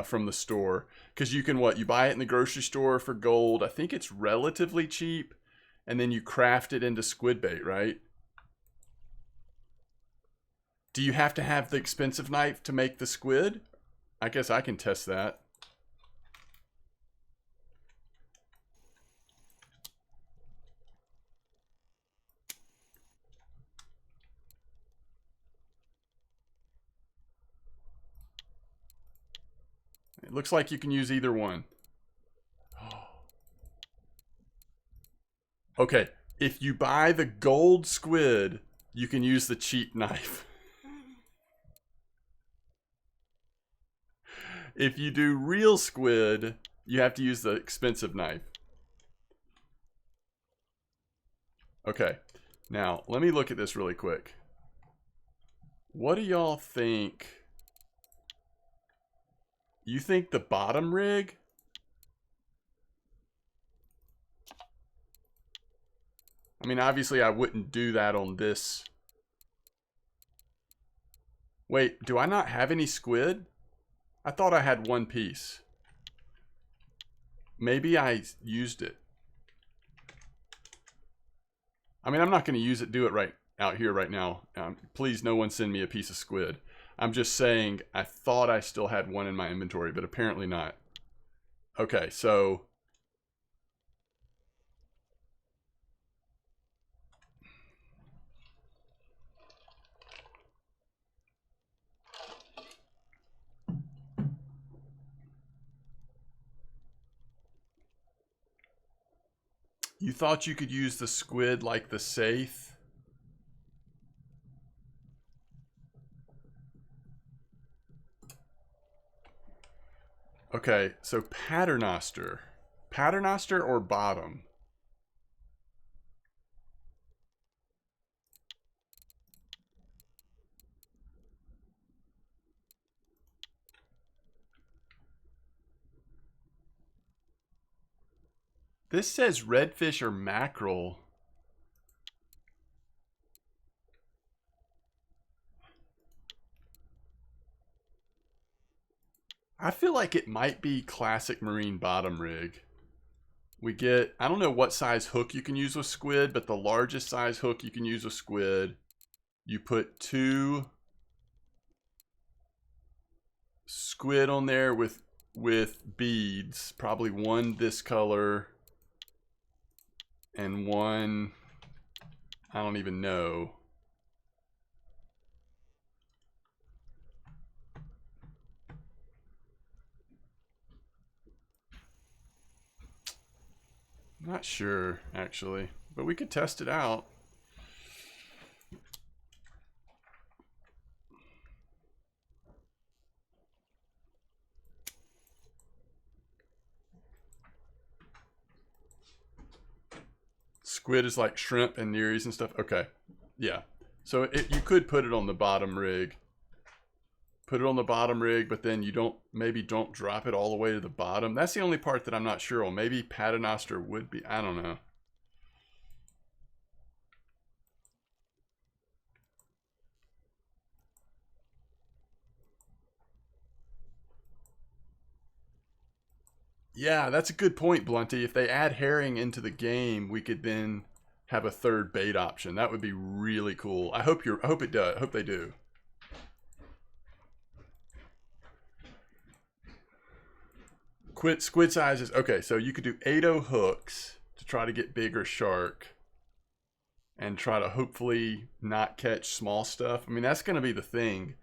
from the store. Because you can, you buy it in the grocery store for gold. I think it's relatively cheap, and then you craft it into squid bait, right? Do you have to have the expensive knife to make the squid? I guess I can test that. It looks like you can use either one. Okay, if you buy the gold squid, you can use the cheap knife. If you do real squid, you have to use the expensive knife. Okay, now let me look at this really quick. What do y'all think? You think the bottom rig? I mean, obviously I wouldn't do that on this. Wait, do I not have any squid? I thought I had one piece. Maybe I used it. I mean, I'm not going to do it right out here right now. Please, no one send me a piece of squid. I'm just saying I thought I still had one in my inventory, but apparently not. Okay, so... You thought you could use the squid like the Saith? Okay, so paternoster. Paternoster or bottom? This says redfish or mackerel. I feel like it might be classic marine bottom rig. We get, I don't know what size hook you can use with squid, but the largest size hook you can use with squid, you put 2 squid on there with beads, probably one this color and one, I don't even know. I'm not sure, actually. But we could test it out. Squid is like shrimp and neries and stuff. Okay. Yeah. So you could put it on the bottom rig. Put it on the bottom rig, but then you don't drop it all the way to the bottom. That's the only part that I'm not sure on. Maybe Paternoster would be. I don't know. Yeah, that's a good point, Blunty. If they add herring into the game, we could then have a third bait option. That would be really cool. I hope it does. I hope they do. Squid sizes. Okay, so you could do 8-0 hooks to try to get bigger shark and try to hopefully not catch small stuff. I mean, that's going to be the thing.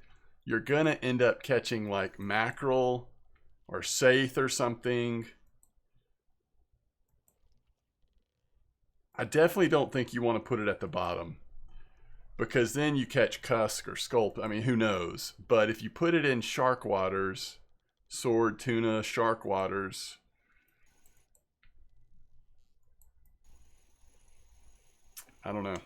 You're going to end up catching like mackerel or saithe or something. I definitely don't think you want to put it at the bottom, because then you catch cusk or sculp. I mean, who knows? But if you put it in shark waters, sword, tuna, shark waters, I don't know.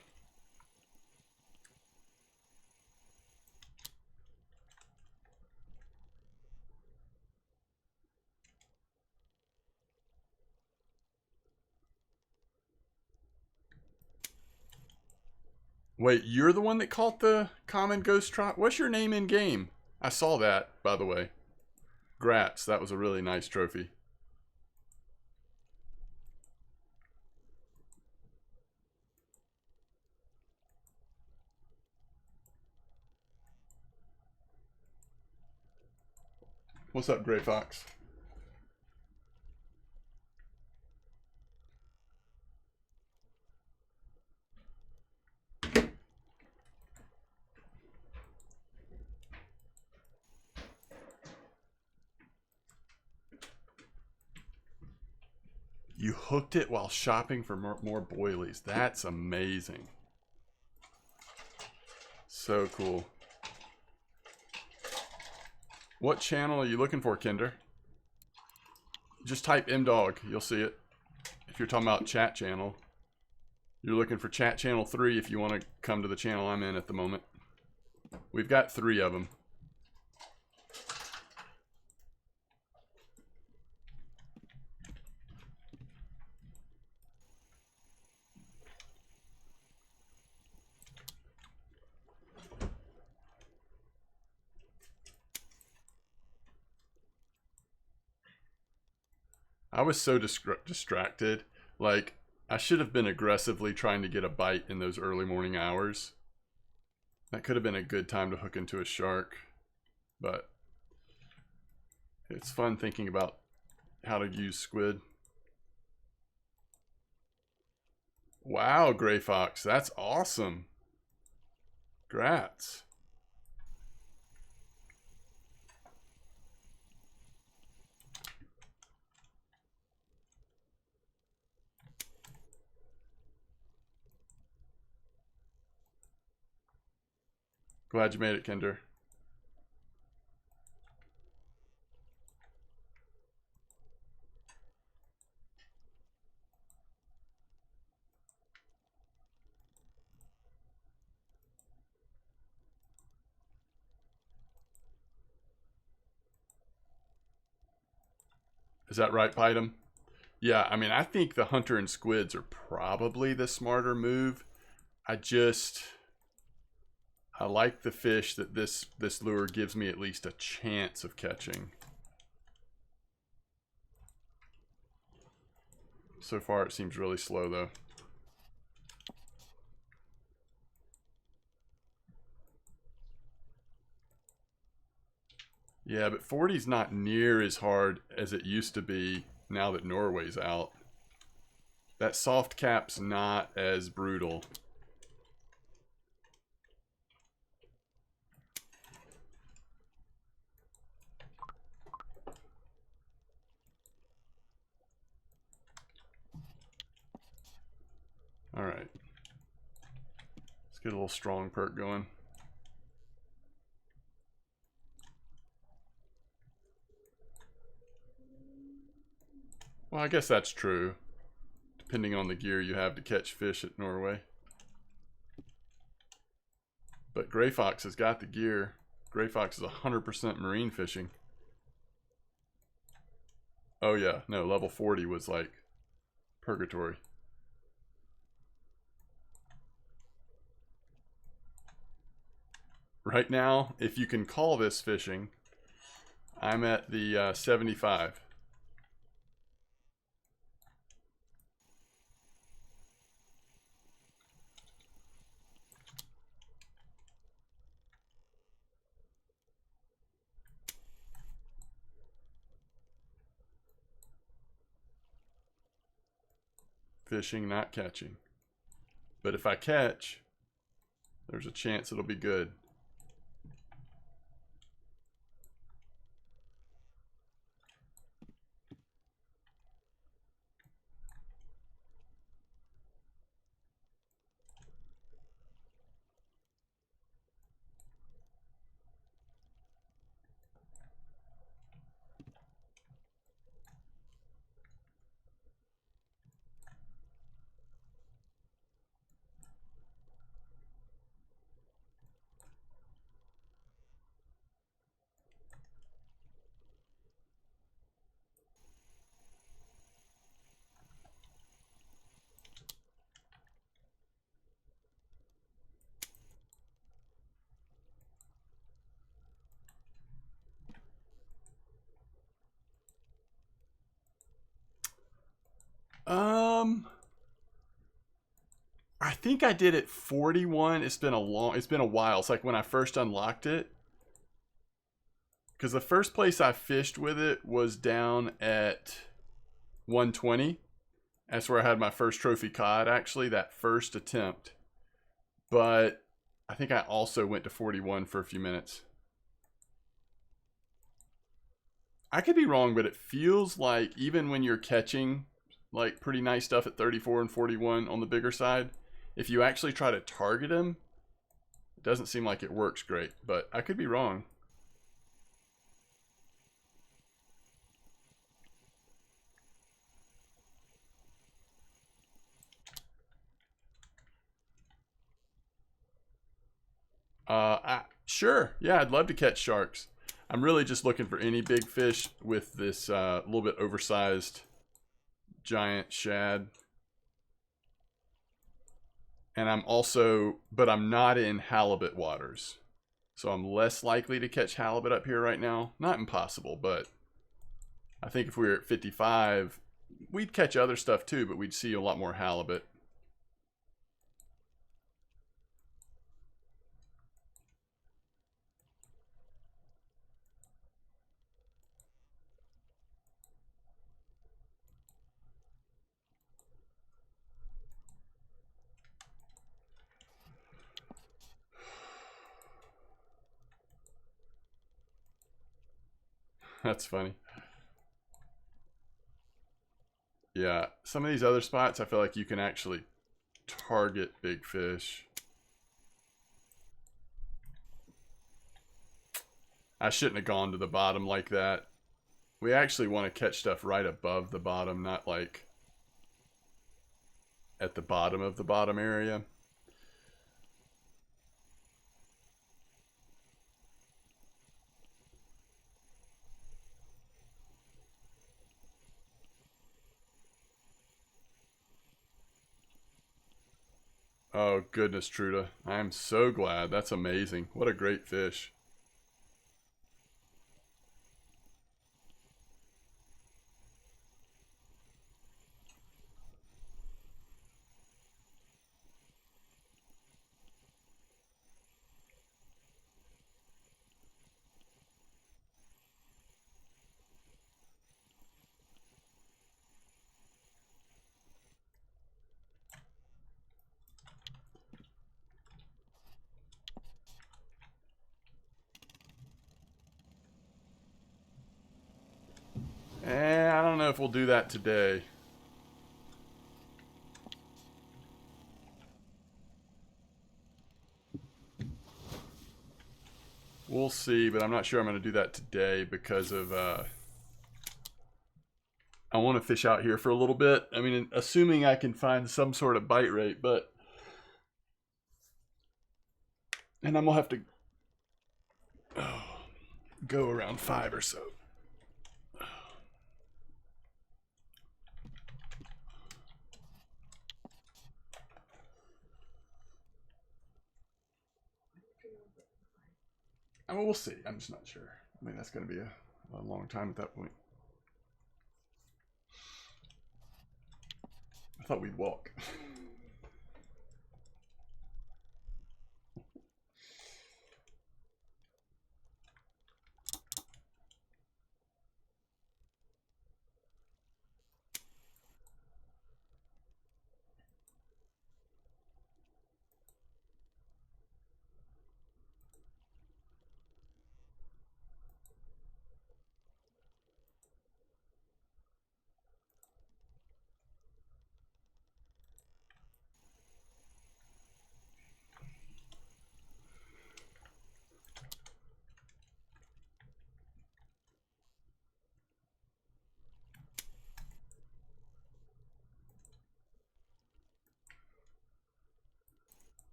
Wait, you're the one that caught the common ghost trot? What's your name in game? I saw that, by the way. Grats, that was a really nice trophy. What's up, Gray Fox? You hooked it while shopping for more boilies. That's amazing. So cool. What channel are you looking for, Kinder? Just type MDog. You'll see it. If you're talking about chat channel. You're looking for chat channel 3 if you want to come to the channel I'm in at the moment. We've got 3 of them. I was so distracted. Like, I should have been aggressively trying to get a bite in those early morning hours. That could have been a good time to hook into a shark. But it's fun thinking about how to use squid. Wow, Gray Fox, that's awesome. Grats. Glad you made it, Kinder. Is that right, Python? Yeah, I mean, I think the hunter and squids are probably the smarter move. I like the fish that this lure gives me at least a chance of catching. So far, it seems really slow, though. Yeah, but 40's not near as hard as it used to be now that Norway's out. That soft cap's not as brutal. Let's get a little strong perk going. Well, I guess that's true, depending on the gear you have to catch fish at Norway. But Gray Fox has got the gear. Gray Fox is 100% marine fishing. Oh yeah, no, level 40 was like purgatory. Right now, if you can call this fishing, I'm at the 75. Fishing, not catching. But if I catch, there's a chance it'll be good. I think I did it 41. It's been a while. It's like when I first unlocked it. Because the first place I fished with it was down at 120. That's where I had my first trophy cod, actually, that first attempt. But I think I also went to 41 for a few minutes. I could be wrong, but it feels like even when you're catching like pretty nice stuff at 34 and 41 on the bigger side, if you actually try to target him, it doesn't seem like it works great, but I could be wrong. Sure, yeah, I'd love to catch sharks. I'm really just looking for any big fish with this little bit oversized giant shad. And but I'm not in halibut waters. So I'm less likely to catch halibut up here right now. Not impossible, but I think if we were at 55, we'd catch other stuff too, but we'd see a lot more halibut. That's funny. Yeah, some of these other spots, I feel like you can actually target big fish. I shouldn't have gone to the bottom like that. We actually want to catch stuff right above the bottom, not like at the bottom of the bottom area. Oh, goodness, Truda. I am so glad. That's amazing. What a great fish. I don't know if we'll do that today. We'll see, but I'm not sure I'm going to do that today because of I want to fish out here for a little bit. I mean, assuming I can find some sort of bite rate, but and I'm gonna have to go around 5 or so. I mean, we'll see. I'm just not sure. I mean, that's going to be a long time at that point. I thought we'd walk.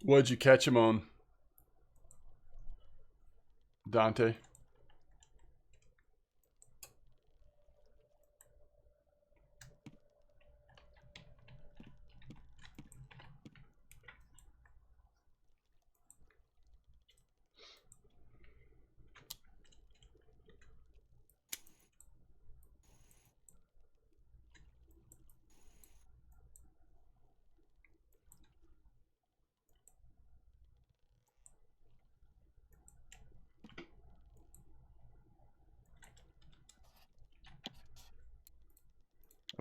What'd you catch him on, Dante?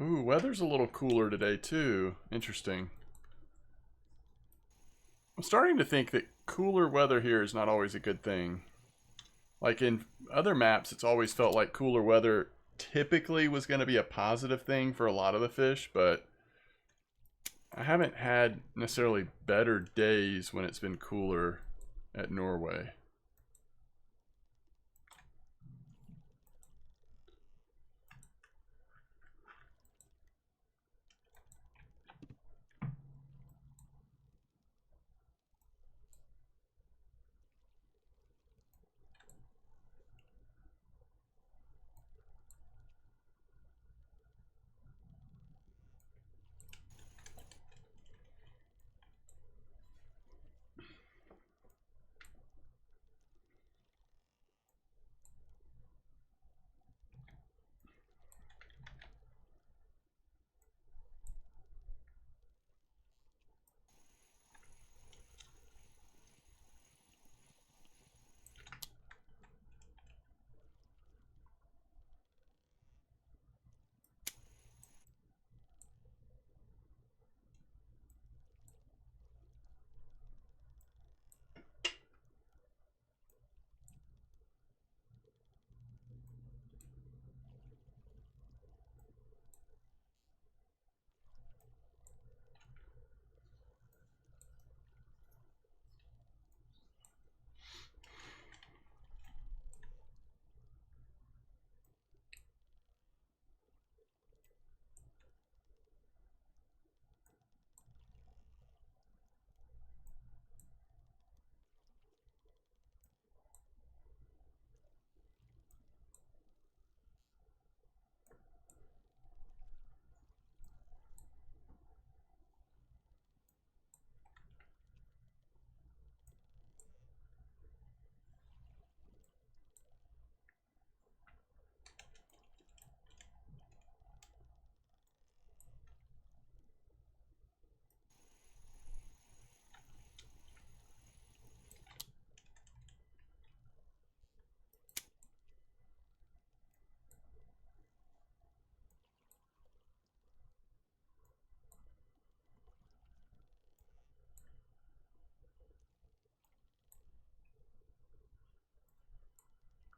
Ooh, weather's a little cooler today too. Interesting. I'm starting to think that cooler weather here is not always a good thing. Like in other maps, it's always felt like cooler weather typically was going to be a positive thing for a lot of the fish, but I haven't had necessarily better days when it's been cooler at Norway.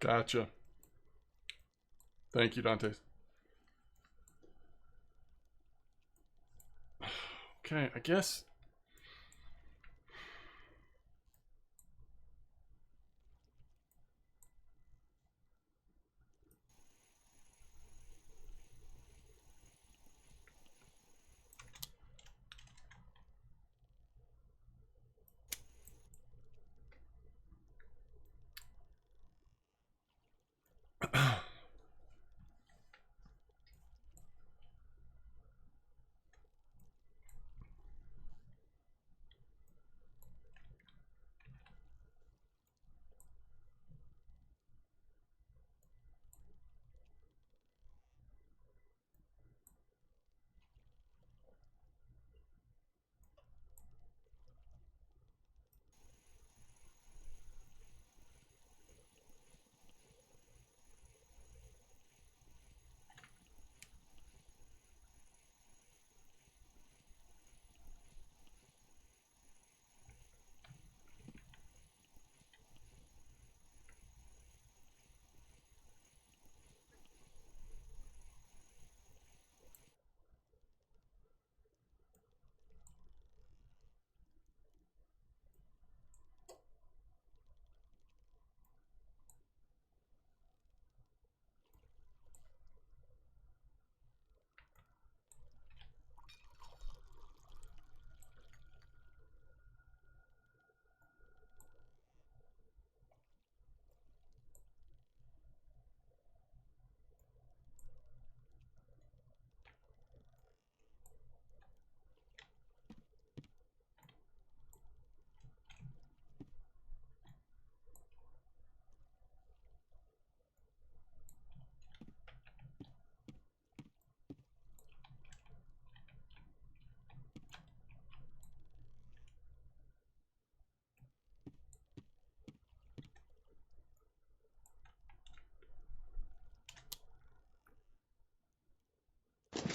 Gotcha. Thank you, Dantes. Okay, I guess.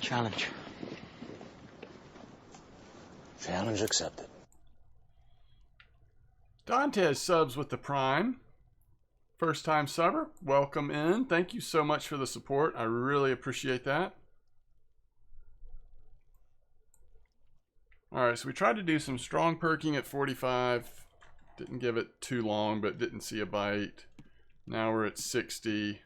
Challenge. Challenge accepted.
Dantes subs with the Prime. First time subber, welcome in. Thank you so much for the support. I really appreciate that. Alright, so we tried to do some strong perking at 45. Didn't give it too long, but didn't see a bite. Now we're at 60.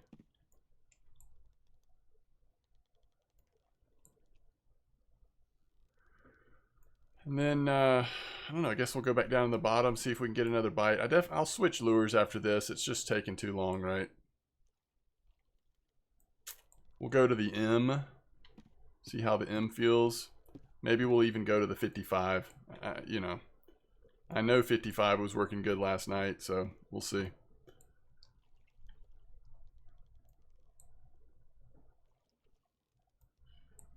And then, I don't know, I guess we'll go back down to the bottom, see if we can get another bite. I'll switch lures after this. It's just taking too long, right? We'll go to the M. See how the M feels. Maybe we'll even go to the 55. You know, I know 55 was working good last night, so we'll see.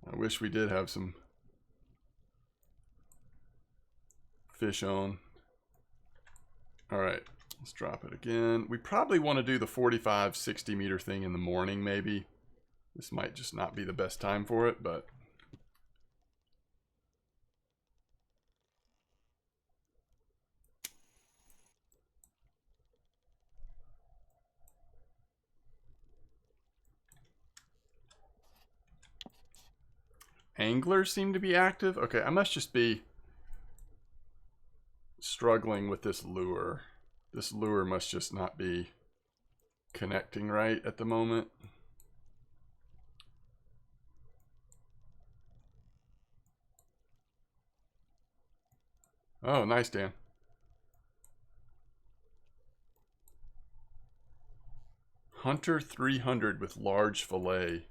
I wish we did have some fish on. All right, let's drop it again. We probably want to do the 45, 60 meter thing in the morning, maybe. This might just not be the best time for it, but anglers seem to be active. Okay, I must just be struggling with this lure. This lure must just not be connecting right at the moment. Oh, nice, Dan. Hunter 300 with large fillet.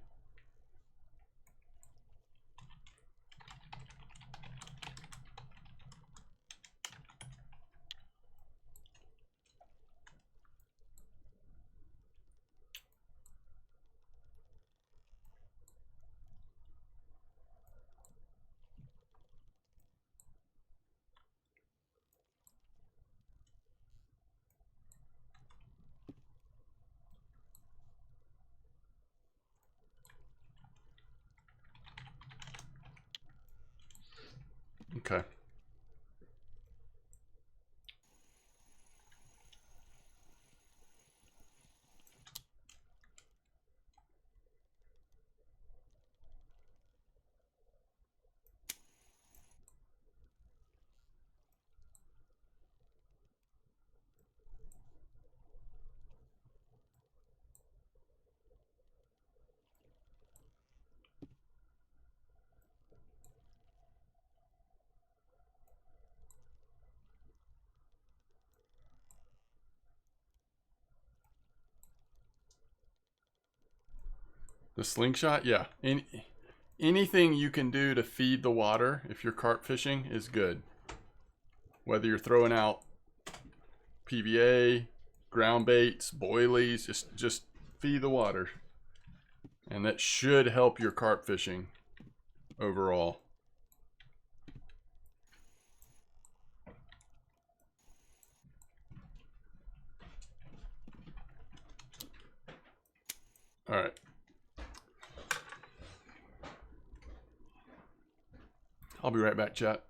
Okay. The slingshot, yeah. Anything you can do to feed the water if you're carp fishing is good. Whether you're throwing out PVA, ground baits, boilies, just feed the water. And that should help your carp fishing overall. All right. I'll be right back, chat.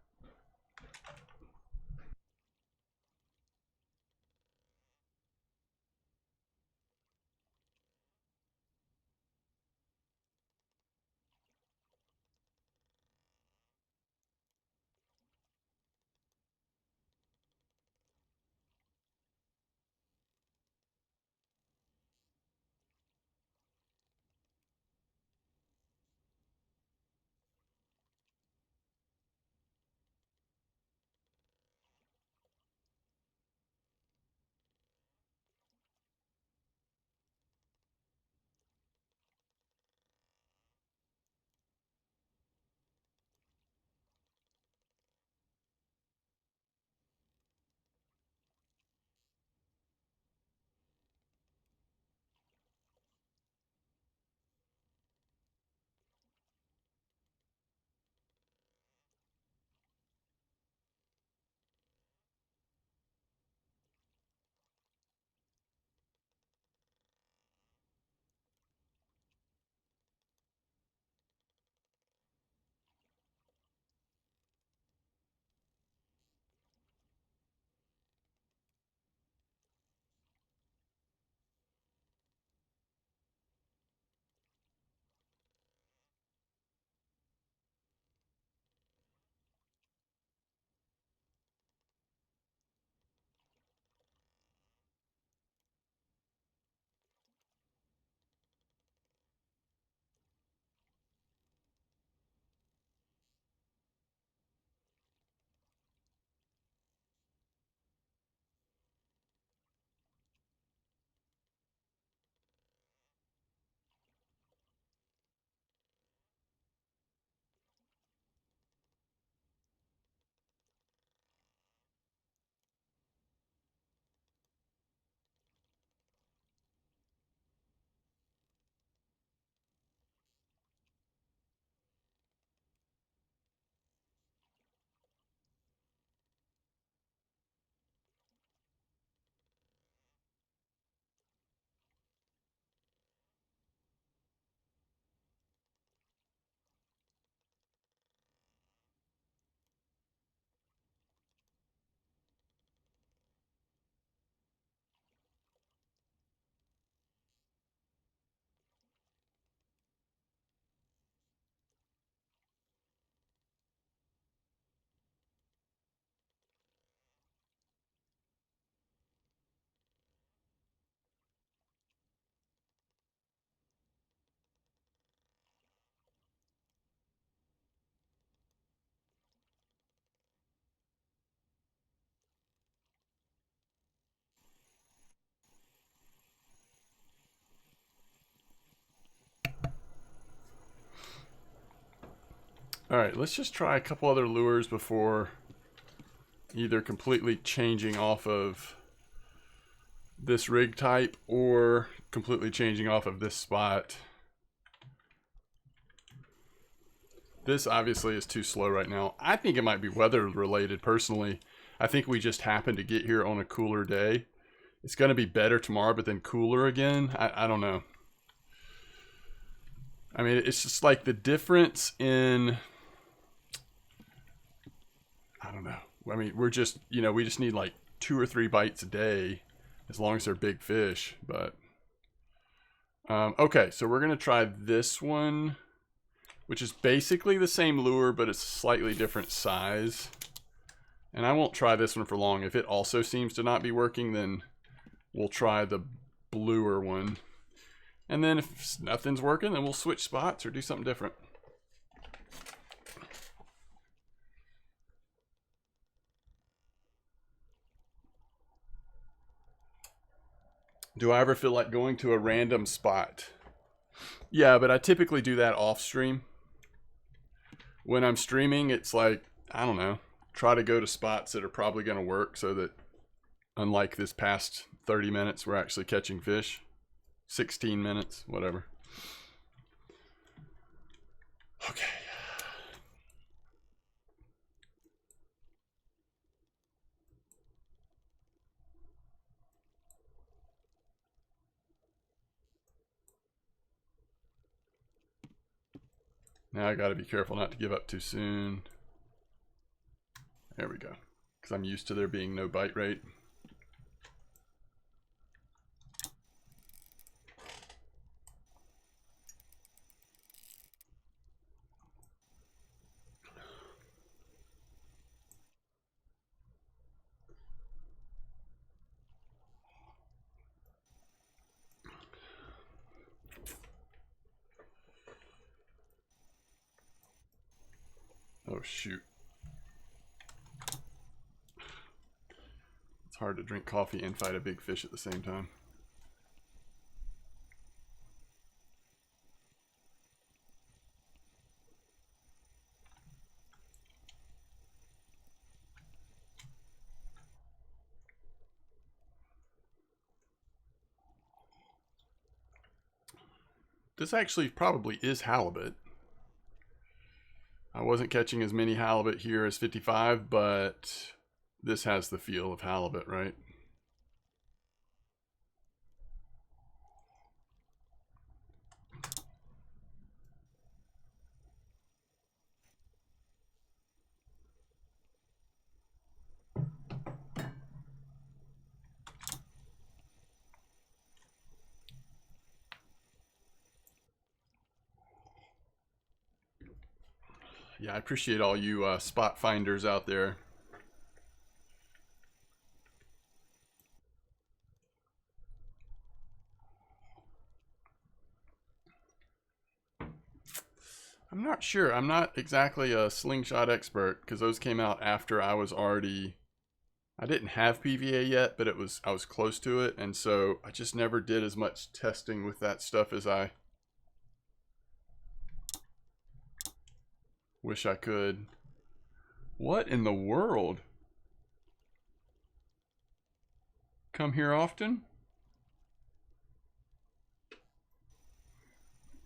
All right, let's just try a couple other lures before either completely changing off of this rig type or completely changing off of this spot. This obviously is too slow right now. I think it might be weather related personally. I think we just happened to get here on a cooler day. It's going to be better tomorrow, but then cooler again. I don't know. I mean, it's just like the difference in... I don't know. I mean, we're just, we just need like 2 or 3 bites a day as long as they're big fish. But, okay, so we're going to try this one, which is basically the same lure, but it's a slightly different size. And I won't try this one for long. If it also seems to not be working, then we'll try the bluer one. And then if nothing's working, then we'll switch spots or do something different. Do I ever feel like going to a random spot? Yeah, but I typically do that off stream. When I'm streaming, it's like, I don't know, try to go to spots that are probably going to work so that, unlike this past 30 minutes, we're actually catching fish. 16 minutes, whatever. Okay. Now I got to be careful not to give up too soon. There we go. Because I'm used to there being no bite rate. Oh, shoot. It's hard to drink coffee and fight a big fish at the same time. This actually probably is halibut. I wasn't catching as many halibut here as 55, but this has the feel of halibut, right? Yeah, I appreciate all you spot finders out there. I'm not sure. I'm not exactly a slingshot expert because those came out after I was already. I didn't have PVA yet, but I was close to it, and so I just never did as much testing with that stuff as I wish I could. What in the world? Come here often?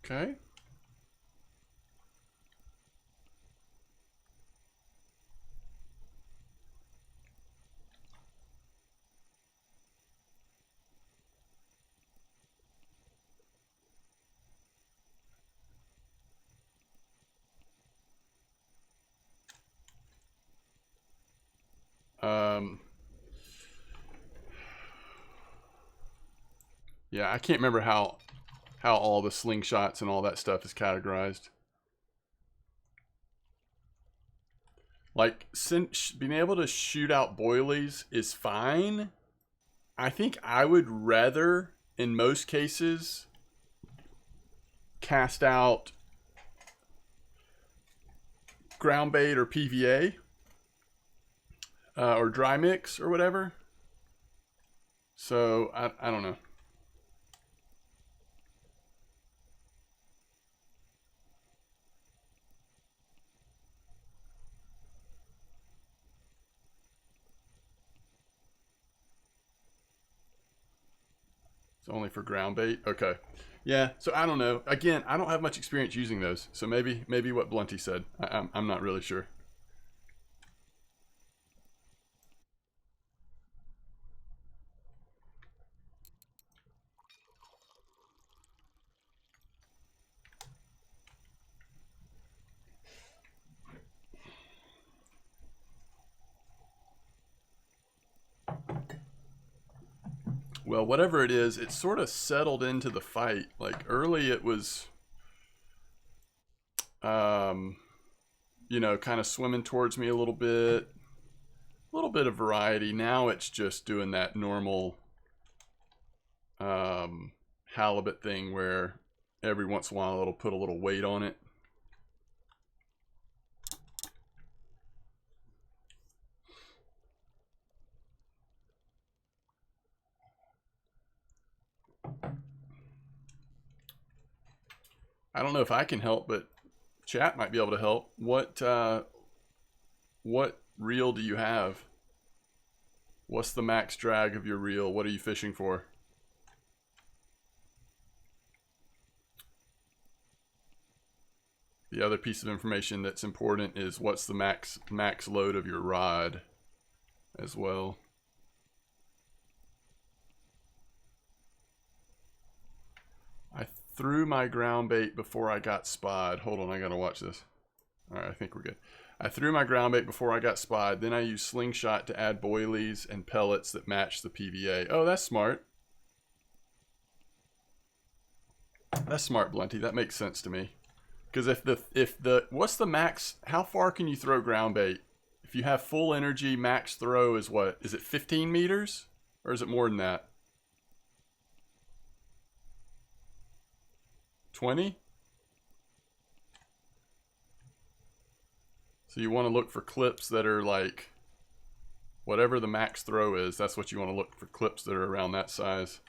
Okay. Yeah, I can't remember how all the slingshots and all that stuff is categorized. Like, being able to shoot out boilies is fine. I think I would rather, in most cases, cast out ground bait or PVA or dry mix or whatever. So, I don't know. It's only for ground bait? Okay. Yeah, so I don't know. Again, I don't have much experience using those. So maybe what Blunty said. I'm not really sure. Well, whatever it is, it sort of settled into the fight. Like early it was you know, kind of swimming towards me a little bit. A little bit of variety. Now it's just doing that normal halibut thing where every once in a while it'll put a little weight on it. I don't know if I can help, but chat might be able to help. What reel do you have? What's the max drag of your reel? What are you fishing for? The other piece of information that's important is what's the max load of your rod as well. I threw my ground bait before I got spied. Hold on, I gotta watch this. Alright, I think we're good. I threw my ground bait before I got spied. Then I used slingshot to add boilies and pellets that match the PVA. Oh, that's smart. That's smart, Blunty. That makes sense to me. Because if the what's the max? How far can you throw ground bait? If you have full energy, max throw is what? Is it 15 meters? Or is it more than that? 20? So you want to look for clips that are like, whatever the max throw is, that's what you want to look for, clips that are around that size.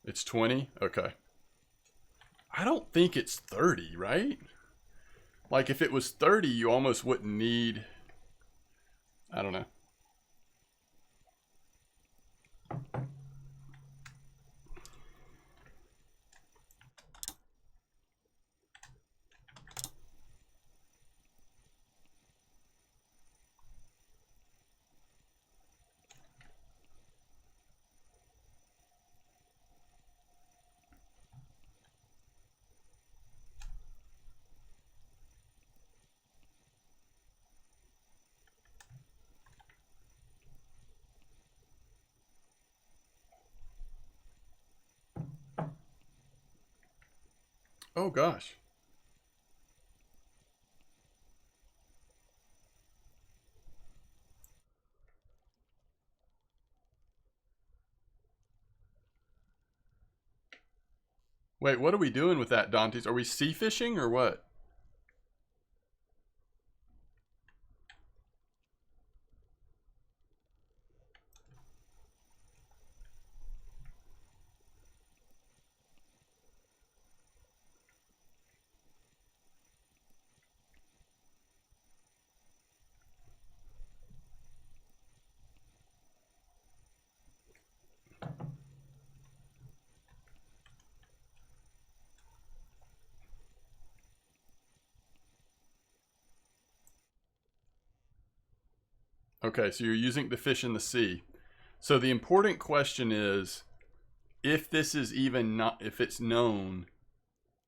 It's 20? Okay. I don't think it's 30, right? Like if it was 30, you almost wouldn't need, I don't know. Oh gosh. Wait, what are we doing with that, Dantes? Are we sea fishing or what? Okay, so you're using the fish in the sea. So the important question is, if this is even not, if it's known,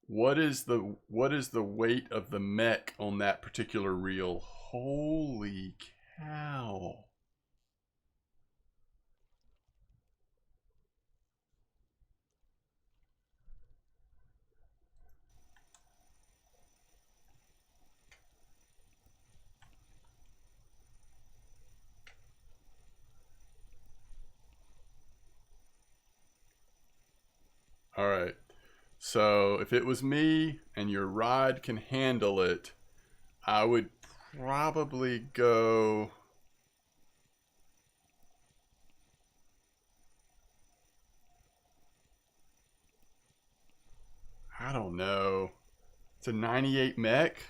what is the weight of the mech on that particular reel? Holy cow. All right. So if it was me and your rod can handle it, I would probably go. I don't know. It's a 98 mech.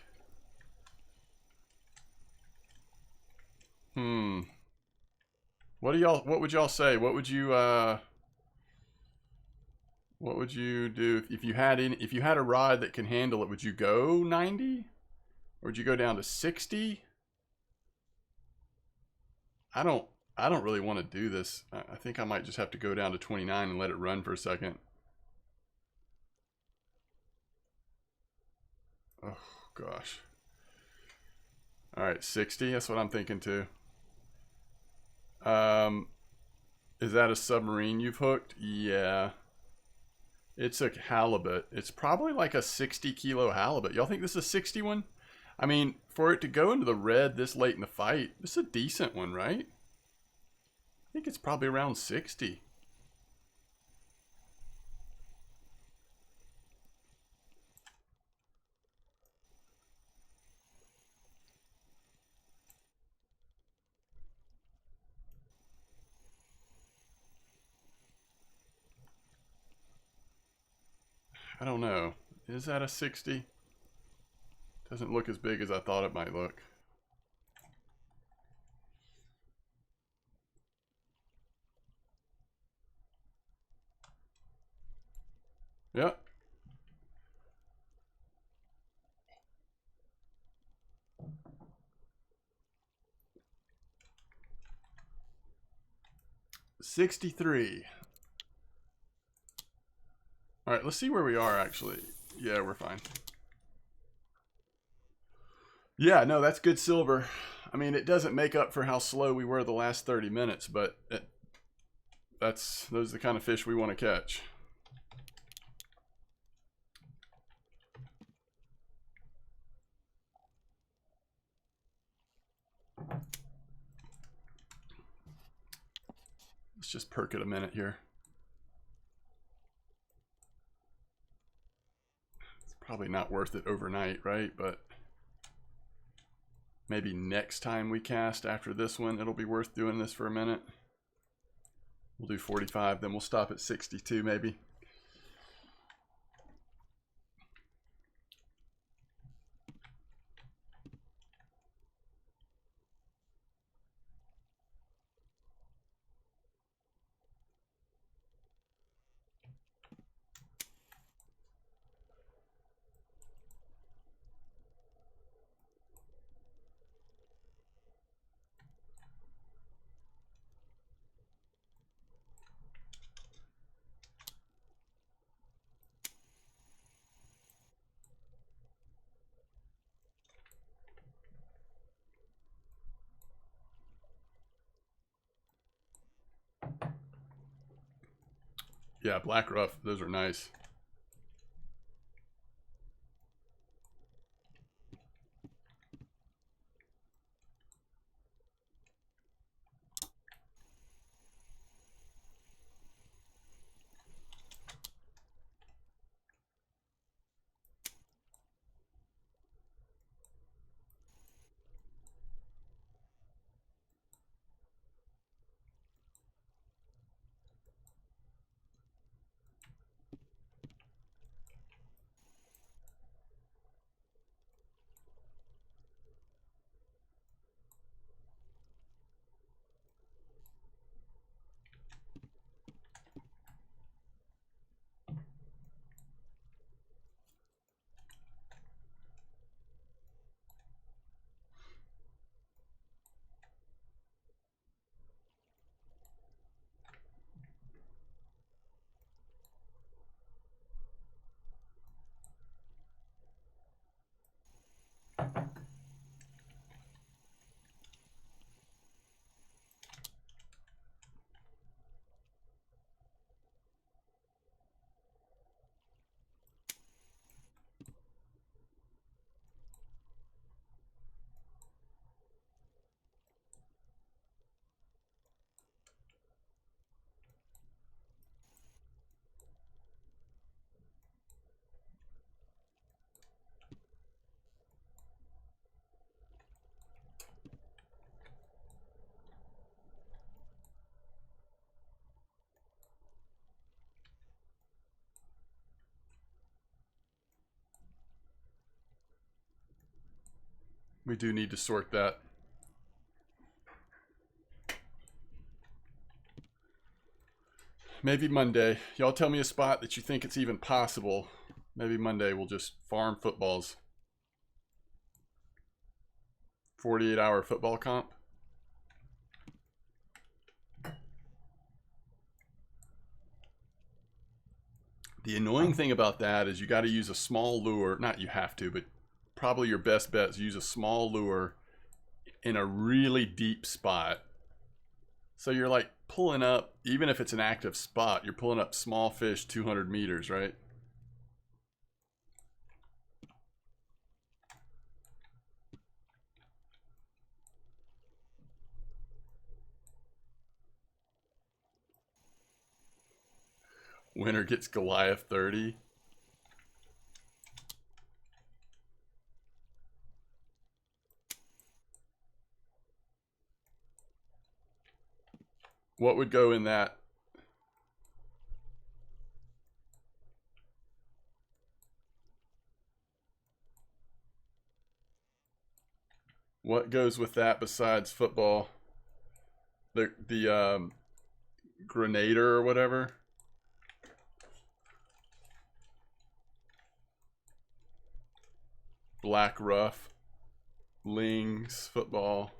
What would y'all say? What would you do if you had a rod that can handle it? Would you go 90? Or would you go down to 60? I don't really want to do this. I think I might just have to go down to 29 and let it run for a second. Oh gosh. All right, 60. That's what I'm thinking too. Is that a submarine you've hooked? Yeah. It's a halibut. It's probably like a 60 kilo halibut. Y'all think this is a 60 one? I mean, for it to go into the red this late in the fight, this is a decent one, right? I think it's probably around 60. I don't know. Is that a 60? Doesn't look as big as I thought it might look. Yep. $63. All right, let's see where we are actually. Yeah, we're fine. Yeah, no, that's good silver. I mean, it doesn't make up for how slow we were the last 30 minutes, but those are the kind of fish we want to catch. Let's just perk it a minute here. It's probably not worth it overnight, right? But maybe next time we cast after this one, it'll be worth doing this for a minute. We'll do 45, then we'll stop at 62 maybe. Yeah, black ruff, those are nice. We do need to sort that. Maybe Monday. Y'all tell me a spot that you think it's even possible. Maybe Monday we'll just farm footballs. 48-hour football comp. The annoying thing about that is you got to use a small lure. Not you have to, but probably your best bet is use a small lure in a really deep spot. So you're like pulling up, even if it's an active spot, you're pulling up small fish 200 meters, right? Winner gets Goliath 30. What would go in that? What goes with that besides football? The Grenader or whatever. Black Ruff. Lings, football.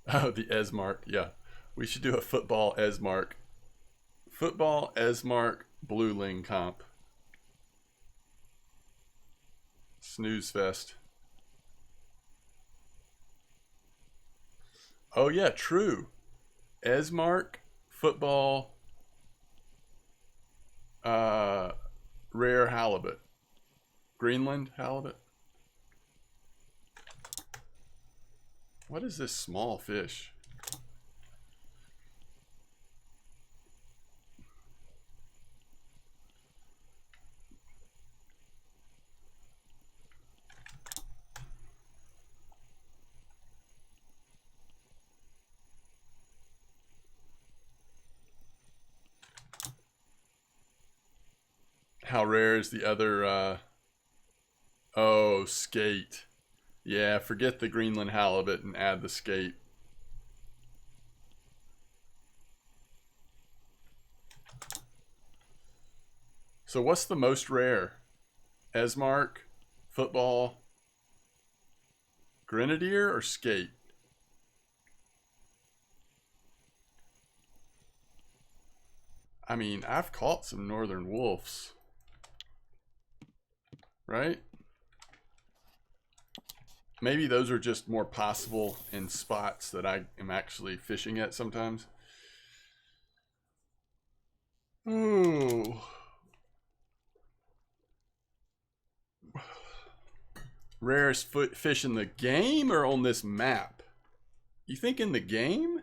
Oh, the Esmark. Yeah. We should do a football Esmark. Football Esmark Blue Ling comp. Snooze fest. Oh yeah, true. Esmark, football, rare halibut. Greenland halibut. What is this small fish? How rare is the other, oh, skate. Yeah, forget the Greenland halibut and add the skate. So what's the most rare? Esmark, football, Grenadier, or skate? I mean, I've caught some northern wolves. Right? Maybe those are just more possible in spots that I am actually fishing at sometimes. Ooh. Rarest fish in the game or on this map? You think in the game?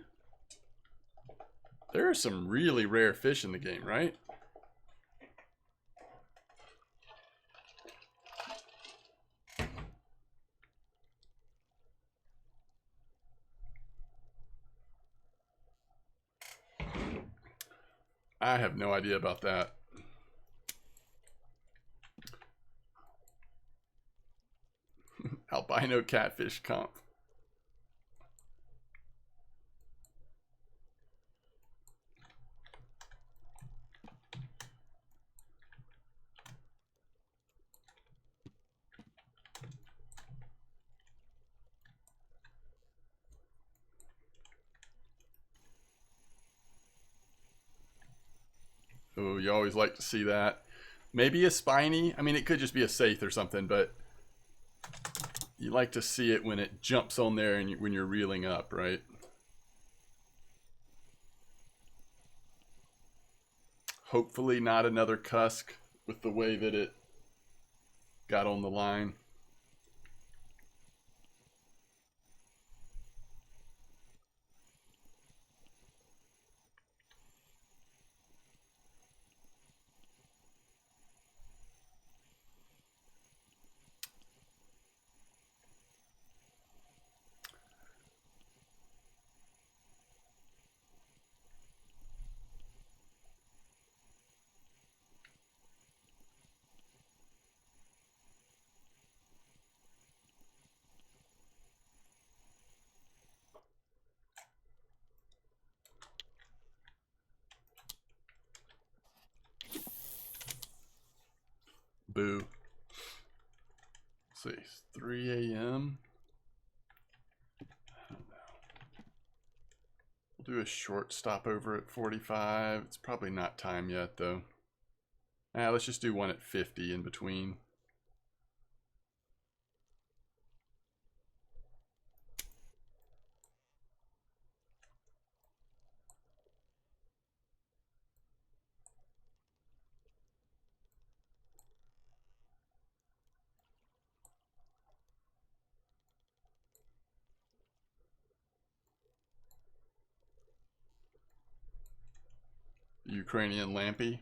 There are some really rare fish in the game, right? I have no idea about that. Albino catfish comp. Oh, you always like to see that. Maybe a spiny. I mean, it could just be a saith or something, but you like to see it when it jumps on there and when you're reeling up, right? Hopefully not another cusk with the way that it got on the line. Boo. Let's see, 3 a.m. I don't know. We'll do a short stopover at 45. It's probably not time yet, though. Let's just do one at 50 in between. Ukrainian Lampy.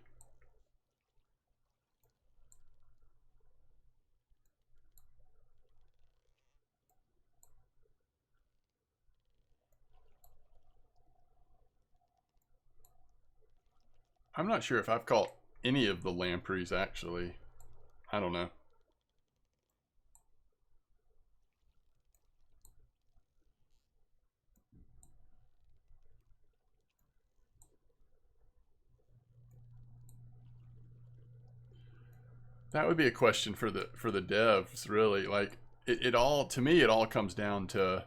I'm not sure if I've caught any of the lampreys, actually. I don't know. That would be a question for the devs, really. Like it all, to me, it all comes down to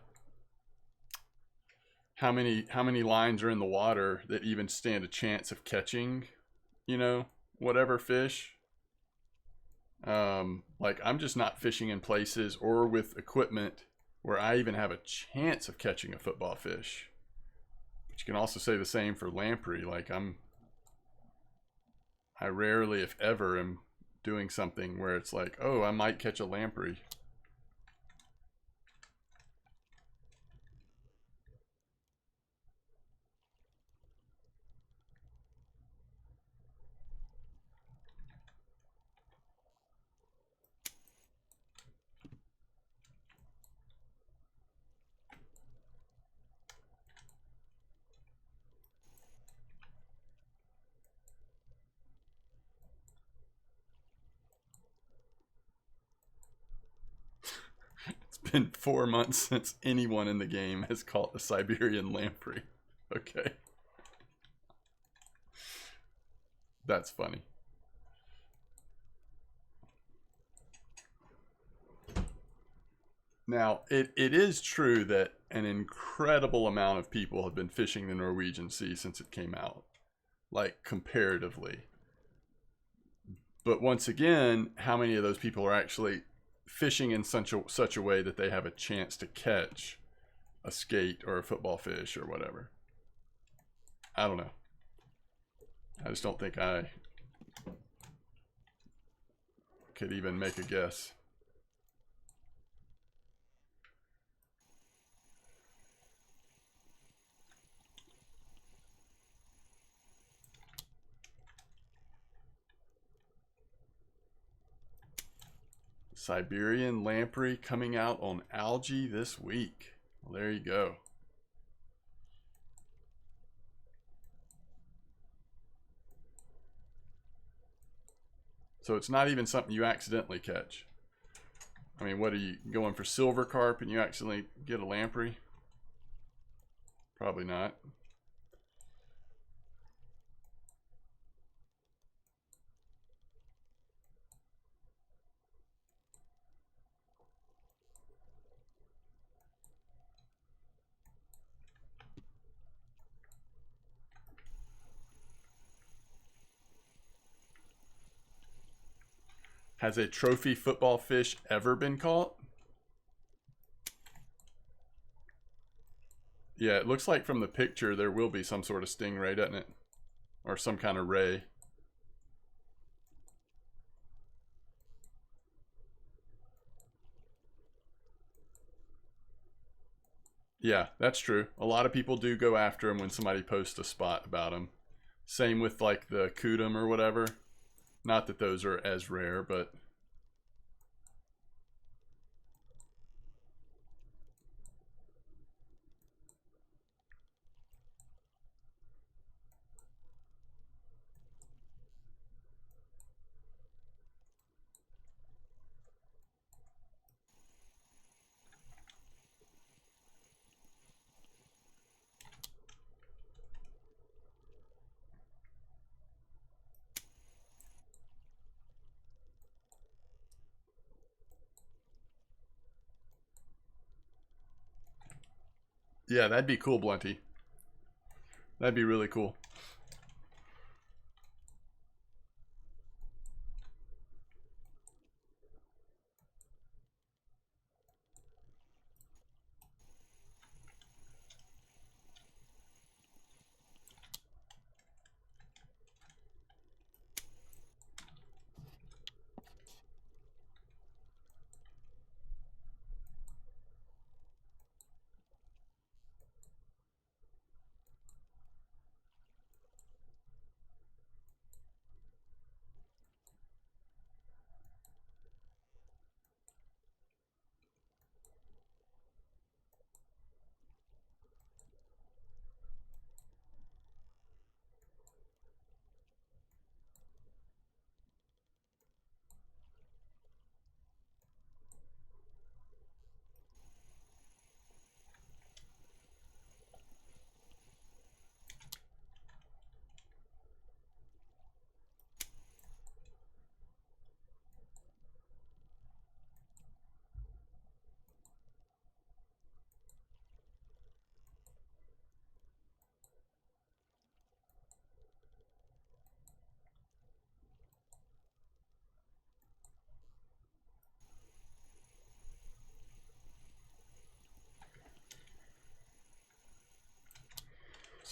how many lines are in the water that even stand a chance of catching, whatever fish. Like I'm just not fishing in places or with equipment where I even have a chance of catching a football fish. But you can also say the same for lamprey. Like I rarely, if ever, am doing something where it's like, oh, I might catch a lamprey. It's been 4 months since anyone in the game has caught a Siberian lamprey. Okay. That's funny. Now, it is true that an incredible amount of people have been fishing the Norwegian Sea since it came out, like comparatively. But once again, how many of those people are actually fishing in such a way that they have a chance to catch a skate or a football fish or whatever? I don't know. I just don't think I could even make a guess. Siberian lamprey coming out on algae this week. Well, there you go. So it's not even something you accidentally catch. I mean, what are you going for, silver carp and you accidentally get a lamprey? Probably not. Has a trophy football fish ever been caught? Yeah, it looks like from the picture there will be some sort of stingray, doesn't it? Or some kind of ray. Yeah, that's true. A lot of people do go after them when somebody posts a spot about them. Same with like the Kudum or whatever. Not that those are as rare, but... Yeah, that'd be cool, Blunty. That'd be really cool.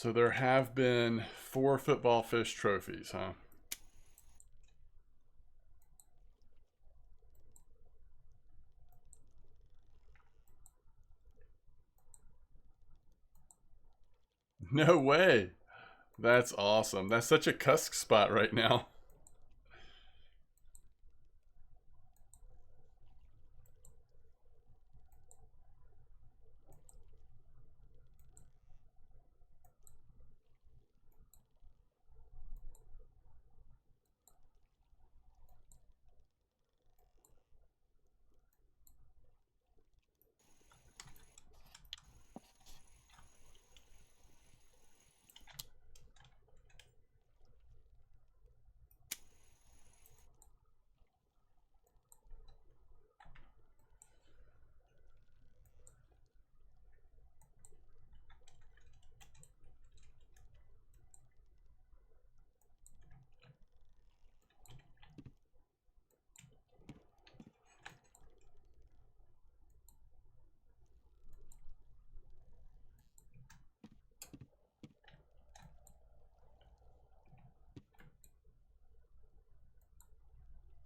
So there have been 4 football fish trophies, huh? No way. That's awesome. That's such a cusk spot right now.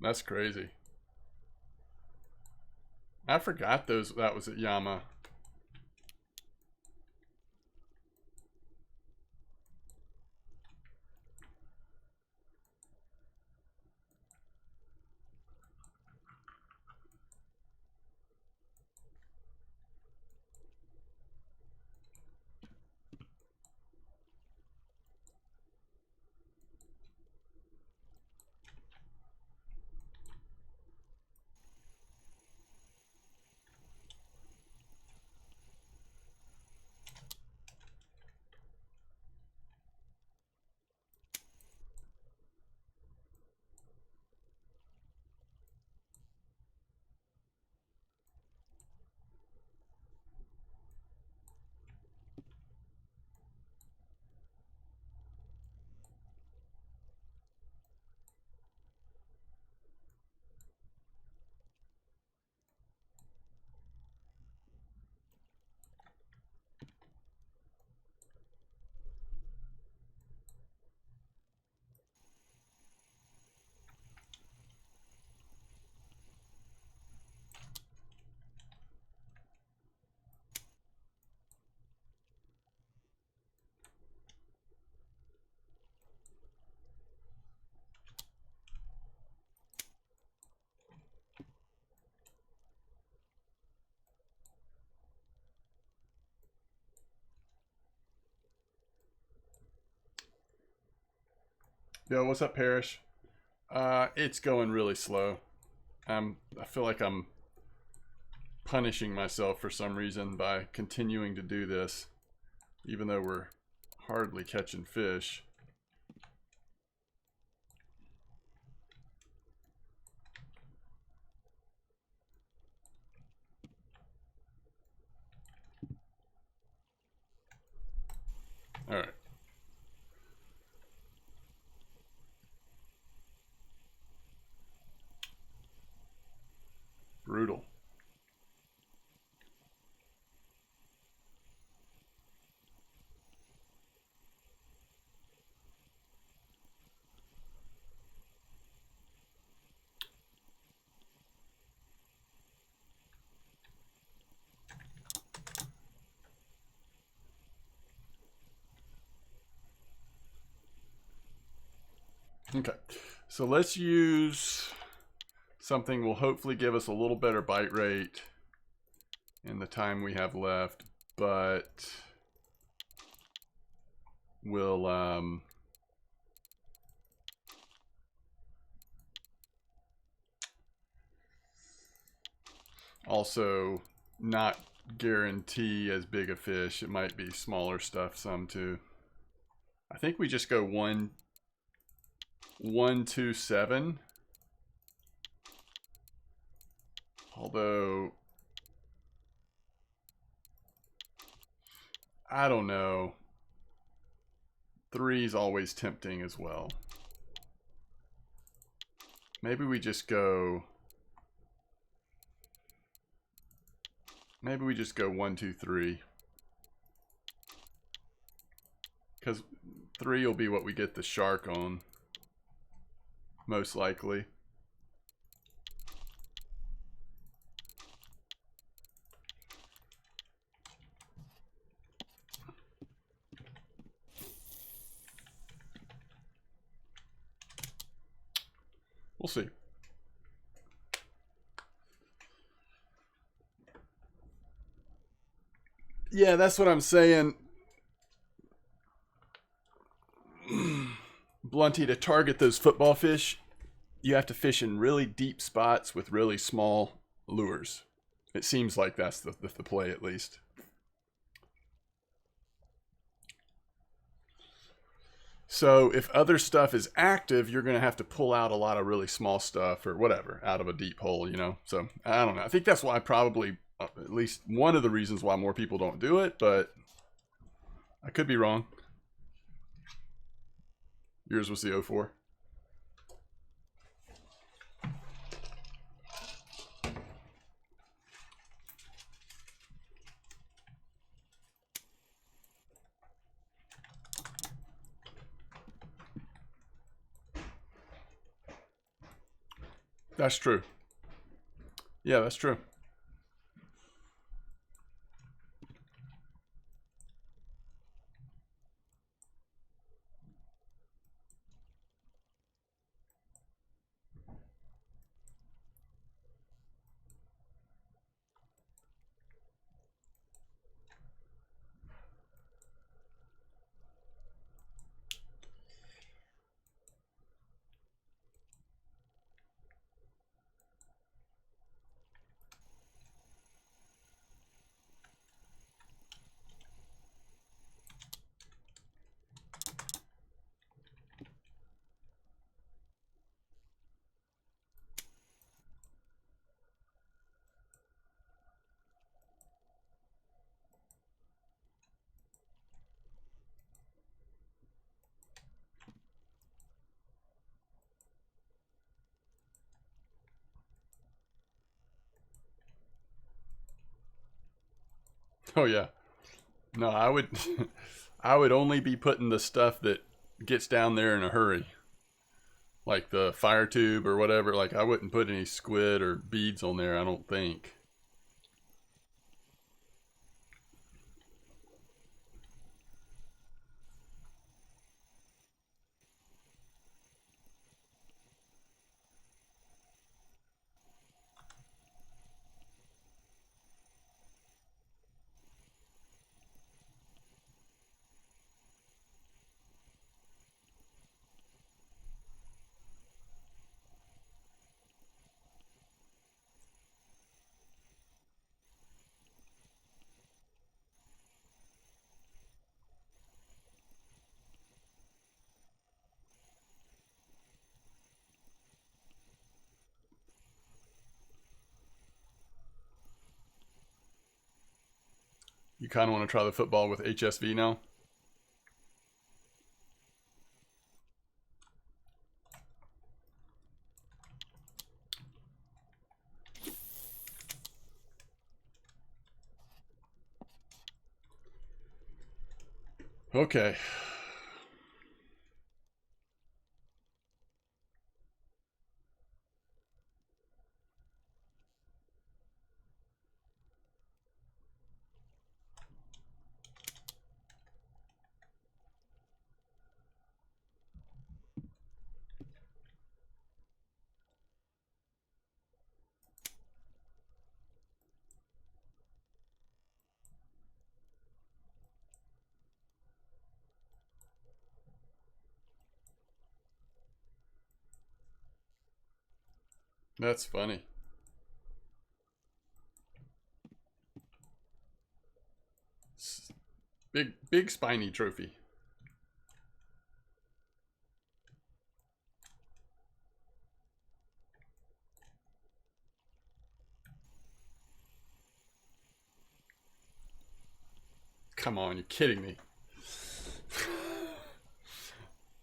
That's crazy. I forgot that was at Yama. Yo, what's up, Parrish? It's going really slow. I feel like I'm punishing myself for some reason by continuing to do this, even though we're hardly catching fish. All right. Brutal. Okay, so let's use something will hopefully give us a little better bite rate in the time we have left, but will also not guarantee as big a fish. It might be smaller stuff some too. I think we just go 1-2-7. Although I don't know. 3 is always tempting as well. Maybe we just go 1-2-3. Because 3 will be what we get the shark on. Most likely. We'll see. Yeah, that's what I'm saying. Blunty, to target those football fish, you have to fish in really deep spots with really small lures. It seems like that's the play, at least. So if other stuff is active, you're going to have to pull out a lot of really small stuff or whatever out of a deep hole, you know? So I don't know. I think that's why probably, at least one of the reasons why more people don't do it, but I could be wrong. Yours was the 04. That's true. Yeah, that's true. Oh yeah. No, I would I would only be putting the stuff that gets down there in a hurry. Like the fire tube or whatever. Like I wouldn't put any squid or beads on there, I don't think. You kind of want to try the football with HSV now? Okay. That's funny. Big spiny trophy. Come on, you're kidding me.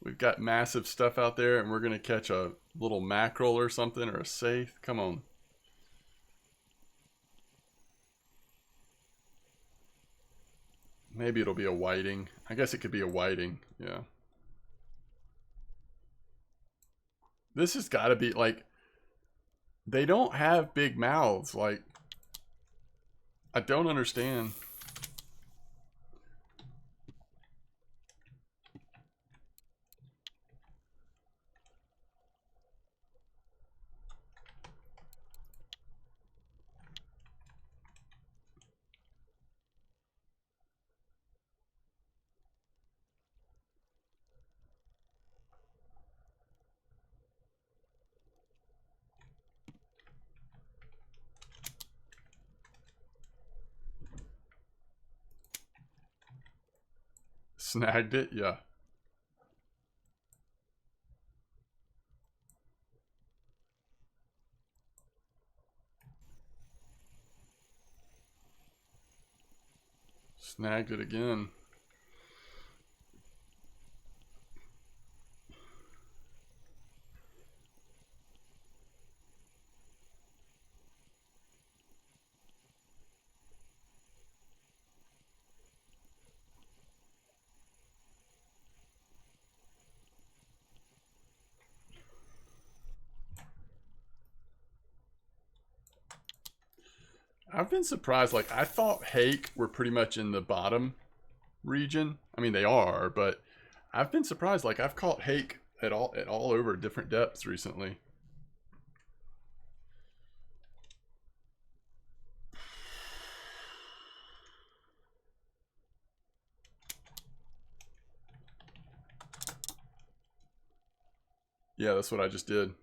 We've got massive stuff out there and we're going to catch a little mackerel or something or a saithe. Come on. Maybe it'll be a whiting. I guess it could be a whiting. Yeah. This has got to be like, they don't have big mouths. Like, I don't understand. Snagged it? Yeah. Snagged it again. I've been surprised. Like, I thought hake were pretty much in the bottom region. I mean, they are, but I've been surprised. Like, I've caught hake at all over different depths recently. Yeah, that's what I just did.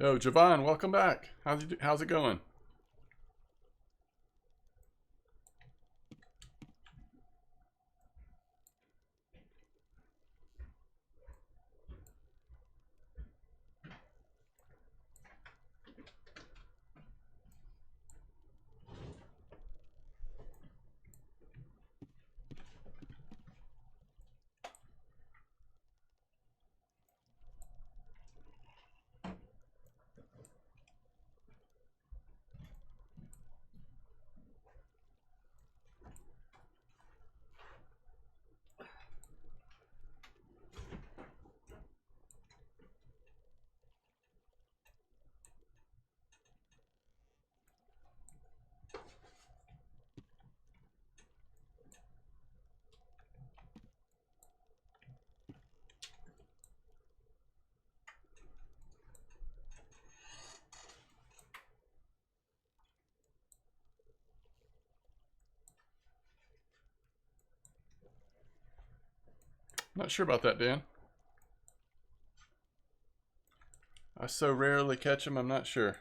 Yo, Javon, welcome back. How's it going? Not sure about that, Dan. I so rarely catch them, I'm not sure.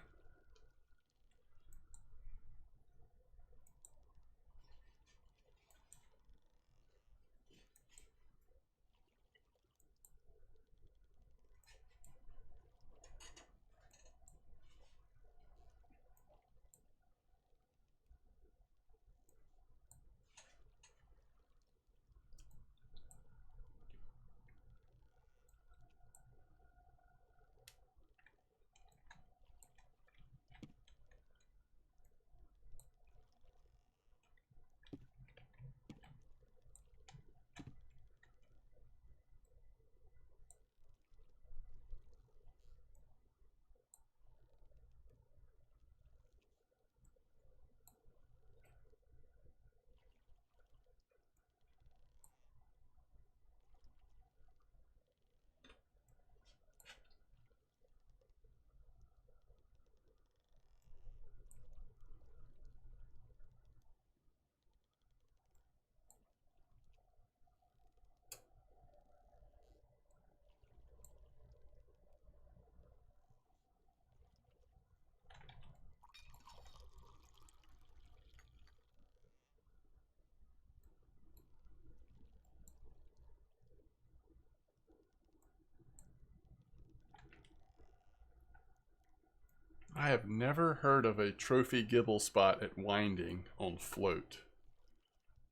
I have never heard of a trophy gibble spot at Winding on float.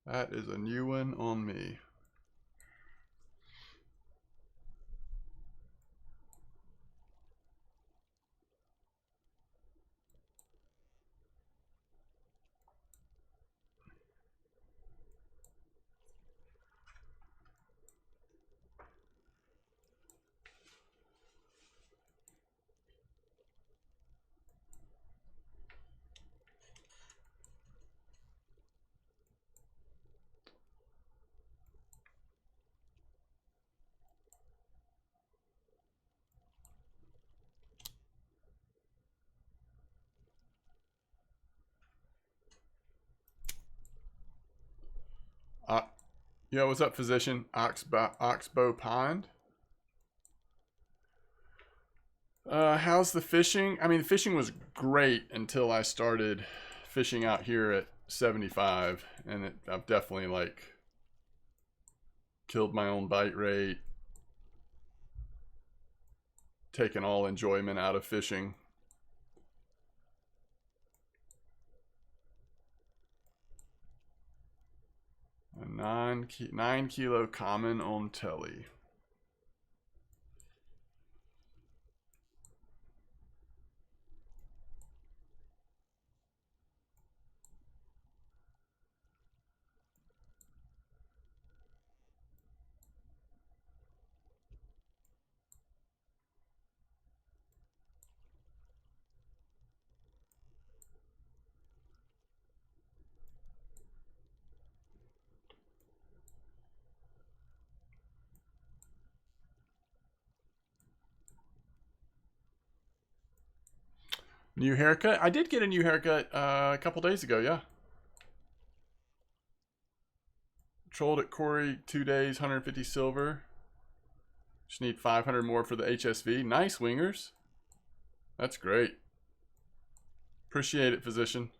That is a new one on me. Yo, what's up, physician? Oxbow Pond. How's the fishing? I mean, the fishing was great until I started fishing out here at 75, and I've definitely like killed my own bite rate, taken all enjoyment out of fishing. A 9 kilo common on telly. New haircut? I did get a new haircut a couple days ago, yeah. Trolled at Corey 2 days, 150 silver. Just need 500 more for the HSV. Nice, wingers. That's great. Appreciate it, physician.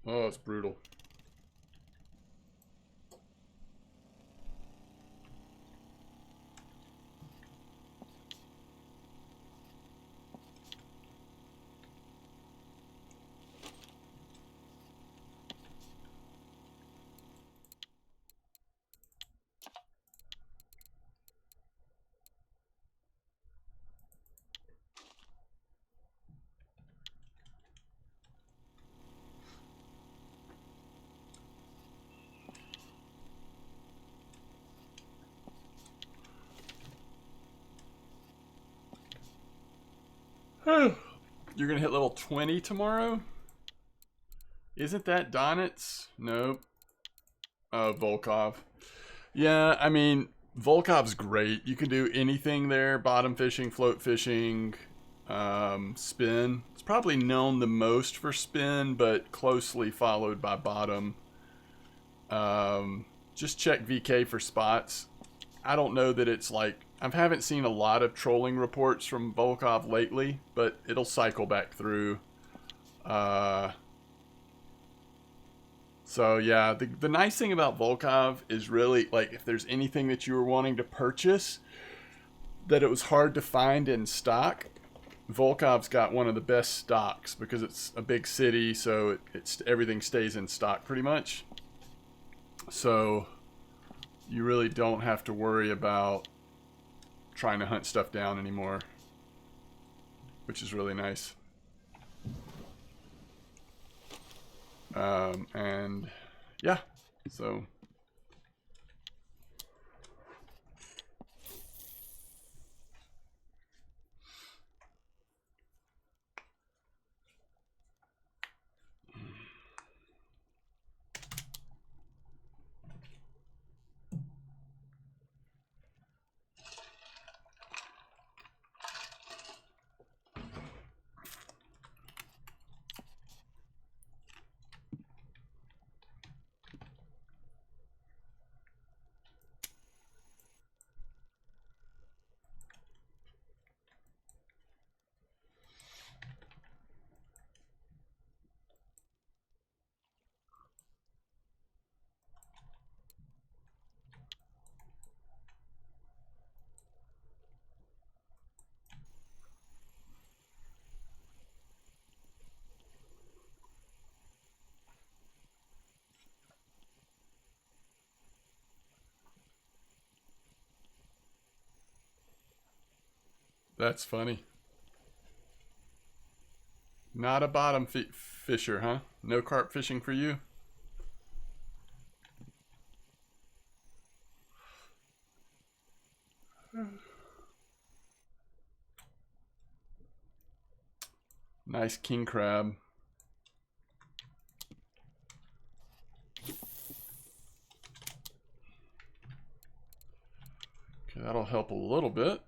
Oh, it's brutal. You're gonna hit level 20 tomorrow? Isn't that Donitz? Nope. Oh, Volkov. Yeah, I mean, Volkov's great. You can do anything there. Bottom fishing, float fishing, spin. It's probably known the most for spin, but closely followed by bottom. Just check VK for spots. I don't know that it's like... I haven't seen a lot of trolling reports from Volkov lately, but it'll cycle back through. So yeah, the nice thing about Volkov is really, like, if there's anything that you were wanting to purchase that it was hard to find in stock, Volkov's got one of the best stocks because it's a big city, so everything stays in stock pretty much. So you really don't have to worry about trying to hunt stuff down anymore, which is really nice. And yeah, so that's funny. Not a bottom fisher, huh? No carp fishing for you? Nice king crab. Okay, that'll help a little bit.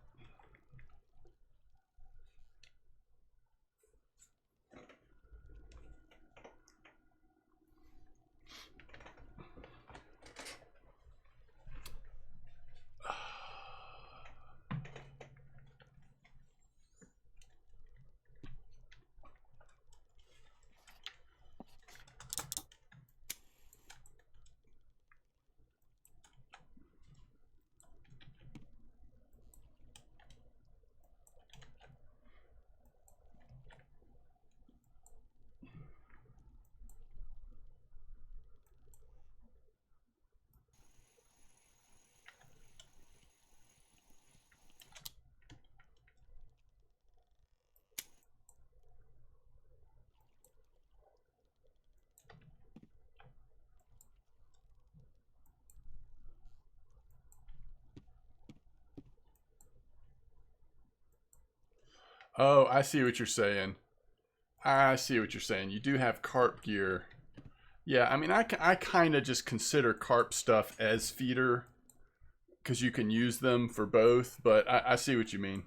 Oh, I see what you're saying. I see what you're saying. You do have carp gear. Yeah, I mean, I kind of just consider carp stuff as feeder because you can use them for both, but I see what you mean.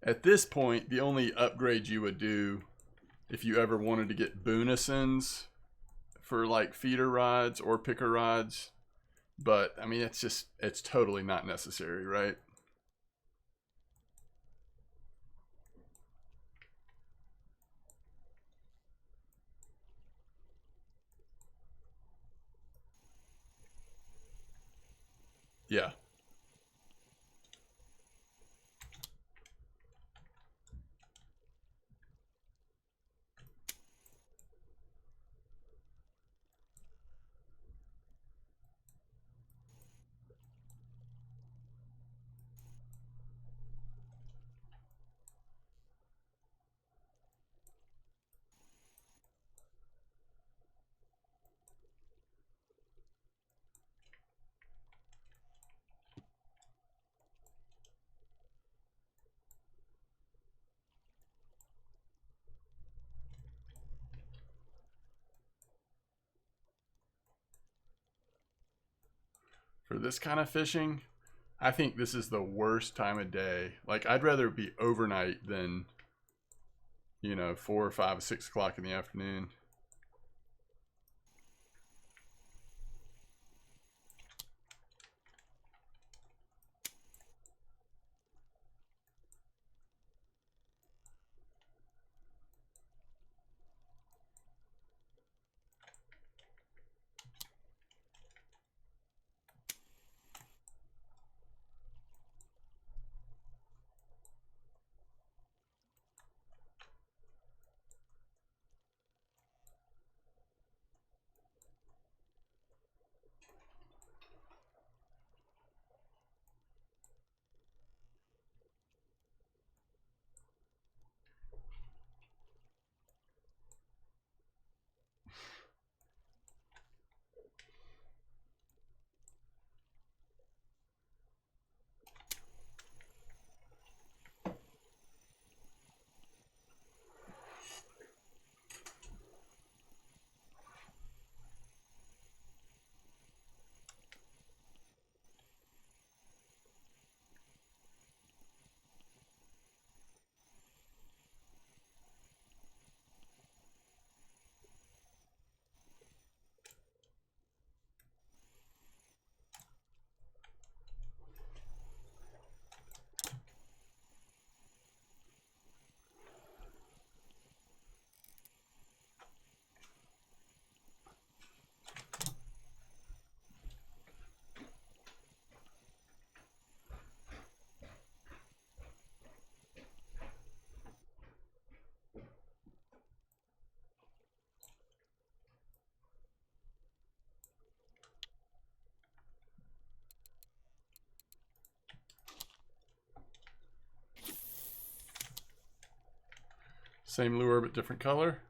At this point, the only upgrade you would do if you ever wanted to get Boonisons for like feeder rods or picker rods, but I mean, it's totally not necessary, right? Yeah. for this kind of fishing, I think this is the worst time of day. Like, I'd rather it be overnight than, you know, 4 or 5 or 6 o'clock in the afternoon. Same lure, but different color.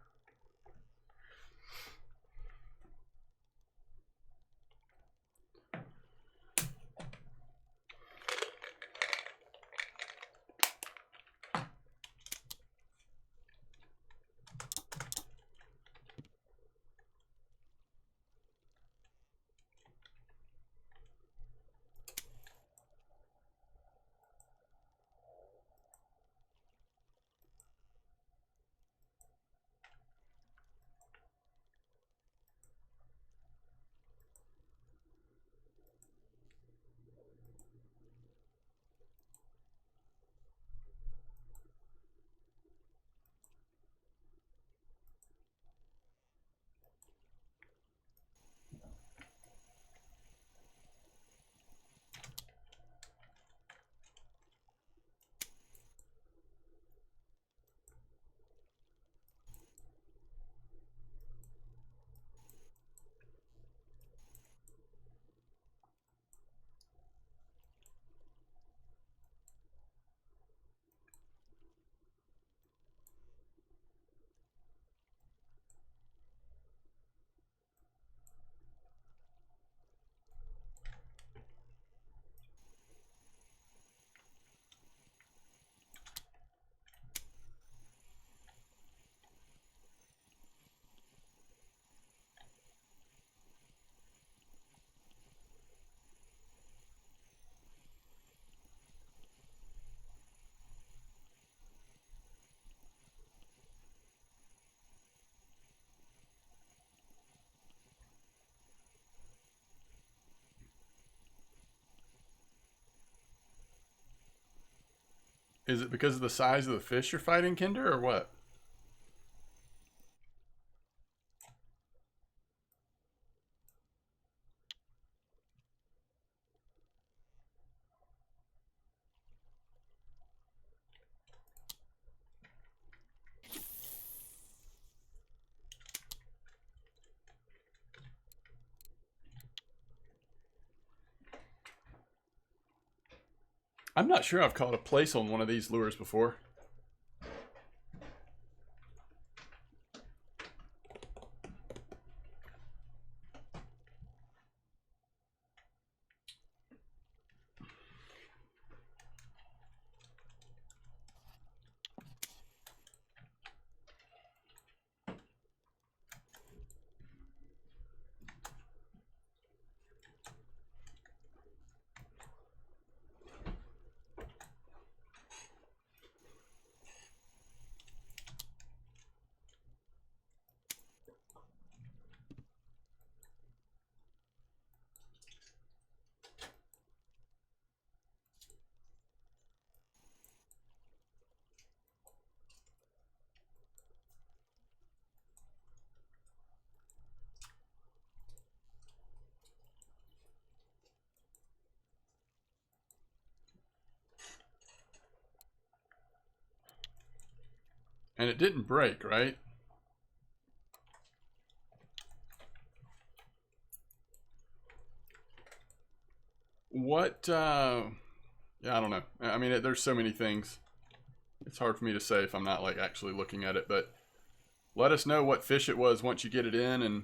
Is it because of the size of the fish you're fighting, Kinder, or what? I'm not sure I've caught a place on one of these lures before. And it didn't break, right? What, yeah, I don't know. I mean, there's so many things. It's hard for me to say if I'm not, like, actually looking at it, but let us know what fish it was once you get it in, and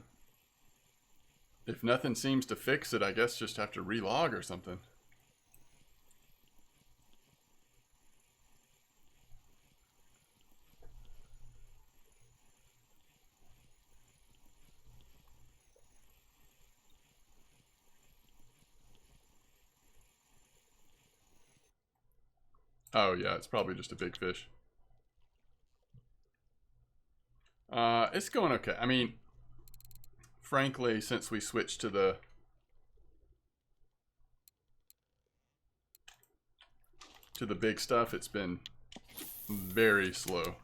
if nothing seems to fix it, I guess just have to relog or something. Oh, yeah, it's probably just a big fish. It's going okay. I mean, frankly, since we switched to the big stuff, it's been very slow.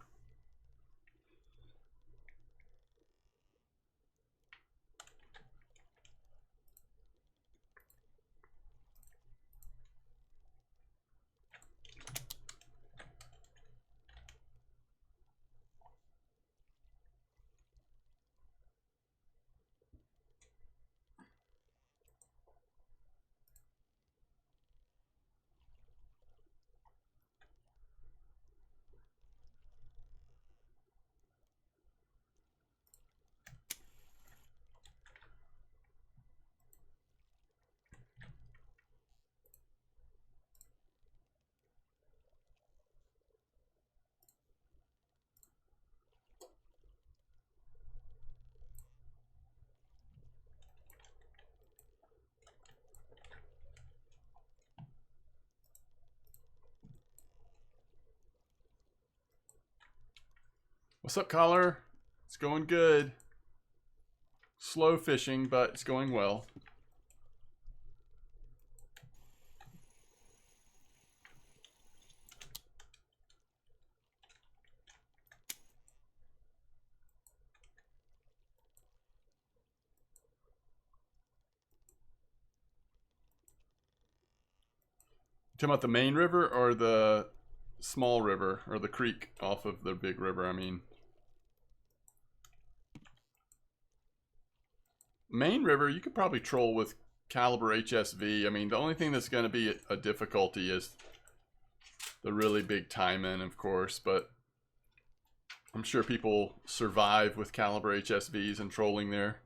What's up, Collar? It's going good. Slow fishing, but it's going well. Talking about the main river or the small river or the creek off of the big river? I mean, main river, you could probably troll with caliber HSV. I mean, the only thing that's going to be a difficulty is the really big time-in, of course, but I'm sure people survive with caliber HSVs and trolling there.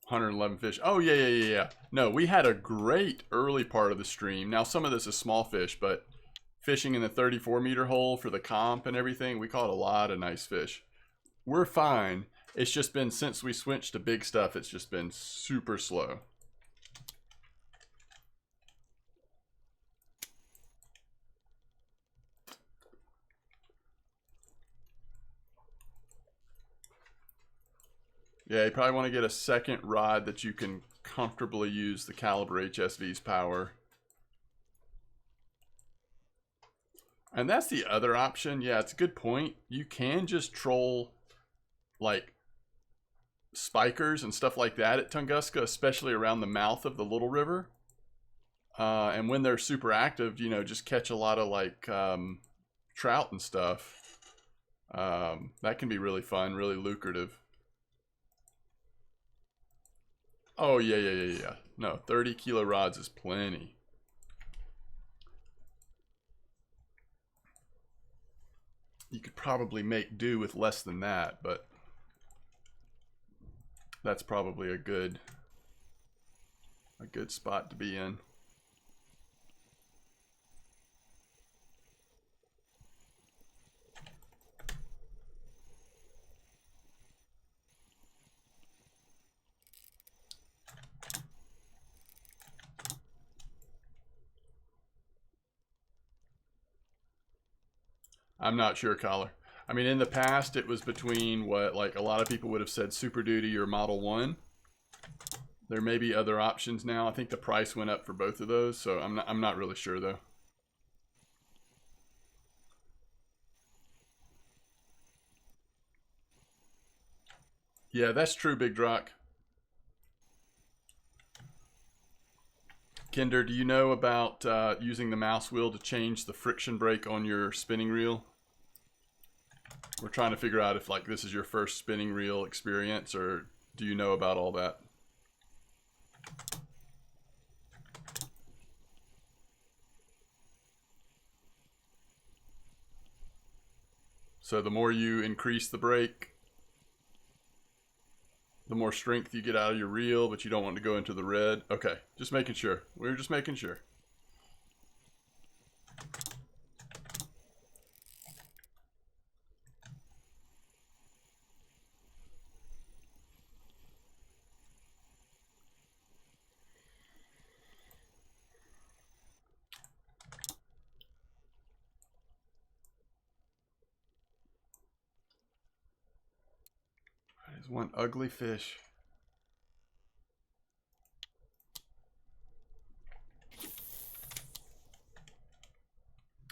$111 fish. Oh, yeah. No, we had a great early part of the stream. Now, some of this is small fish, but fishing in the 34-meter hole for the comp and everything, we caught a lot of nice fish. We're fine. It's just been, since we switched to big stuff, it's just been super slow. Yeah, you probably want to get a second rod that you can comfortably use the caliber HSV's power. And that's the other option. Yeah, it's a good point. You can just troll like spikers and stuff like that at Tunguska, especially around the mouth of the Little River. And when they're super active, you know, just catch a lot of like trout and stuff. That can be really fun, really lucrative. Oh, yeah. No, 30 kilo rods is plenty. You could probably make do with less than that, but that's probably a good spot to be in. I'm not sure, Collar. I mean, in the past, it was between what, like, a lot of people would have said Super Duty or Model 1. There may be other options now. I think the price went up for both of those, so I'm not really sure, though. Yeah, that's true, Big Drock. Kinder, do you know about using the mouse wheel to change the friction brake on your spinning reel? We're trying to figure out if like this is your first spinning reel experience, or do you know about all that? So the more you increase the brake, the more strength you get out of your reel, but you don't want to go into the red. Okay, just making sure. We're just making sure. That is one ugly fish.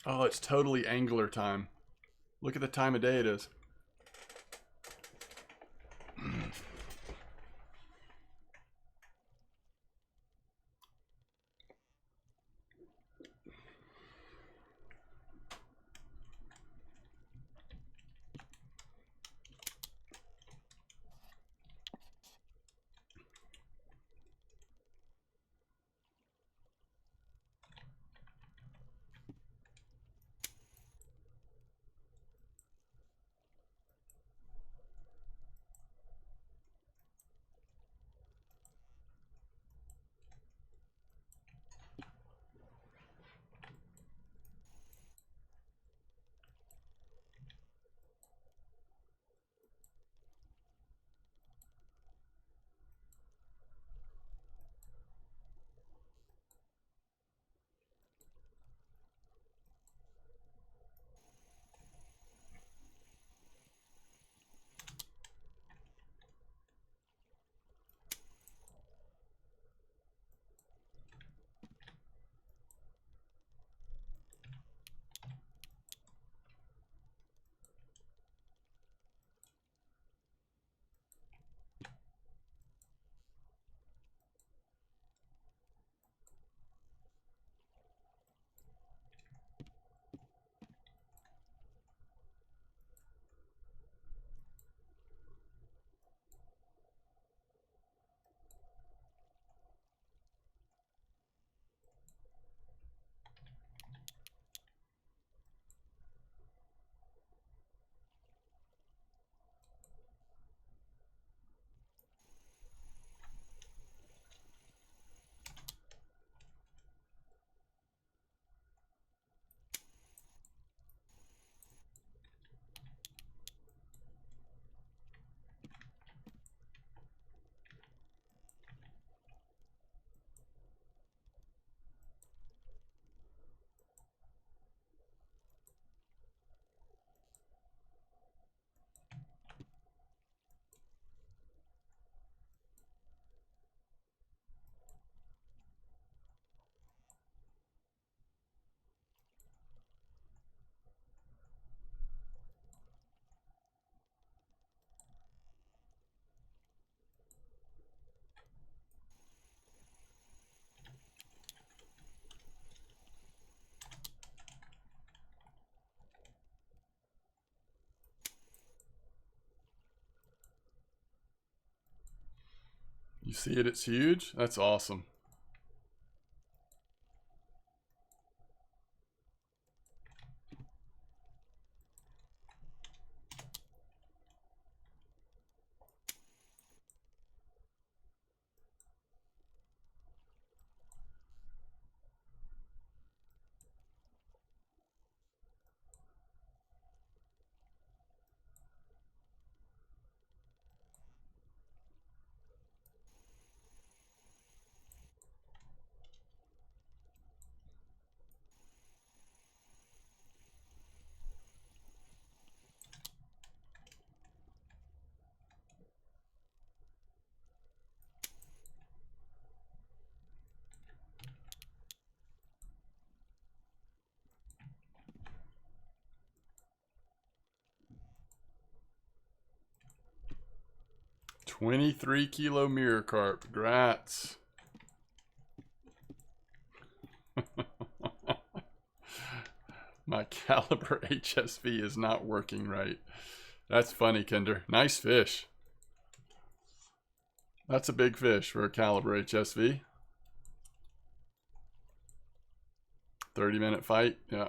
Oh, it's totally angler time. Look at the time of day it is. You see it, it's huge? That's awesome. $23 kilo mirror carp. Grats. My caliber HSV is not working right. That's funny, Kinder. Nice fish. That's a big fish for a caliber HSV. 30-minute fight. Yeah.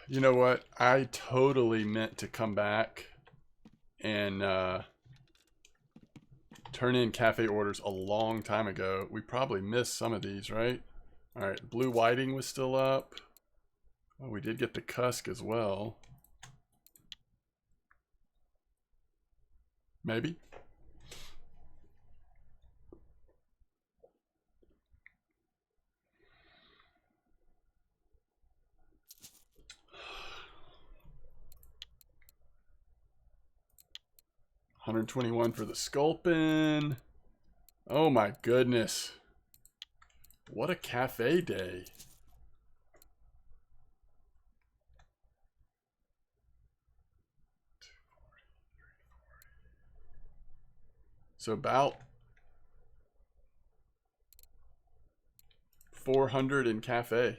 You know what? I totally meant to come back and turn in cafe orders a long time ago. We probably missed some of these, right? All right, blue whiting was still up. Oh, we did get the cusk as well. Maybe. $121 for the sculpin. Oh my goodness. What a cafe day. So about 400 in cafe.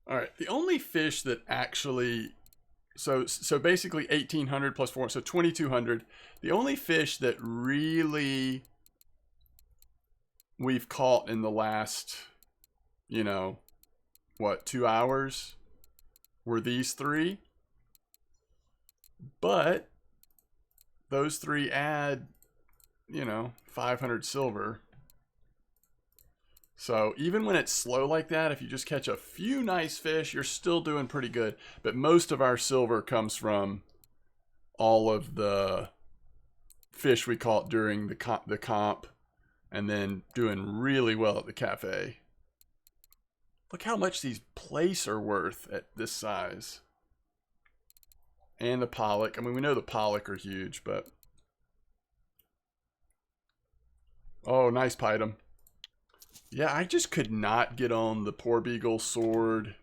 All right, the only fish that actually, so basically 1,800 plus 4, so 2,200. The only fish that really we've caught in the last, you know, what, 2 hours were these three. But those three add, you know, 500 silver. So even when it's slow like that, if you just catch a few nice fish, you're still doing pretty good. But most of our silver comes from all of the fish we caught during the comp and then doing really well at the cafe. Look how much these plaice are worth at this size. And the pollock. I mean, we know the pollock are huge, but... Oh, nice Pietum. Yeah, I just could not get on the Poor Beagle sword.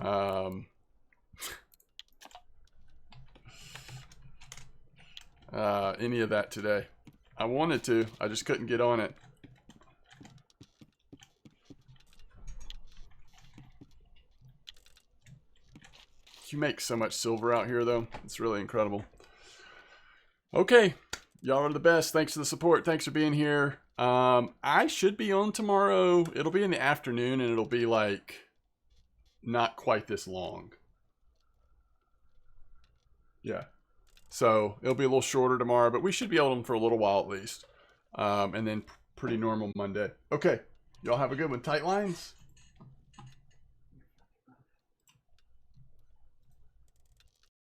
Any of that today. I wanted to, I just couldn't get on it. You make so much silver out here, though. It's really incredible. Okay, y'all are the best. Thanks for the support. Thanks for being here. I should be on tomorrow. It'll be in the afternoon, and it'll be like not quite this long. Yeah. So it'll be a little shorter tomorrow, but we should be on for a little while at least. And then pretty normal Monday. Okay. Y'all have a good one. Tight lines.